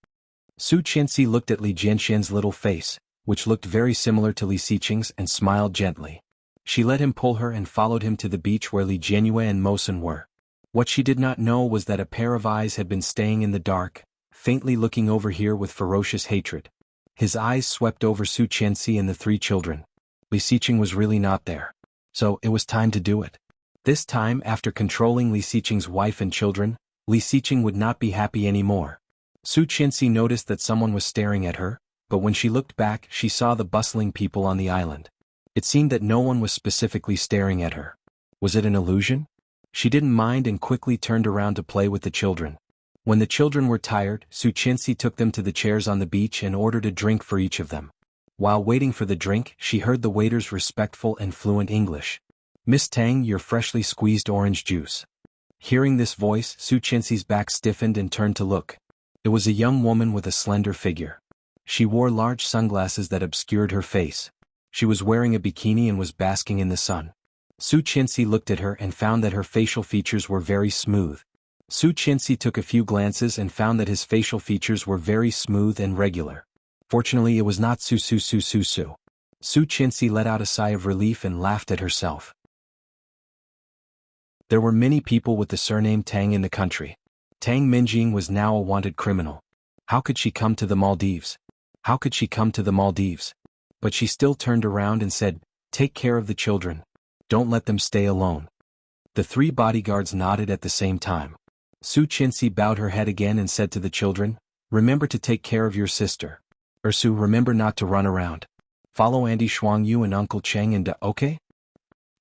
Su Qianxi looked at Li Jianxian's little face, which looked very similar to Li Xiqing's, and smiled gently. She let him pull her and followed him to the beach where Li Jianyue and Mosin were. What she did not know was that a pair of eyes had been staying in the dark, faintly looking over here with ferocious hatred. His eyes swept over Su Qianxi and the 3 children. Li Xiqing was really not there. So, it was time to do it. This time, after controlling Li Xiqing's wife and children, Li Xiqing would not be happy anymore. Su Qianxi noticed that someone was staring at her, but when she looked back, she saw the bustling people on the island. It seemed that no one was specifically staring at her. Was it an illusion? She didn't mind and quickly turned around to play with the children. When the children were tired, Su Qianxi took them to the chairs on the beach and ordered a drink for each of them. While waiting for the drink, she heard the waiter's respectful and fluent English. Miss Tang, your freshly squeezed orange juice. Hearing this voice, Su Qianxi's back stiffened and turned to look. It was a young woman with a slender figure. She wore large sunglasses that obscured her face. She was wearing a bikini and was basking in the sun. Su Qianxi looked at her and found that her facial features were very smooth. Su Qianxi took a few glances and found that his facial features were very smooth and regular. Fortunately, it was not Su. Su Qianxi let out a sigh of relief and laughed at herself. There were many people with the surname Tang in the country. Tang Minjing was now a wanted criminal. How could she come to the Maldives? How could she come to the Maldives? But she still turned around and said, take care of the children. Don't let them stay alone. The 3 bodyguards nodded at the same time. Su Qianxi bowed her head again and said to the children, remember to take care of your sister. Ursu, remember not to run around. Follow Auntie Shuangyu and Uncle Cheng and okay?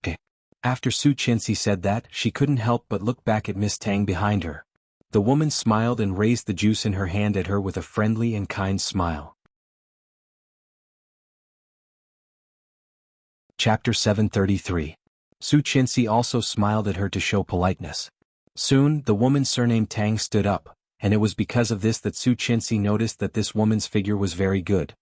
Okay. After Su Qianxi said that, she couldn't help but look back at Miss Tang behind her. The woman smiled and raised the juice in her hand at her with a friendly and kind smile. Chapter 733. Su Qinxi also smiled at her to show politeness. Soon, the woman surnamed Tang stood up, and it was because of this that Su Qinxi noticed that this woman's figure was very good.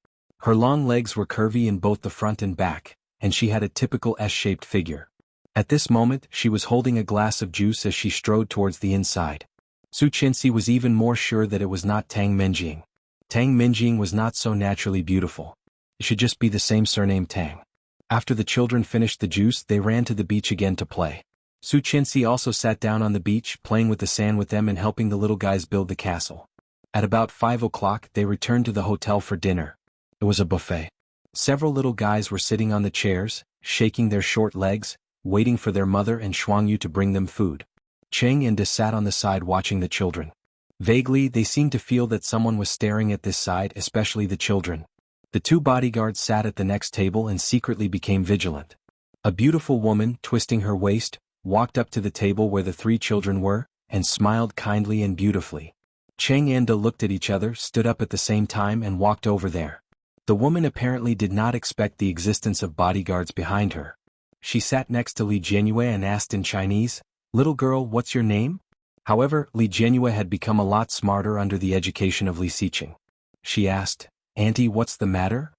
Her long legs were curvy in both the front and back, and she had a typical S-shaped figure. At this moment, she was holding a glass of juice as she strode towards the inside. Su Qinxi was even more sure that it was not Tang Minjing. Tang Minjing was not so naturally beautiful. It should just be the same surname Tang. After the children finished the juice, they ran to the beach again to play. Su Qinxi also sat down on the beach, playing with the sand with them and helping the little guys build the castle. At about 5 o'clock, they returned to the hotel for dinner. It was a buffet. Several little guys were sitting on the chairs, shaking their short legs, waiting for their mother and Shuangyu to bring them food. Cheng and De sat on the side watching the children. Vaguely, they seemed to feel that someone was staring at this side, especially the children. The two bodyguards sat at the next table and secretly became vigilant. A beautiful woman, twisting her waist, walked up to the table where the three children were, and smiled kindly and beautifully. Cheng and De looked at each other, stood up at the same time and walked over there. The woman apparently did not expect the existence of bodyguards behind her. She sat next to Li Jianyue and asked in Chinese, "Little girl, what's your name?" However, Li Jianyue had become a lot smarter under the education of Li Xiqing. She asked, "Auntie, what's the matter?"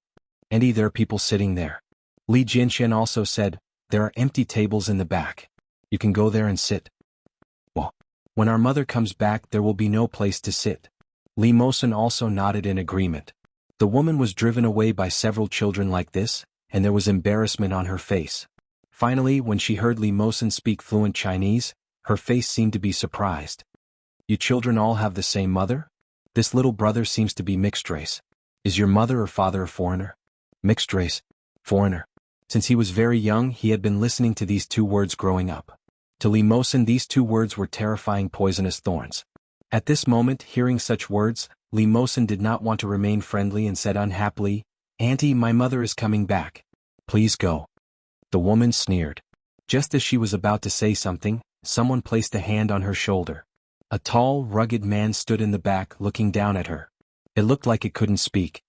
"Auntie, there are people sitting there." Li Jianxian also said, "There are empty tables in the back. You can go there and sit." "Well, when our mother comes back there will be no place to sit." Li Mosen also nodded in agreement. The woman was driven away by several children like this, and there was embarrassment on her face. Finally, when she heard Li Mosen speak fluent Chinese, her face seemed to be surprised. "You children all have the same mother? This little brother seems to be mixed race. Is your mother or father a foreigner?" "Mixed race. Foreigner." Since he was very young, he had been listening to these two words growing up. To Li Mosen these two words were terrifying poisonous thorns. At this moment, hearing such words, Li Mosen did not want to remain friendly and said unhappily, "Auntie, my mother is coming back. Please go." The woman sneered. Just as she was about to say something, someone placed a hand on her shoulder. A tall, rugged man stood in the back looking down at her. It looked like it couldn't speak.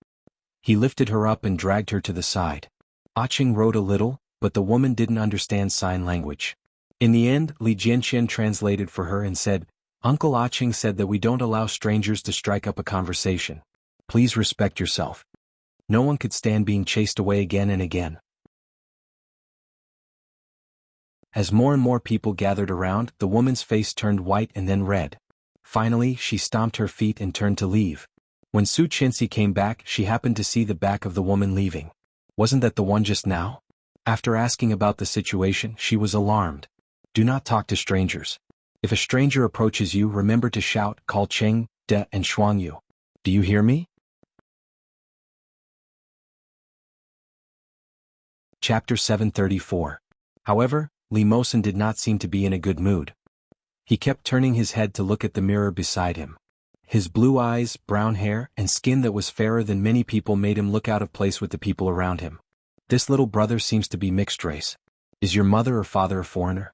He lifted her up and dragged her to the side. Aching wrote a little, but the woman didn't understand sign language. In the end, Li Jianxian translated for her and said, "Uncle Aching said that we don't allow strangers to strike up a conversation. Please respect yourself." No one could stand being chased away again and again. As more and more people gathered around, the woman's face turned white and then red. Finally, she stomped her feet and turned to leave. When Su Qinxi came back, she happened to see the back of the woman leaving. Wasn't that the one just now? After asking about the situation, she was alarmed. Do not talk to strangers. If a stranger approaches you, remember to shout, call Cheng, De, and Shuangyu. Do you hear me? Chapter 734. However, Li Mosen did not seem to be in a good mood. He kept turning his head to look at the mirror beside him. His blue eyes, brown hair, and skin that was fairer than many people made him look out of place with the people around him. This little brother seems to be mixed race. Is your mother or father a foreigner?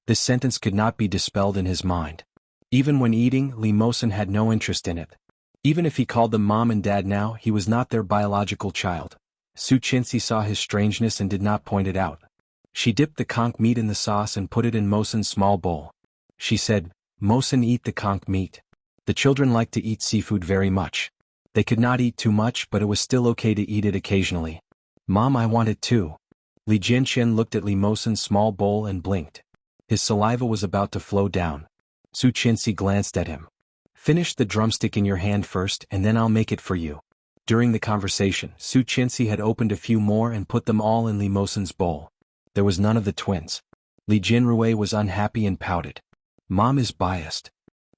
This sentence could not be dispelled in his mind. Even when eating, Li Mosen had no interest in it. Even if he called them mom and dad now, he was not their biological child. Su Qinxi saw his strangeness and did not point it out. She dipped the conch meat in the sauce and put it in Mosen's small bowl. She said, "Mosen, eat the conch meat." The children liked to eat seafood very much. They could not eat too much, but it was still okay to eat it occasionally. "Mom, I want it too." Li Jianxian looked at Li Mosen's small bowl and blinked. His saliva was about to flow down. Su Qinxi glanced at him. "Finish the drumstick in your hand first and then I'll make it for you." During the conversation, Su Qinxi had opened a few more and put them all in Li Mosen's bowl. There was none of the twins. Li Jianrui was unhappy and pouted. "Mom is biased."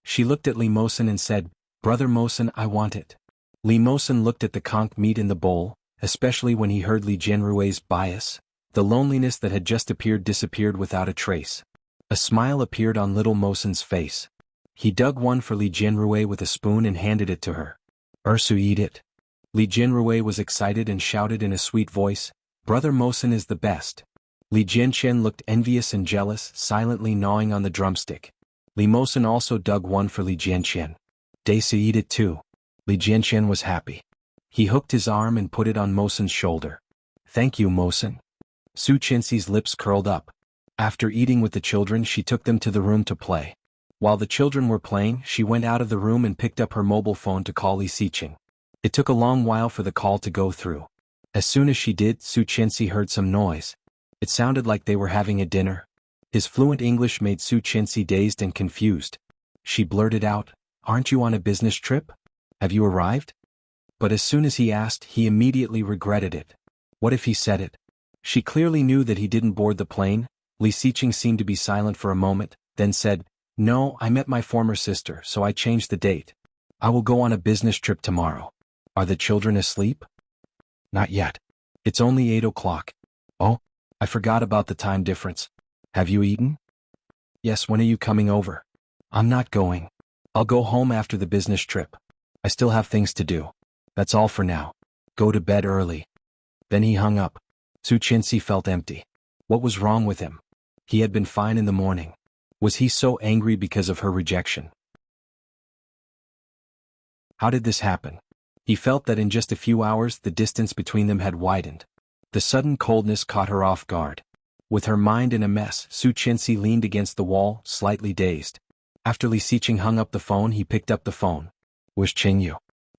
She looked at Li Mosen and said, "Brother Mosen, I want it." Li Mosen looked at the conch meat in the bowl, especially when he heard Li Jianrui's bias. The loneliness that had just appeared disappeared without a trace. A smile appeared on little Mosen's face. He dug one for Li Jianrui with a spoon and handed it to her. "Ursu, eat it." Li Jianrui was excited and shouted in a sweet voice, "Brother Mosen is the best." Li Jianxian looked envious and jealous, silently gnawing on the drumstick. Li Mosen also dug one for Li Jianqian. Daisy eat it too. Li Jianqian was happy. He hooked his arm and put it on Mosen's shoulder. Thank you, Mosen. Su Qianxi's lips curled up. After eating with the children, she took them to the room to play. While the children were playing, she went out of the room and picked up her mobile phone to call Li Xiqing. It took a long while for the call to go through. As soon as she did, Su Qianxi heard some noise. It sounded like they were having a dinner. His fluent English made Su Qianxi dazed and confused. She blurted out, "Aren't you on a business trip? Have you arrived?" But as soon as he asked, he immediately regretted it. What if he said it? She clearly knew that he didn't board the plane. Li Xiqing seemed to be silent for a moment, then said, "No, I met my former sister, so I changed the date. I will go on a business trip tomorrow." Are the children asleep? Not yet. It's only 8 o'clock. Oh, I forgot about the time difference. Have you eaten? Yes, when are you coming over? I'm not going. I'll go home after the business trip. I still have things to do. That's all for now. Go to bed early. Then he hung up. Su Qianxi felt empty. What was wrong with him? He had been fine in the morning. Was he so angry because of her rejection? How did this happen? He felt that in just a few hours the distance between them had widened. The sudden coldness caught her off guard. With her mind in a mess, Su Qianxi leaned against the wall, slightly dazed. After Li Xiqing hung up the phone, he picked up the phone. "Where's Qingyu?"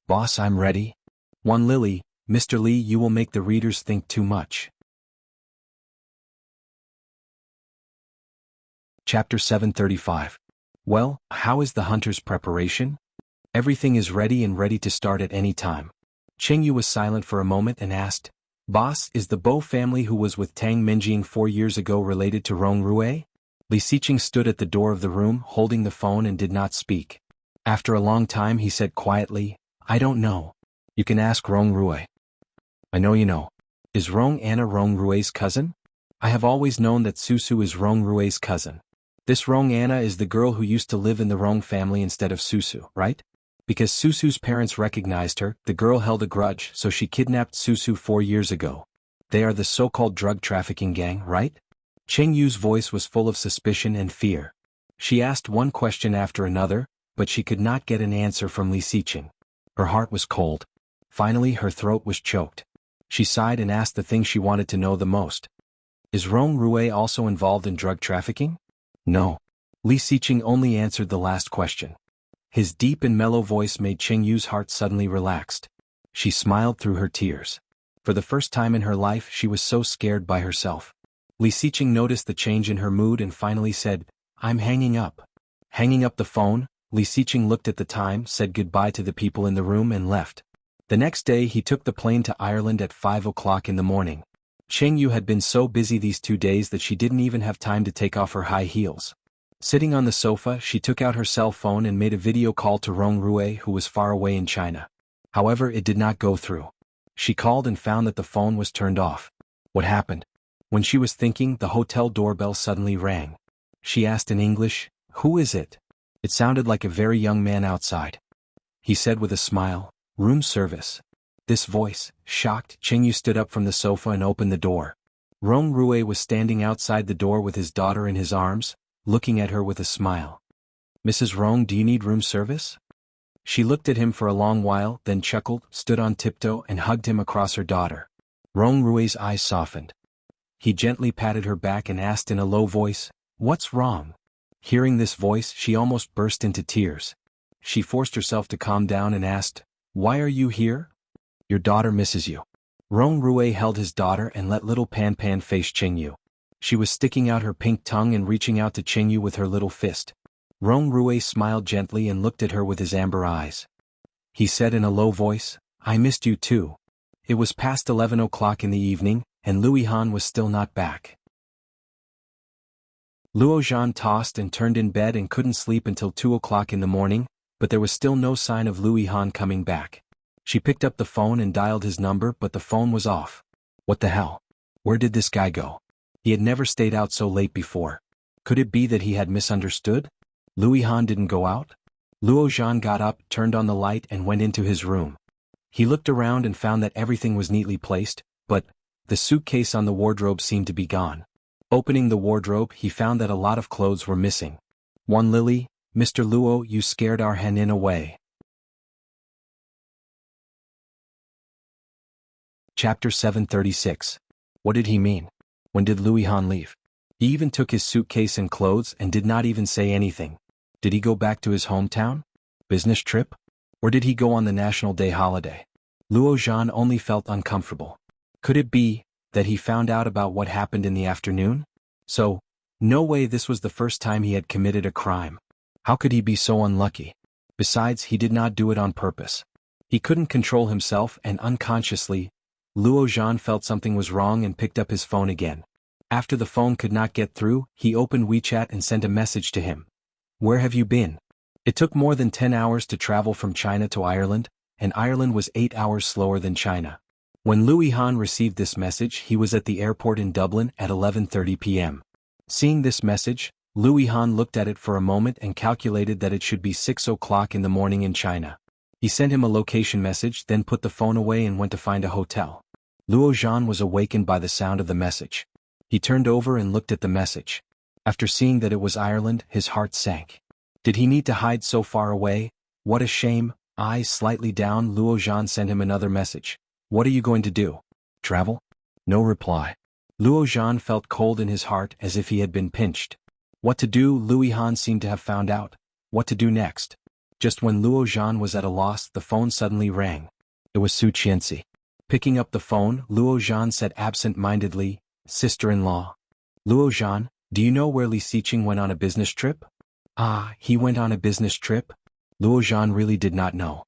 "Boss, I'm ready." "One Lily, Mr. Li, you will make the readers think too much." Chapter 735. Well, how is the hunter's preparation? Everything is ready and ready to start at any time. Qingyu was silent for a moment and asked, "Boss, is the Bo family who was with Tang Minjing 4 years ago related to Rong Rue?" Li Xiqing stood at the door of the room holding the phone and did not speak. After a long time he said quietly, "I don't know. You can ask Rong Rue." "I know you know. Is Rong Anna Rong Rue's cousin?" "I have always known that Susu is Rong Rue's cousin. This Rong Anna is the girl who used to live in the Rong family instead of Susu, right? Because Susu's parents recognized her, the girl held a grudge, so she kidnapped Susu 4 years ago. They are the so-called drug trafficking gang, right?" Qingyu's voice was full of suspicion and fear. She asked one question after another, but she could not get an answer from Li Xiqing. Her heart was cold. Finally her throat was choked. She sighed and asked the thing she wanted to know the most. "Is Rong Rue also involved in drug trafficking?" "No." Li Xiqing only answered the last question. His deep and mellow voice made Qingyu's heart suddenly relaxed. She smiled through her tears. For the first time in her life she was so scared by herself. Li Xiqing noticed the change in her mood and finally said, "I'm hanging up." Hanging up the phone, Li Xiqing looked at the time, said goodbye to the people in the room and left. The next day he took the plane to Ireland at 5 o'clock in the morning. Qingyu had been so busy these 2 days that she didn't even have time to take off her high heels. Sitting on the sofa, she took out her cell phone and made a video call to Rong Rue, who was far away in China. However, it did not go through. She called and found that the phone was turned off. What happened? When she was thinking, the hotel doorbell suddenly rang. She asked in English, "Who is it?" It sounded like a very young man outside. He said with a smile, "Room service." This voice, shocked, Qingyu stood up from the sofa and opened the door. Rong Rue was standing outside the door with his daughter in his arms, looking at her with a smile. "Mrs. Rong, do you need room service?" She looked at him for a long while, then chuckled, stood on tiptoe and hugged him across her daughter. Rong Rue's eyes softened. He gently patted her back and asked in a low voice, "What's wrong?" Hearing this voice, she almost burst into tears. She forced herself to calm down and asked, "Why are you here?" "Your daughter misses you." Rong Rue held his daughter and let little Pan Pan face Qingyu. She was sticking out her pink tongue and reaching out to Qingyu with her little fist. Rong Rue smiled gently and looked at her with his amber eyes. He said in a low voice, "I missed you too." It was past 11 o'clock in the evening, and Louis Han was still not back. Luo Zhan tossed and turned in bed and couldn't sleep until 2 o'clock in the morning, but there was still no sign of Louis Han coming back. She picked up the phone and dialed his number, but the phone was off. What the hell? Where did this guy go? He had never stayed out so late before. Could it be that he had misunderstood? Louis Han didn't go out? Luo Zhan got up, turned on the light and went into his room. He looked around and found that everything was neatly placed, but the suitcase on the wardrobe seemed to be gone. Opening the wardrobe, he found that a lot of clothes were missing. One Lily, Mr. Luo, you scared our Henin away. Chapter 736. What did he mean? When did Louis Han leave? He even took his suitcase and clothes and did not even say anything. Did he go back to his hometown? Business trip? Or did he go on the National Day holiday? Luo Zhan only felt uncomfortable. Could it be that he found out about what happened in the afternoon? So, no way this was the first time he had committed a crime. How could he be so unlucky? Besides, he did not do it on purpose. He couldn't control himself and unconsciously, Luo Zhan felt something was wrong and picked up his phone again. After the phone could not get through, he opened WeChat and sent a message to him. Where have you been? It took more than 10 hours to travel from China to Ireland, and Ireland was 8 hours slower than China. When Louis Han received this message, he was at the airport in Dublin at 11:30 p.m. Seeing this message, Louis Han looked at it for a moment and calculated that it should be 6 o'clock in the morning in China. He sent him a location message, then put the phone away and went to find a hotel. Luo Zhan was awakened by the sound of the message. He turned over and looked at the message. After seeing that it was Ireland, his heart sank. Did he need to hide so far away? What a shame. Eyes slightly down, Luo Zhan sent him another message. What are you going to do? Travel? No reply. Luo Zhan felt cold in his heart as if he had been pinched. What to do? Louis Han seemed to have found out. What to do next? Just when Luo Zhan was at a loss, the phone suddenly rang. It was Su Qianxi. Picking up the phone, Luo Zhan said absent-mindedly, "Sister-in-law." Luo Zhan, do you know where Li Xiqing went on a business trip? Ah, he went on a business trip? Luo Zhan really did not know.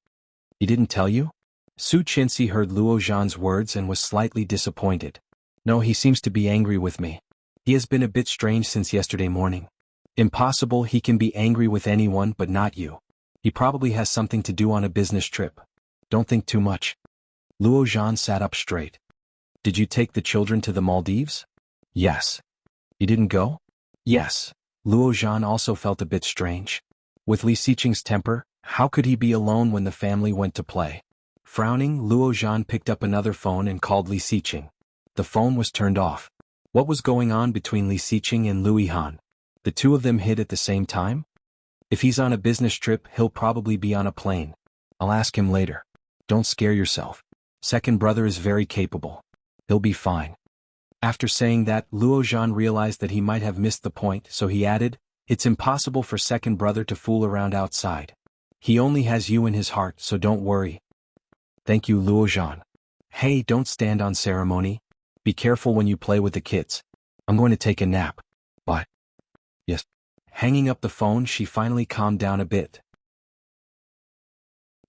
He didn't tell you? Su Qianxi heard Luo Zhan's words and was slightly disappointed. No, he seems to be angry with me. He has been a bit strange since yesterday morning. Impossible, he can be angry with anyone but not you. He probably has something to do on a business trip. Don't think too much. Luo Zhan sat up straight. Did you take the children to the Maldives? Yes. You didn't go? Yes. Luo Zhan also felt a bit strange. With Li Xiqing's temper, how could he be alone when the family went to play? Frowning, Luo Zhan picked up another phone and called Li Xiqing. The phone was turned off. What was going on between Li Xiqing and Louis Han? The two of them hid at the same time? If he's on a business trip, he'll probably be on a plane. I'll ask him later. Don't scare yourself. Second brother is very capable. He'll be fine. After saying that, Luo Zhan realized that he might have missed the point, so he added, it's impossible for second brother to fool around outside. He only has you in his heart, so don't worry. Thank you, Luo Zhan. Hey, don't stand on ceremony. Be careful when you play with the kids. I'm going to take a nap. What? Yes. Hanging up the phone, she finally calmed down a bit.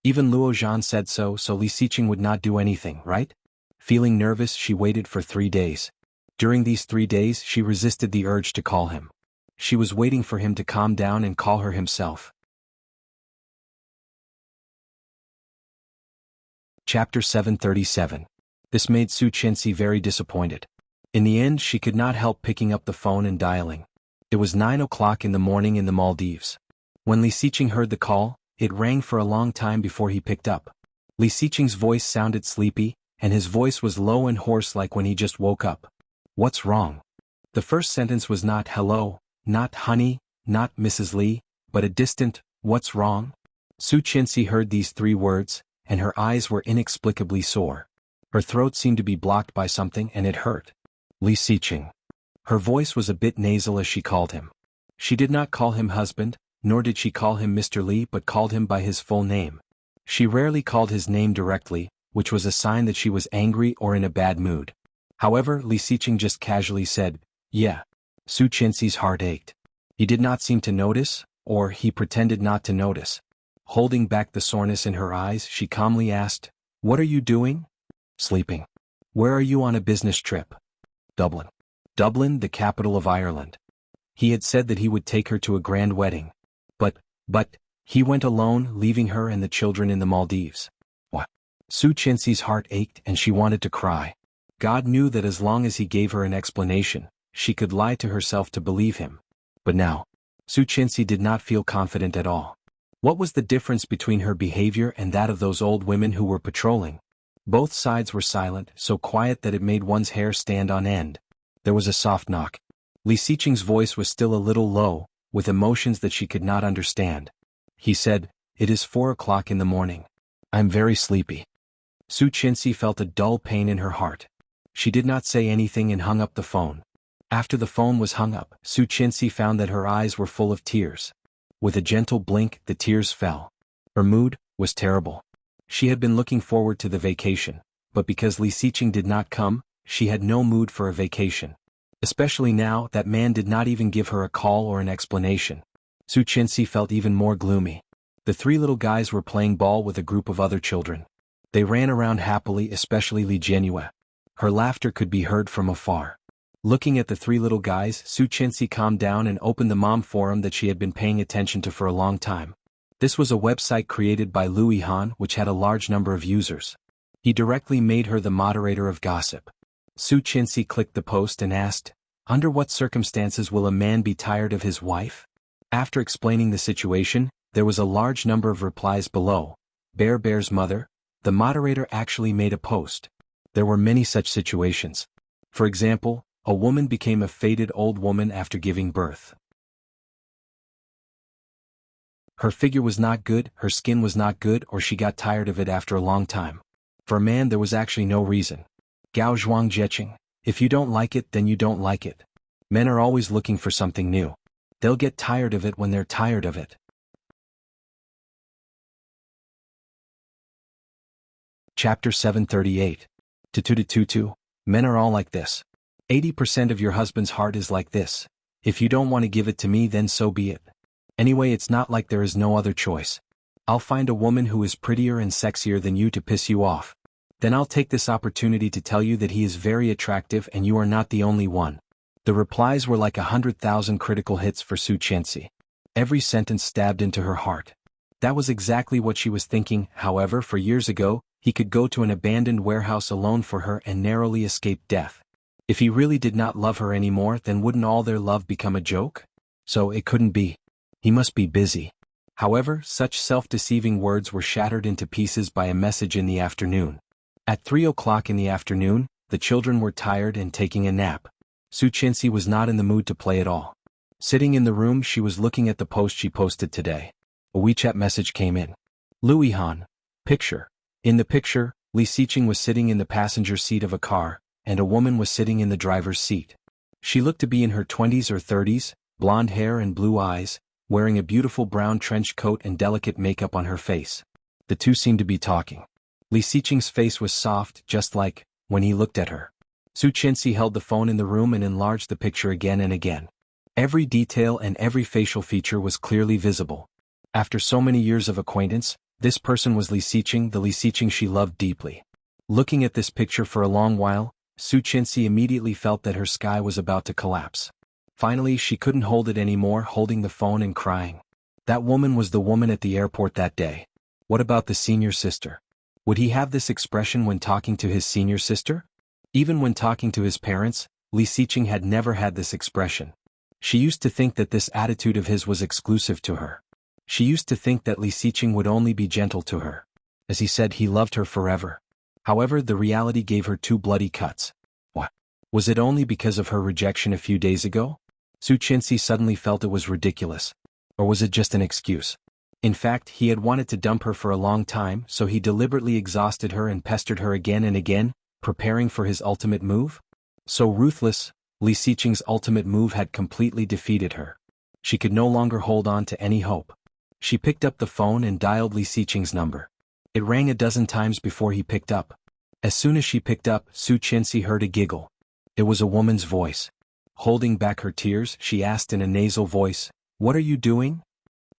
Even Luo Zhan said so Li Xiqing would not do anything, right? Feeling nervous, she waited for 3 days. During these 3 days, she resisted the urge to call him. She was waiting for him to calm down and call her himself. Chapter 737. This made Su Qianxi very disappointed. In the end, she could not help picking up the phone and dialing. It was 9 o'clock in the morning in the Maldives. When Li Xiqing heard the call, it rang for a long time before he picked up. Li Xiqing's voice sounded sleepy, and his voice was low and hoarse like when he just woke up. What's wrong? The first sentence was not hello, not honey, not Mrs. Li, but a distant, what's wrong? Su Qianxi heard these 3 words, and her eyes were inexplicably sore. Her throat seemed to be blocked by something and it hurt. Li Xiqing. Her voice was a bit nasal as she called him. She did not call him husband, nor did she call him Mr. Li, but called him by his full name. She rarely called his name directly, which was a sign that she was angry or in a bad mood. However, Li Xiqing just casually said, yeah. Su Qianxi's heart ached. He did not seem to notice, or he pretended not to notice. Holding back the soreness in her eyes, she calmly asked, what are you doing? Sleeping. Where are you on a business trip? Dublin. Dublin, the capital of Ireland. He had said that he would take her to a grand wedding. But, he went alone, leaving her and the children in the Maldives. What? Su Qianxi's heart ached and she wanted to cry. God knew that as long as he gave her an explanation, she could lie to herself to believe him. But now, Su Qianxi did not feel confident at all. What was the difference between her behavior and that of those old women who were patrolling? Both sides were silent, so quiet that it made one's hair stand on end. There was a soft knock. Li Xiqing's voice was still a little low, with emotions that she could not understand. He said, "It is 4 o'clock in the morning. I'm very sleepy." Su Qinxi felt a dull pain in her heart. She did not say anything and hung up the phone. After the phone was hung up, Su Qinxi found that her eyes were full of tears. With a gentle blink, the tears fell. Her mood was terrible. She had been looking forward to the vacation, but because Li Xiqing did not come, she had no mood for a vacation. Especially now that man did not even give her a call or an explanation. Su Qinxi felt even more gloomy. The 3 little guys were playing ball with a group of other children. They ran around happily, especially Li Jianyue. Her laughter could be heard from afar. Looking at the 3 little guys, Su Qinxi calmed down and opened the mom forum that she had been paying attention to for a long time. This was a website created by Lu Yihan which had a large number of users. He directly made her the moderator of gossip. Su Qinxi clicked the post and asked, "Under what circumstances will a man be tired of his wife?" After explaining the situation, there was a large number of replies below. Bear's mother. The moderator actually made a post. There were many such situations. For example, a woman became a faded old woman after giving birth. Her figure was not good, her skin was not good, or she got tired of it after a long time. For a man there was actually no reason. Gao Zhuang Jeching. If you don't like it, then you don't like it. Men are always looking for something new. They'll get tired of it when they're tired of it. Chapter 738. Tutu. Men are all like this. 80% of your husband's heart is like this. If you don't want to give it to me, then so be it. Anyway, it's not like there is no other choice. I'll find a woman who is prettier and sexier than you to piss you off. Then I'll take this opportunity to tell you that he is very attractive and you are not the only one. The replies were like 100,000 critical hits for Su Qinxi. Every sentence stabbed into her heart. That was exactly what she was thinking. However, for years ago, he could go to an abandoned warehouse alone for her and narrowly escape death. If he really did not love her anymore, then wouldn't all their love become a joke? So it couldn't be. He must be busy. However, such self-deceiving words were shattered into pieces by a message in the afternoon. At 3 o'clock in the afternoon, the children were tired and taking a nap. Su Qinxi was not in the mood to play at all. Sitting in the room, she was looking at the post she posted today. A WeChat message came in. Lu Yihan. Picture. In the picture, Li Xiqing was sitting in the passenger seat of a car, and a woman was sitting in the driver's seat. She looked to be in her 20s or 30s, blonde hair and blue eyes, wearing a beautiful brown trench coat and delicate makeup on her face. The two seemed to be talking. Li Xiqing's face was soft, just like when he looked at her. Su Qinxi held the phone in the room and enlarged the picture again and again. Every detail and every facial feature was clearly visible. After so many years of acquaintance, this person was Li Xiqing, the Li Xiqing she loved deeply. Looking at this picture for a long while, Su Qinxi immediately felt that her sky was about to collapse. Finally, she couldn't hold it anymore, holding the phone and crying. That woman was the woman at the airport that day. What about the senior sister? Would he have this expression when talking to his senior sister? Even when talking to his parents, Li Xiqing had never had this expression. She used to think that this attitude of his was exclusive to her. She used to think that Li Xiqing would only be gentle to her. As he said, he loved her forever. However, the reality gave her 2 bloody cuts. What? Was it only because of her rejection a few days ago? Su Qinxi suddenly felt it was ridiculous. Or was it just an excuse? In fact, he had wanted to dump her for a long time, so he deliberately exhausted her and pestered her again and again, preparing for his ultimate move? So ruthless, Li Xiqing's ultimate move had completely defeated her. She could no longer hold on to any hope. She picked up the phone and dialed Li Xiqing's number. It rang a dozen times before he picked up. As soon as she picked up, Su Qinxi heard a giggle. It was a woman's voice. Holding back her tears, she asked in a nasal voice, "What are you doing?"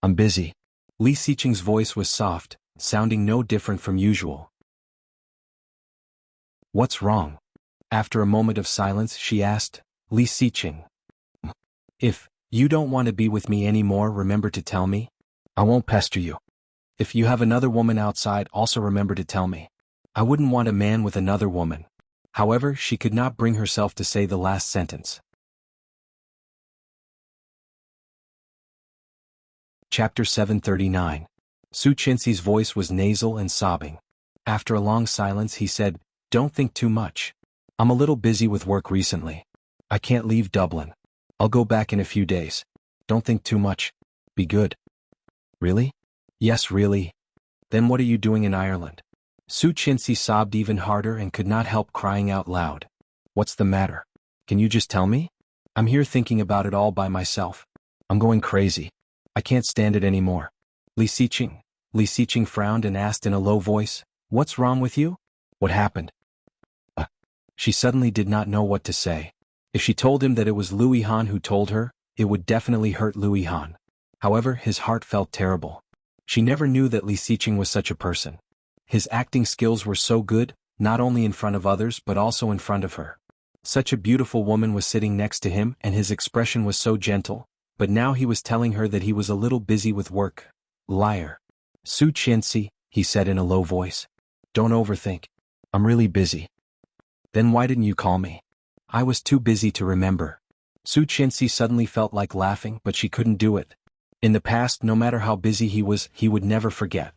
"I'm busy." Li Xiqing's voice was soft, sounding no different from usual. "What's wrong?" After a moment of silence, she asked, "Li Xiqing, if you don't want to be with me anymore, remember to tell me. I won't pester you. If you have another woman outside, also remember to tell me. I wouldn't want a man with another woman." However, she could not bring herself to say the last sentence. Chapter 739. Su Qinxi's voice was nasal and sobbing. After a long silence, he said, "Don't think too much. I'm a little busy with work recently. I can't leave Dublin. I'll go back in a few days. Don't think too much. Be good. Really? Yes, really. Then what are you doing in Ireland? Su Chinsi sobbed even harder and could not help crying out loud. What's the matter? Can you just tell me? I'm here thinking about it all by myself. I'm going crazy. I can't stand it anymore. Li Siqing frowned and asked in a low voice, What's wrong with you? What happened? She suddenly did not know what to say. If she told him that it was Louis Han who told her, it would definitely hurt Louis Han. However, his heart felt terrible. She never knew that Li Siqing was such a person. His acting skills were so good, not only in front of others but also in front of her. Such a beautiful woman was sitting next to him and his expression was so gentle, but now he was telling her that he was a little busy with work. Liar. Su Chinsi, he said in a low voice. Don't overthink. I'm really busy. Then why didn't you call me? I was too busy to remember. Su Chinsi suddenly felt like laughing but she couldn't do it. In the past, no matter how busy he was, he would never forget.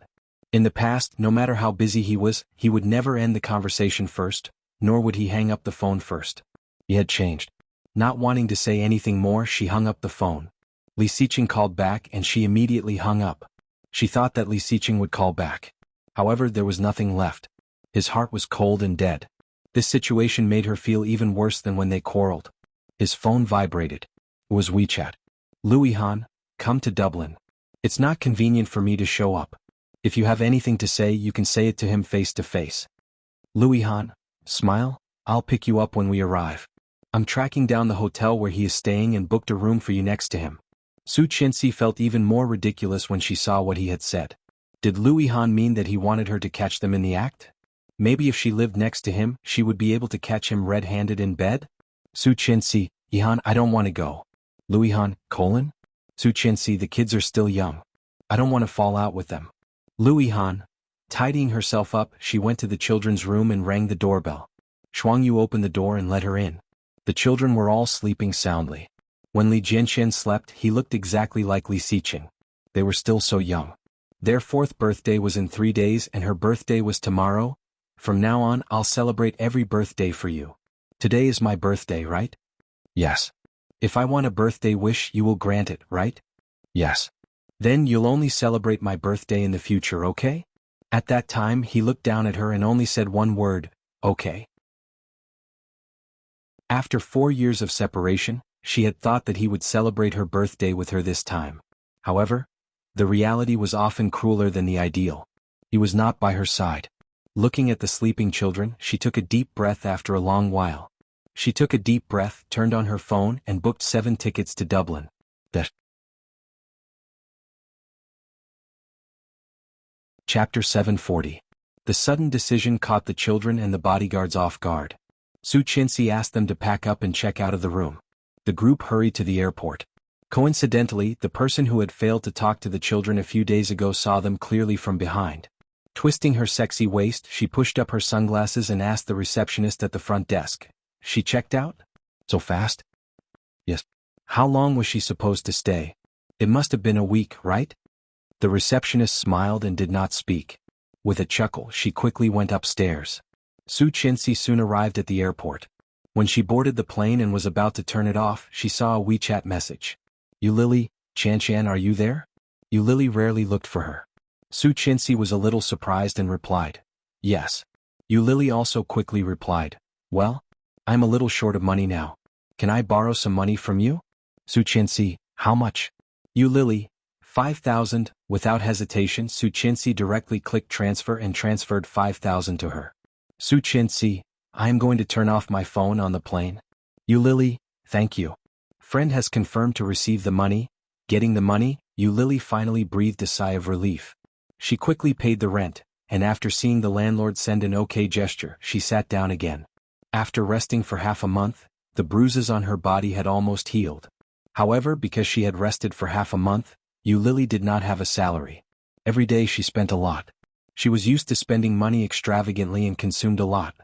In the past, no matter how busy he was, he would never end the conversation first, nor would he hang up the phone first. He had changed. Not wanting to say anything more, she hung up the phone. Li Siqing called back and she immediately hung up. She thought that Li Siqing would call back. However, there was nothing left. His heart was cold and dead. This situation made her feel even worse than when they quarreled. His phone vibrated. It was WeChat. Louis Han, come to Dublin. It's not convenient for me to show up. If you have anything to say, you can say it to him face to face. Louis Han, smile, I'll pick you up when we arrive. I'm tracking down the hotel where he is staying and booked a room for you next to him. Su Chinsi felt even more ridiculous when she saw what he had said. Did Louis Han mean that he wanted her to catch them in the act? Maybe if she lived next to him, she would be able to catch him red-handed in bed? Su Chinsi, Han, I don't want to go. Louis Han, Su Chinsi, the kids are still young. I don't want to fall out with them. Louis Han, tidying herself up, she went to the children's room and rang the doorbell. Shuangyu opened the door and let her in. The children were all sleeping soundly. When Li Jianxian slept, he looked exactly like Li Siqing. They were still so young. Their 4th birthday was in 3 days and her birthday was tomorrow. From now on, I'll celebrate every birthday for you. Today is my birthday, right? Yes. If I want a birthday wish, you will grant it, right? Yes. Then you'll only celebrate my birthday in the future, okay? At that time, he looked down at her and only said one word, okay. After 4 years of separation, she had thought that he would celebrate her birthday with her this time. However, the reality was often crueler than the ideal. He was not by her side. Looking at the sleeping children, she took a deep breath after a long while. She took a deep breath, turned on her phone and booked 7 tickets to Dublin. Chapter 740. The sudden decision caught the children and the bodyguards off guard. Su Chinsi asked them to pack up and check out of the room. The group hurried to the airport. Coincidentally, the person who had failed to talk to the children a few days ago saw them clearly from behind. Twisting her sexy waist, she pushed up her sunglasses and asked the receptionist at the front desk. She checked out? So fast? Yes. How long was she supposed to stay? It must have been a week, right? The receptionist smiled and did not speak. With a chuckle, she quickly went upstairs. Su Chinsi soon arrived at the airport. When she boarded the plane and was about to turn it off, she saw a WeChat message. Yulili, Chanshan, are you there? Yulili rarely looked for her. Su Chinsi was a little surprised and replied, yes. Yulili also quickly replied, well, I'm a little short of money now. Can I borrow some money from you? Su Chinsi, how much? Yulili, 5,000. Without hesitation, Su Chinsi directly clicked transfer and transferred 5,000 to her. Su Chinsi, I am going to turn off my phone on the plane. Yulili, thank you. Friend has confirmed to receive the money. Getting the money, Yulili finally breathed a sigh of relief. She quickly paid the rent, and after seeing the landlord send an okay gesture, she sat down again. After resting for half a month, the bruises on her body had almost healed. However, because she had rested for half a month, Yulili did not have a salary. Every day she spent a lot. She was used to spending money extravagantly and consumed a lot.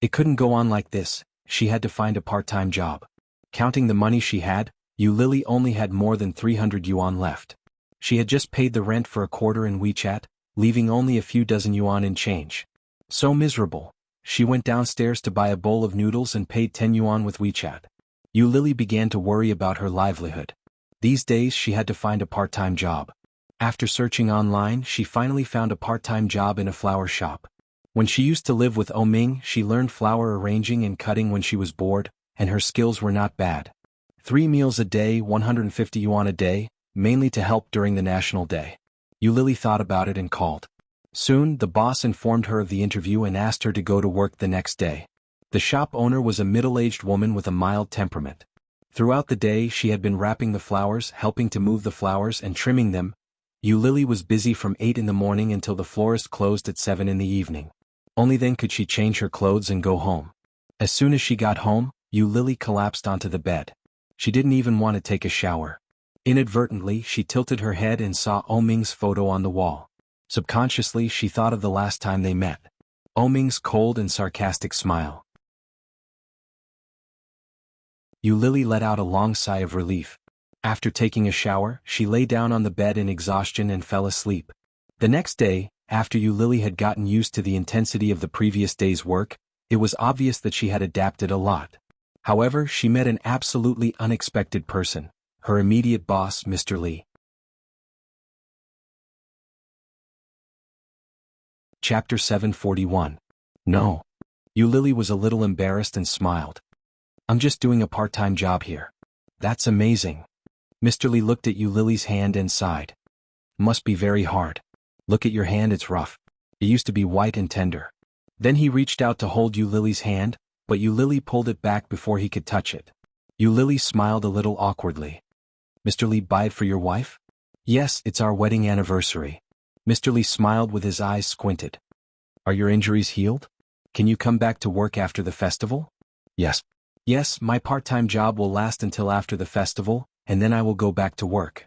It couldn't go on like this, she had to find a part-time job. Counting the money she had, Yulili only had more than 300 yuan left. She had just paid the rent for a quarter in WeChat, leaving only a few dozen yuan in change. So miserable, she went downstairs to buy a bowl of noodles and paid 10 yuan with WeChat. Yulili began to worry about her livelihood. These days she had to find a part-time job. After searching online, she finally found a part-time job in a flower shop. When she used to live with Oming, she learned flower arranging and cutting when she was bored, and her skills were not bad. 3 meals a day, 150 yuan a day, mainly to help during the National Day. Lily thought about it and called. Soon, the boss informed her of the interview and asked her to go to work the next day. The shop owner was a middle-aged woman with a mild temperament. Throughout the day she had been wrapping the flowers, helping to move the flowers and trimming them. Lily was busy from 8 in the morning until the florist closed at 7 in the evening. Only then could she change her clothes and go home. As soon as she got home, Lily collapsed onto the bed. She didn't even want to take a shower. Inadvertently, she tilted her head and saw Oming's photo on the wall. Subconsciously, she thought of the last time they met. Oming's cold and sarcastic smile. Lily let out a long sigh of relief. After taking a shower, she lay down on the bed in exhaustion and fell asleep. The next day, after Lily had gotten used to the intensity of the previous day's work, it was obvious that she had adapted a lot. However, she met an absolutely unexpected person, her immediate boss, Mr. Li. Chapter 741. No. Lily was a little embarrassed and smiled. I'm just doing a part-time job here. That's amazing. Mr. Li looked at Lily's hand and sighed. Must be very hard. Look at your hand, it's rough. It used to be white and tender. Then he reached out to hold Lily's hand, but Lily pulled it back before he could touch it. Lily smiled a little awkwardly. Mr. Li, buy it for your wife? Yes, it's our wedding anniversary. Mr. Li smiled with his eyes squinted. Are your injuries healed? Can you come back to work after the festival? Yes. Yes, my part-time job will last until after the festival, and then I will go back to work.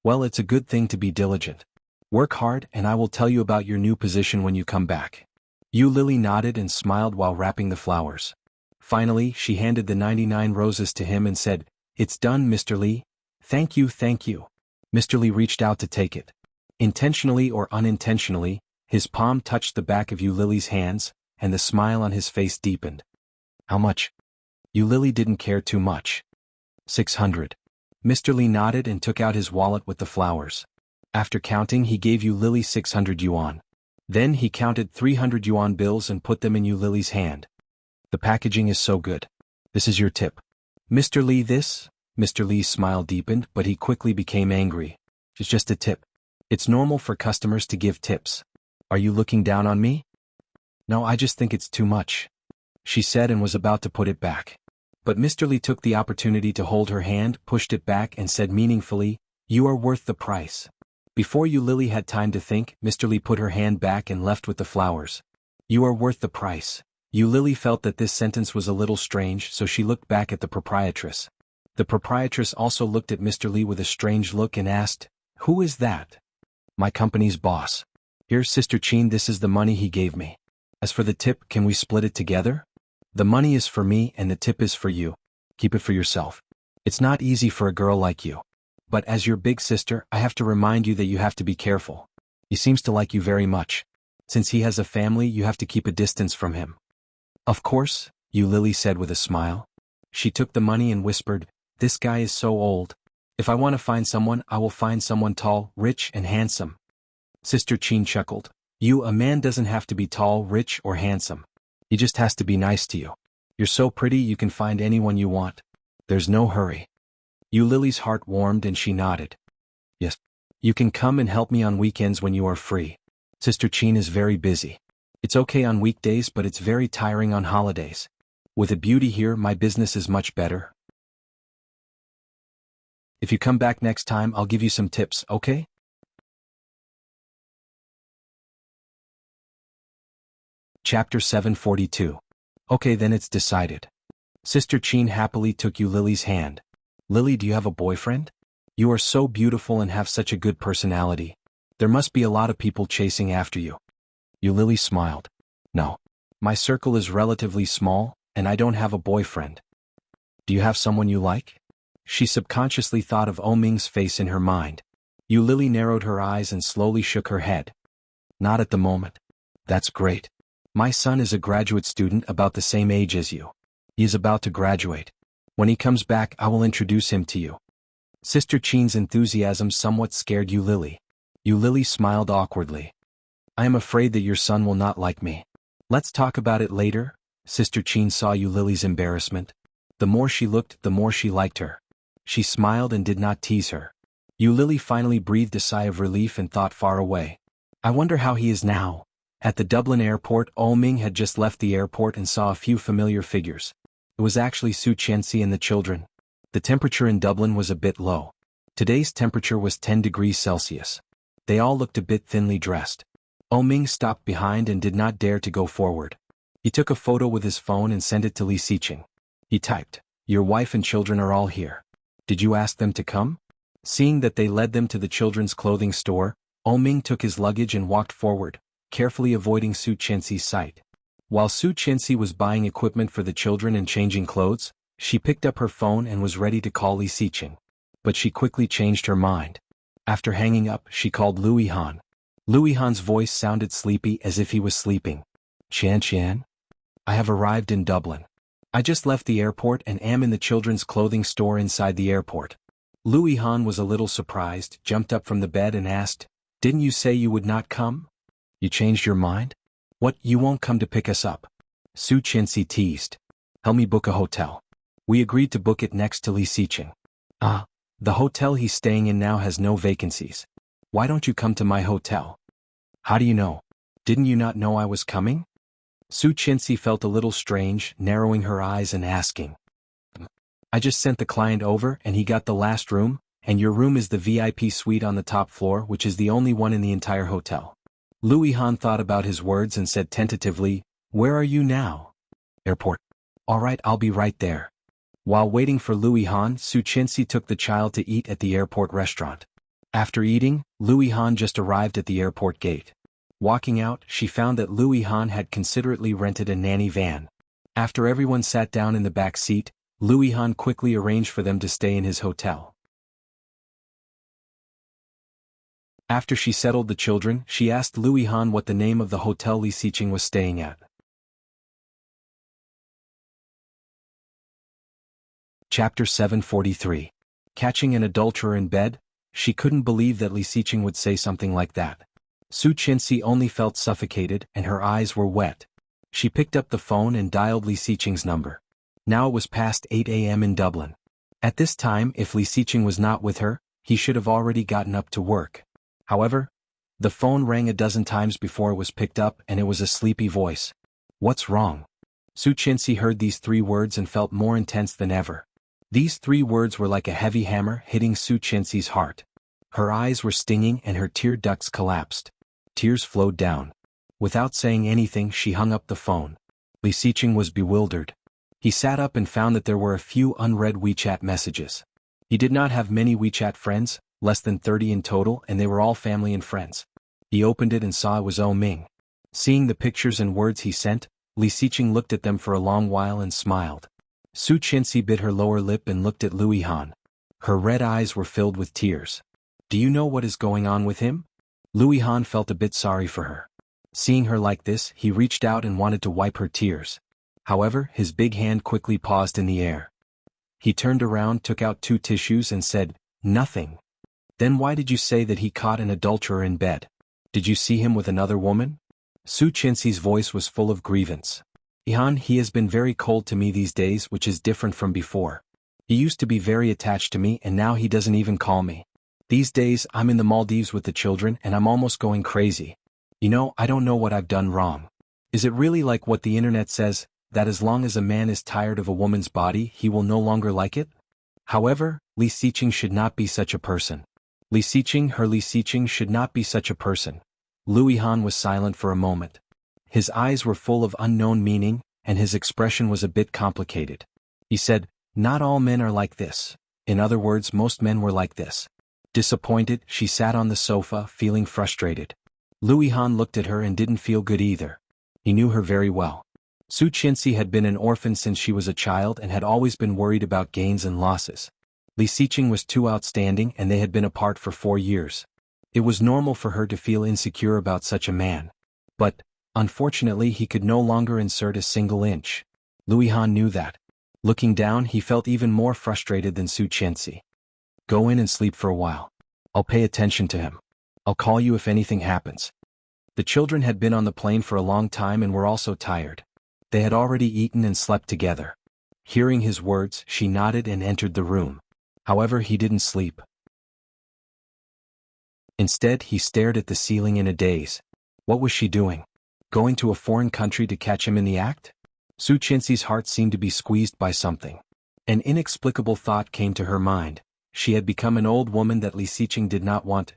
Well, it's a good thing to be diligent. Work hard and I will tell you about your new position when you come back. Lily nodded and smiled while wrapping the flowers. Finally, she handed the 99 roses to him and said, It's done, Mr. Li. Thank you, thank you. Mr. Li reached out to take it. Intentionally or unintentionally, his palm touched the back of Lily's hands, and the smile on his face deepened. How much? Lily didn't care too much. 600. Mr. Li nodded and took out his wallet with the flowers. After counting, he gave Lily 600 yuan. Then he counted 300 yuan bills and put them in Lily's hand. The packaging is so good. This is your tip. Mr. Li, this? Mr. Li's smile deepened, but he quickly became angry. It's just a tip. It's normal for customers to give tips. Are you looking down on me? No, I just think it's too much, she said and was about to put it back. But Mr. Li took the opportunity to hold her hand, pushed it back and said meaningfully, You are worth the price. Before Lily had time to think, Mr. Li put her hand back and left with the flowers. You are worth the price. Lily felt that this sentence was a little strange, so she looked back at the proprietress. The proprietress also looked at Mr. Li with a strange look and asked, Who is that? My company's boss. Here, Sister Qin, this is the money he gave me. As for the tip, can we split it together? The money is for me and the tip is for you. Keep it for yourself. It's not easy for a girl like you. But as your big sister, I have to remind you that you have to be careful. He seems to like you very much. Since he has a family, you have to keep a distance from him. Of course, Lily said with a smile. She took the money and whispered, This guy is so old. If I want to find someone, I will find someone tall, rich, and handsome. Sister Qin chuckled. A man doesn't have to be tall, rich, or handsome. He just has to be nice to you. You're so pretty you can find anyone you want. There's no hurry. Lily's heart warmed and she nodded. Yes. You can come and help me on weekends when you are free. Sister Qin is very busy. It's okay on weekdays, but it's very tiring on holidays. With a beauty here, my business is much better. If you come back next time, I'll give you some tips, okay? Chapter 742. Okay, then it's decided. Sister Qin happily took Lily's hand. Lily, do you have a boyfriend? You are so beautiful and have such a good personality. There must be a lot of people chasing after you. Lily smiled. No. My circle is relatively small, and I don't have a boyfriend. Do you have someone you like? She subconsciously thought of Oming's face in her mind. Lily narrowed her eyes and slowly shook her head. Not at the moment. That's great. My son is a graduate student about the same age as you. He is about to graduate. When he comes back, I will introduce him to you. Sister Chen's enthusiasm somewhat scared Yu Lily. Yu Lily smiled awkwardly. I am afraid that your son will not like me. Let's talk about it later. Sister Chen saw Yu Lily's embarrassment. The more she looked, the more she liked her. She smiled and did not tease her. Yu Lily finally breathed a sigh of relief and thought far away. I wonder how he is now. At the Dublin airport, Ming had just left the airport and saw a few familiar figures. It was actually Su Qianxi and the children. The temperature in Dublin was a bit low. Today's temperature was 10 degrees Celsius. They all looked a bit thinly dressed. Ming stopped behind and did not dare to go forward. He took a photo with his phone and sent it to Li Xiqing. He typed, "Your wife and children are all here. Did you ask them to come?" Seeing that they led them to the children's clothing store, Ming took his luggage and walked forward, carefully avoiding Su Qianxi's sight. While Su Qianxi was buying equipment for the children and changing clothes, she picked up her phone and was ready to call Li Xiqing. But she quickly changed her mind. After hanging up, she called Lu Yihan. Lu Yihan's voice sounded sleepy as if he was sleeping. Qian, I have arrived in Dublin. I just left the airport and am in the children's clothing store inside the airport. Lu Yihan was a little surprised, jumped up from the bed and asked, "Didn't you say you would not come? You changed your mind? What, you won't come to pick us up?" Su Qianxi teased. "Help me book a hotel." We agreed to book it next to Li Xiqing. The hotel he's staying in now has no vacancies. Why don't you come to my hotel? How do you know? Didn't you not know I was coming? Su Qianxi felt a little strange, narrowing her eyes and asking. I just sent the client over and he got the last room, and your room is the VIP suite on the top floor, which is the only one in the entire hotel. Lu Yihan thought about his words and said tentatively, "Where are you now?" Airport. All right, I'll be right there. While waiting for Lu Yihan, Su Qianxi took the child to eat at the airport restaurant. After eating, Lu Yihan just arrived at the airport gate. Walking out, she found that Lu Yihan had considerately rented a nanny van. After everyone sat down in the back seat, Lu Yihan quickly arranged for them to stay in his hotel. After she settled the children, she asked Lu Yihan what the name of the hotel Li Xiqing was staying at. Chapter 743. Catching an adulterer in bed? She couldn't believe that Li Xiqing would say something like that. Su Qianxi only felt suffocated and her eyes were wet. She picked up the phone and dialed Li Xiqing's number. Now it was past 8 a.m. in Dublin. At this time, if Li Xiqing was not with her, he should have already gotten up to work. However, the phone rang a dozen times before it was picked up and it was a sleepy voice. What's wrong? Su Qianxi heard these 3 words and felt more intense than ever. These 3 words were like a heavy hammer hitting Su Qianxi's heart. Her eyes were stinging and her tear ducts collapsed. Tears flowed down. Without saying anything, she hung up the phone. Li Xiqing was bewildered. He sat up and found that there were a few unread WeChat messages. He did not have many WeChat friends, less than 30 in total, and they were all family and friends. He opened it and saw it was Ming. Seeing the pictures and words he sent, Li Xiqing looked at them for a long while and smiled. Su Qianxi bit her lower lip and looked at Lu Yihan. Her red eyes were filled with tears. Do you know what is going on with him? Lu Yihan felt a bit sorry for her. Seeing her like this, he reached out and wanted to wipe her tears. However, his big hand quickly paused in the air. He turned around, took out 2 tissues and said, "Nothing." Then why did you say that he caught an adulterer in bed? Did you see him with another woman? Su Qianxi's voice was full of grievance. Yihan, he has been very cold to me these days, which is different from before. He used to be very attached to me and now he doesn't even call me. These days I'm in the Maldives with the children and I'm almost going crazy. You know, I don't know what I've done wrong. Is it really like what the internet says, that as long as a man is tired of a woman's body, he will no longer like it? However, Li Xiqing should not be such a person. Li Xiqing should not be such a person. Lu Yihan was silent for a moment. His eyes were full of unknown meaning, and his expression was a bit complicated. He said, "Not all men are like this." In other words, most men were like this. Disappointed, she sat on the sofa, feeling frustrated. Lu Yihan looked at her and didn't feel good either. He knew her very well. Su Qianxi had been an orphan since she was a child and had always been worried about gains and losses. Li Xiqing was too outstanding and they had been apart for 4 years. It was normal for her to feel insecure about such a man. But, unfortunately, he could no longer insert a single inch. Lu Yihan knew that. Looking down, he felt even more frustrated than Su Qianxi. Go in and sleep for a while. I'll pay attention to him. I'll call you if anything happens. The children had been on the plane for a long time and were also tired. They had already eaten and slept together. Hearing his words, she nodded and entered the room. However, he didn't sleep. Instead, he stared at the ceiling in a daze. What was she doing? Going to a foreign country to catch him in the act? Su Qianxi's heart seemed to be squeezed by something. An inexplicable thought came to her mind. She had become an old woman that Li Xiqing did not want.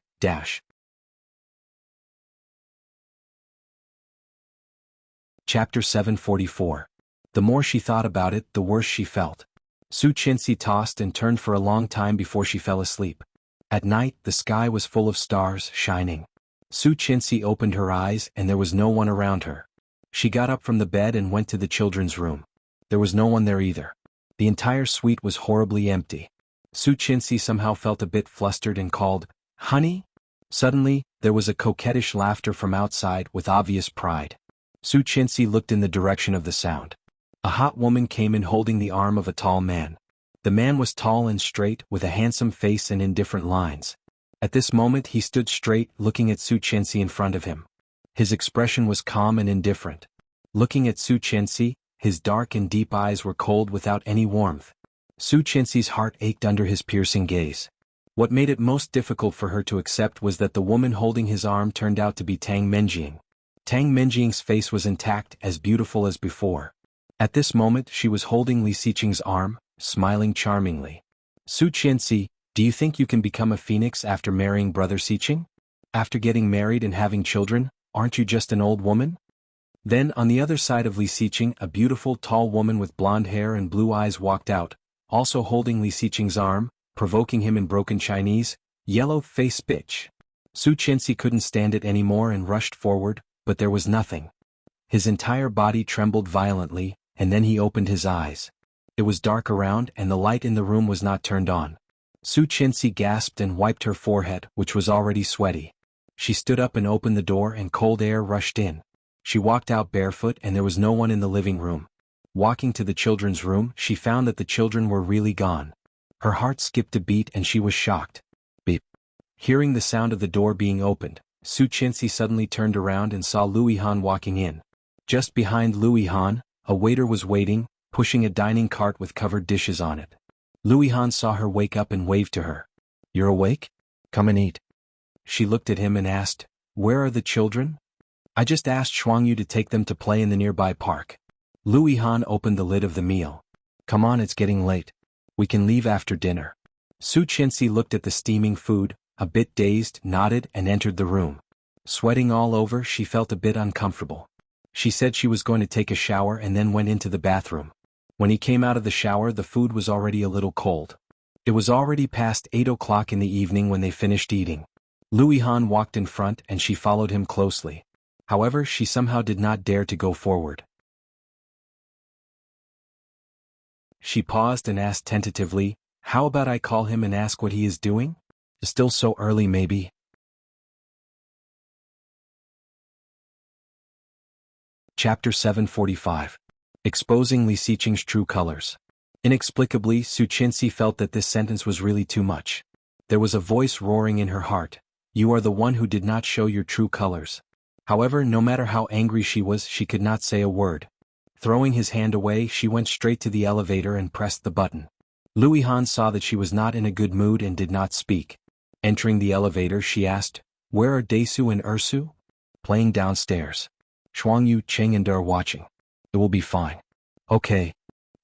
Chapter 744. The more she thought about it, the worse she felt. Su Qianxi tossed and turned for a long time before she fell asleep. At night, the sky was full of stars, shining. Su Qianxi opened her eyes and there was no one around her. She got up from the bed and went to the children's room. There was no one there either. The entire suite was horribly empty. Su Qianxi somehow felt a bit flustered and called, "Honey?" Suddenly, there was a coquettish laughter from outside with obvious pride. Su Qianxi looked in the direction of the sound. A hot woman came in holding the arm of a tall man. The man was tall and straight, with a handsome face and indifferent lines. At this moment he stood straight, looking at Su Qianxi in front of him. His expression was calm and indifferent. Looking at Su Qianxi, his dark and deep eyes were cold without any warmth. Su Qianxi's heart ached under his piercing gaze. What made it most difficult for her to accept was that the woman holding his arm turned out to be Tang Menjing. Tang Menjing's face was intact, as beautiful as before. At this moment she was holding Li Xiqing's arm, smiling charmingly. "Su Qianxi, do you think you can become a phoenix after marrying Brother Xiqing? After getting married and having children, aren't you just an old woman?" Then on the other side of Li Xiqing, a beautiful tall woman with blonde hair and blue eyes walked out, also holding Li Xiqing's arm, provoking him in broken Chinese, "Yellow face bitch." Su Qianxi couldn't stand it anymore and rushed forward, but there was nothing. His entire body trembled violently, and then he opened his eyes. It was dark around and the light in the room was not turned on. Su Qianxi gasped and wiped her forehead, which was already sweaty. She stood up and opened the door and cold air rushed in. She walked out barefoot and there was no one in the living room. Walking to the children's room, she found that the children were really gone. Her heart skipped a beat and she was shocked. Beep. Hearing the sound of the door being opened, Su Qianxi suddenly turned around and saw Lu Yihan walking in. Just behind Lu Yihan, a waiter was waiting, pushing a dining cart with covered dishes on it. Lu Yihan saw her wake up and waved to her. "You're awake? Come and eat." She looked at him and asked, "Where are the children?" "I just asked Shuangyu to take them to play in the nearby park." Lu Yihan opened the lid of the meal. "Come on, it's getting late. We can leave after dinner." Su Qianxi looked at the steaming food, a bit dazed, nodded and entered the room. Sweating all over, she felt a bit uncomfortable. She said she was going to take a shower and then went into the bathroom. When he came out of the shower, the food was already a little cold. It was already past 8 o'clock in the evening when they finished eating. Lu Yihan walked in front and she followed him closely. However, she somehow did not dare to go forward. She paused and asked tentatively, "How about I call him and ask what he is doing? Still so early maybe." Chapter 745. Exposing Li Xiqing's true colors. Inexplicably, Su Qianxi felt that this sentence was really too much. There was a voice roaring in her heart. "You are the one who did not show your true colors." However, no matter how angry she was, she could not say a word. Throwing his hand away, she went straight to the elevator and pressed the button. Lu Yihan saw that she was not in a good mood and did not speak. Entering the elevator, she asked, "Where are Daisu and Ersu?" "Playing downstairs. Shuangyu, Cheng and are watching. It will be fine." "Okay."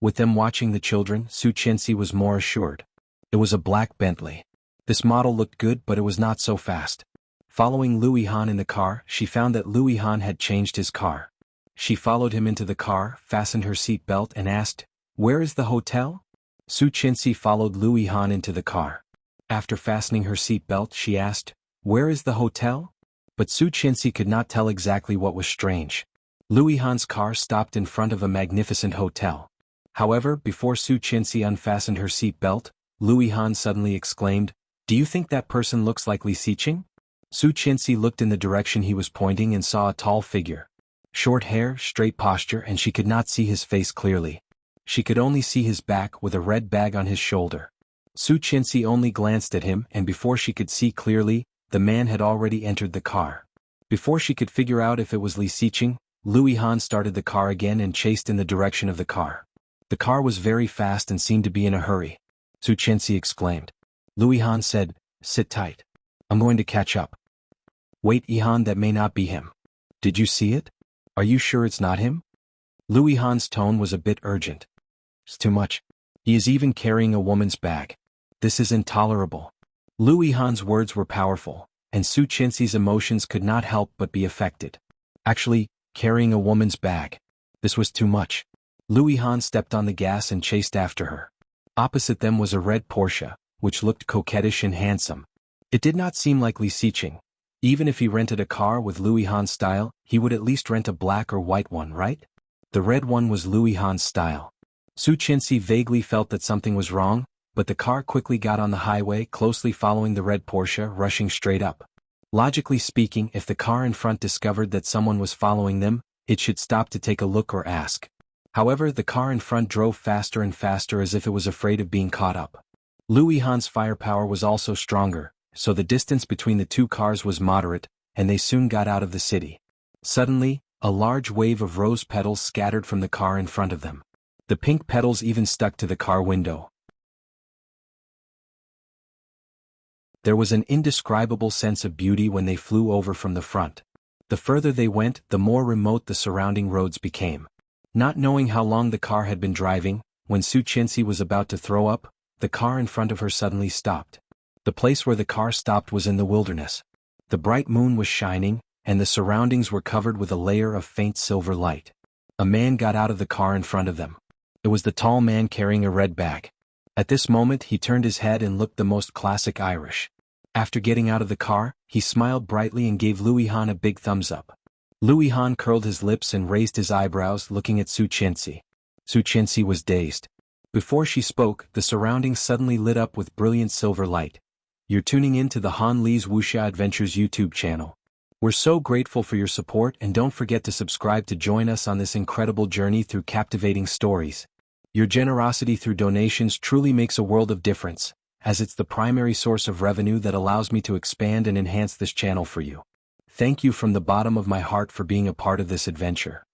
With them watching the children, Su Qianxi was more assured. It was a black Bentley. This model looked good, but it was not so fast. Following Lu Yihan in the car, she found that Lu Yihan had changed his car. She followed him into the car, fastened her seat belt and asked, "Where is the hotel?" Su Qianxi followed Lu Yihan into the car. After fastening her seat belt, she asked, "Where is the hotel?" But Su Qianxi could not tell exactly what was strange. Lu Yihan's car stopped in front of a magnificent hotel. However, before Su Qianxi unfastened her seat belt, Lu Yihan suddenly exclaimed, "Do you think that person looks like Li Xiqing?" Su Qianxi looked in the direction he was pointing and saw a tall figure. Short hair, straight posture, and she could not see his face clearly. She could only see his back with a red bag on his shoulder. Su Qianxi only glanced at him, and before she could see clearly, the man had already entered the car. Before she could figure out if it was Li Xiqing, Lu Yihan started the car again and chased in the direction of the car. The car was very fast and seemed to be in a hurry. Su Qianxi exclaimed. Lu Yihan said, "Sit tight. I'm going to catch up." "Wait, Yihan, that may not be him. Did you see it? Are you sure it's not him?" Lu Yihan's tone was a bit urgent. "It's too much. He is even carrying a woman's bag. This is intolerable." Lu Yihan's words were powerful, and Su Qianxi's emotions could not help but be affected. Actually, carrying a woman's bag. This was too much. Lu Yihan stepped on the gas and chased after her. Opposite them was a red Porsche, which looked coquettish and handsome. It did not seem like Li Xiqing. Even if he rented a car with Lu Yihan's style, he would at least rent a black or white one, right? The red one was Lu Yihan's style. Su Qianxi vaguely felt that something was wrong, but the car quickly got on the highway, closely following the red Porsche, rushing straight up. Logically speaking, if the car in front discovered that someone was following them, it should stop to take a look or ask. However, the car in front drove faster and faster as if it was afraid of being caught up. Lu Yihan's firepower was also stronger, so the distance between the two cars was moderate, and they soon got out of the city. Suddenly, a large wave of rose petals scattered from the car in front of them. The pink petals even stuck to the car window. There was an indescribable sense of beauty when they flew over from the front. The further they went, the more remote the surrounding roads became. Not knowing how long the car had been driving, when Su Qianxi was about to throw up, the car in front of her suddenly stopped. The place where the car stopped was in the wilderness. The bright moon was shining, and the surroundings were covered with a layer of faint silver light. A man got out of the car in front of them. It was the tall man carrying a red bag. At this moment he turned his head and looked the most classic Irish. After getting out of the car, he smiled brightly and gave Lu Yihan a big thumbs up. Lu Yihan curled his lips and raised his eyebrows, looking at Su Qianxi. Su Qianxi was dazed. Before she spoke, the surroundings suddenly lit up with brilliant silver light. You're tuning in to the Han Li's Wuxia Adventures YouTube channel. We're so grateful for your support, and don't forget to subscribe to join us on this incredible journey through captivating stories. Your generosity through donations truly makes a world of difference, as it's the primary source of revenue that allows me to expand and enhance this channel for you. Thank you from the bottom of my heart for being a part of this adventure.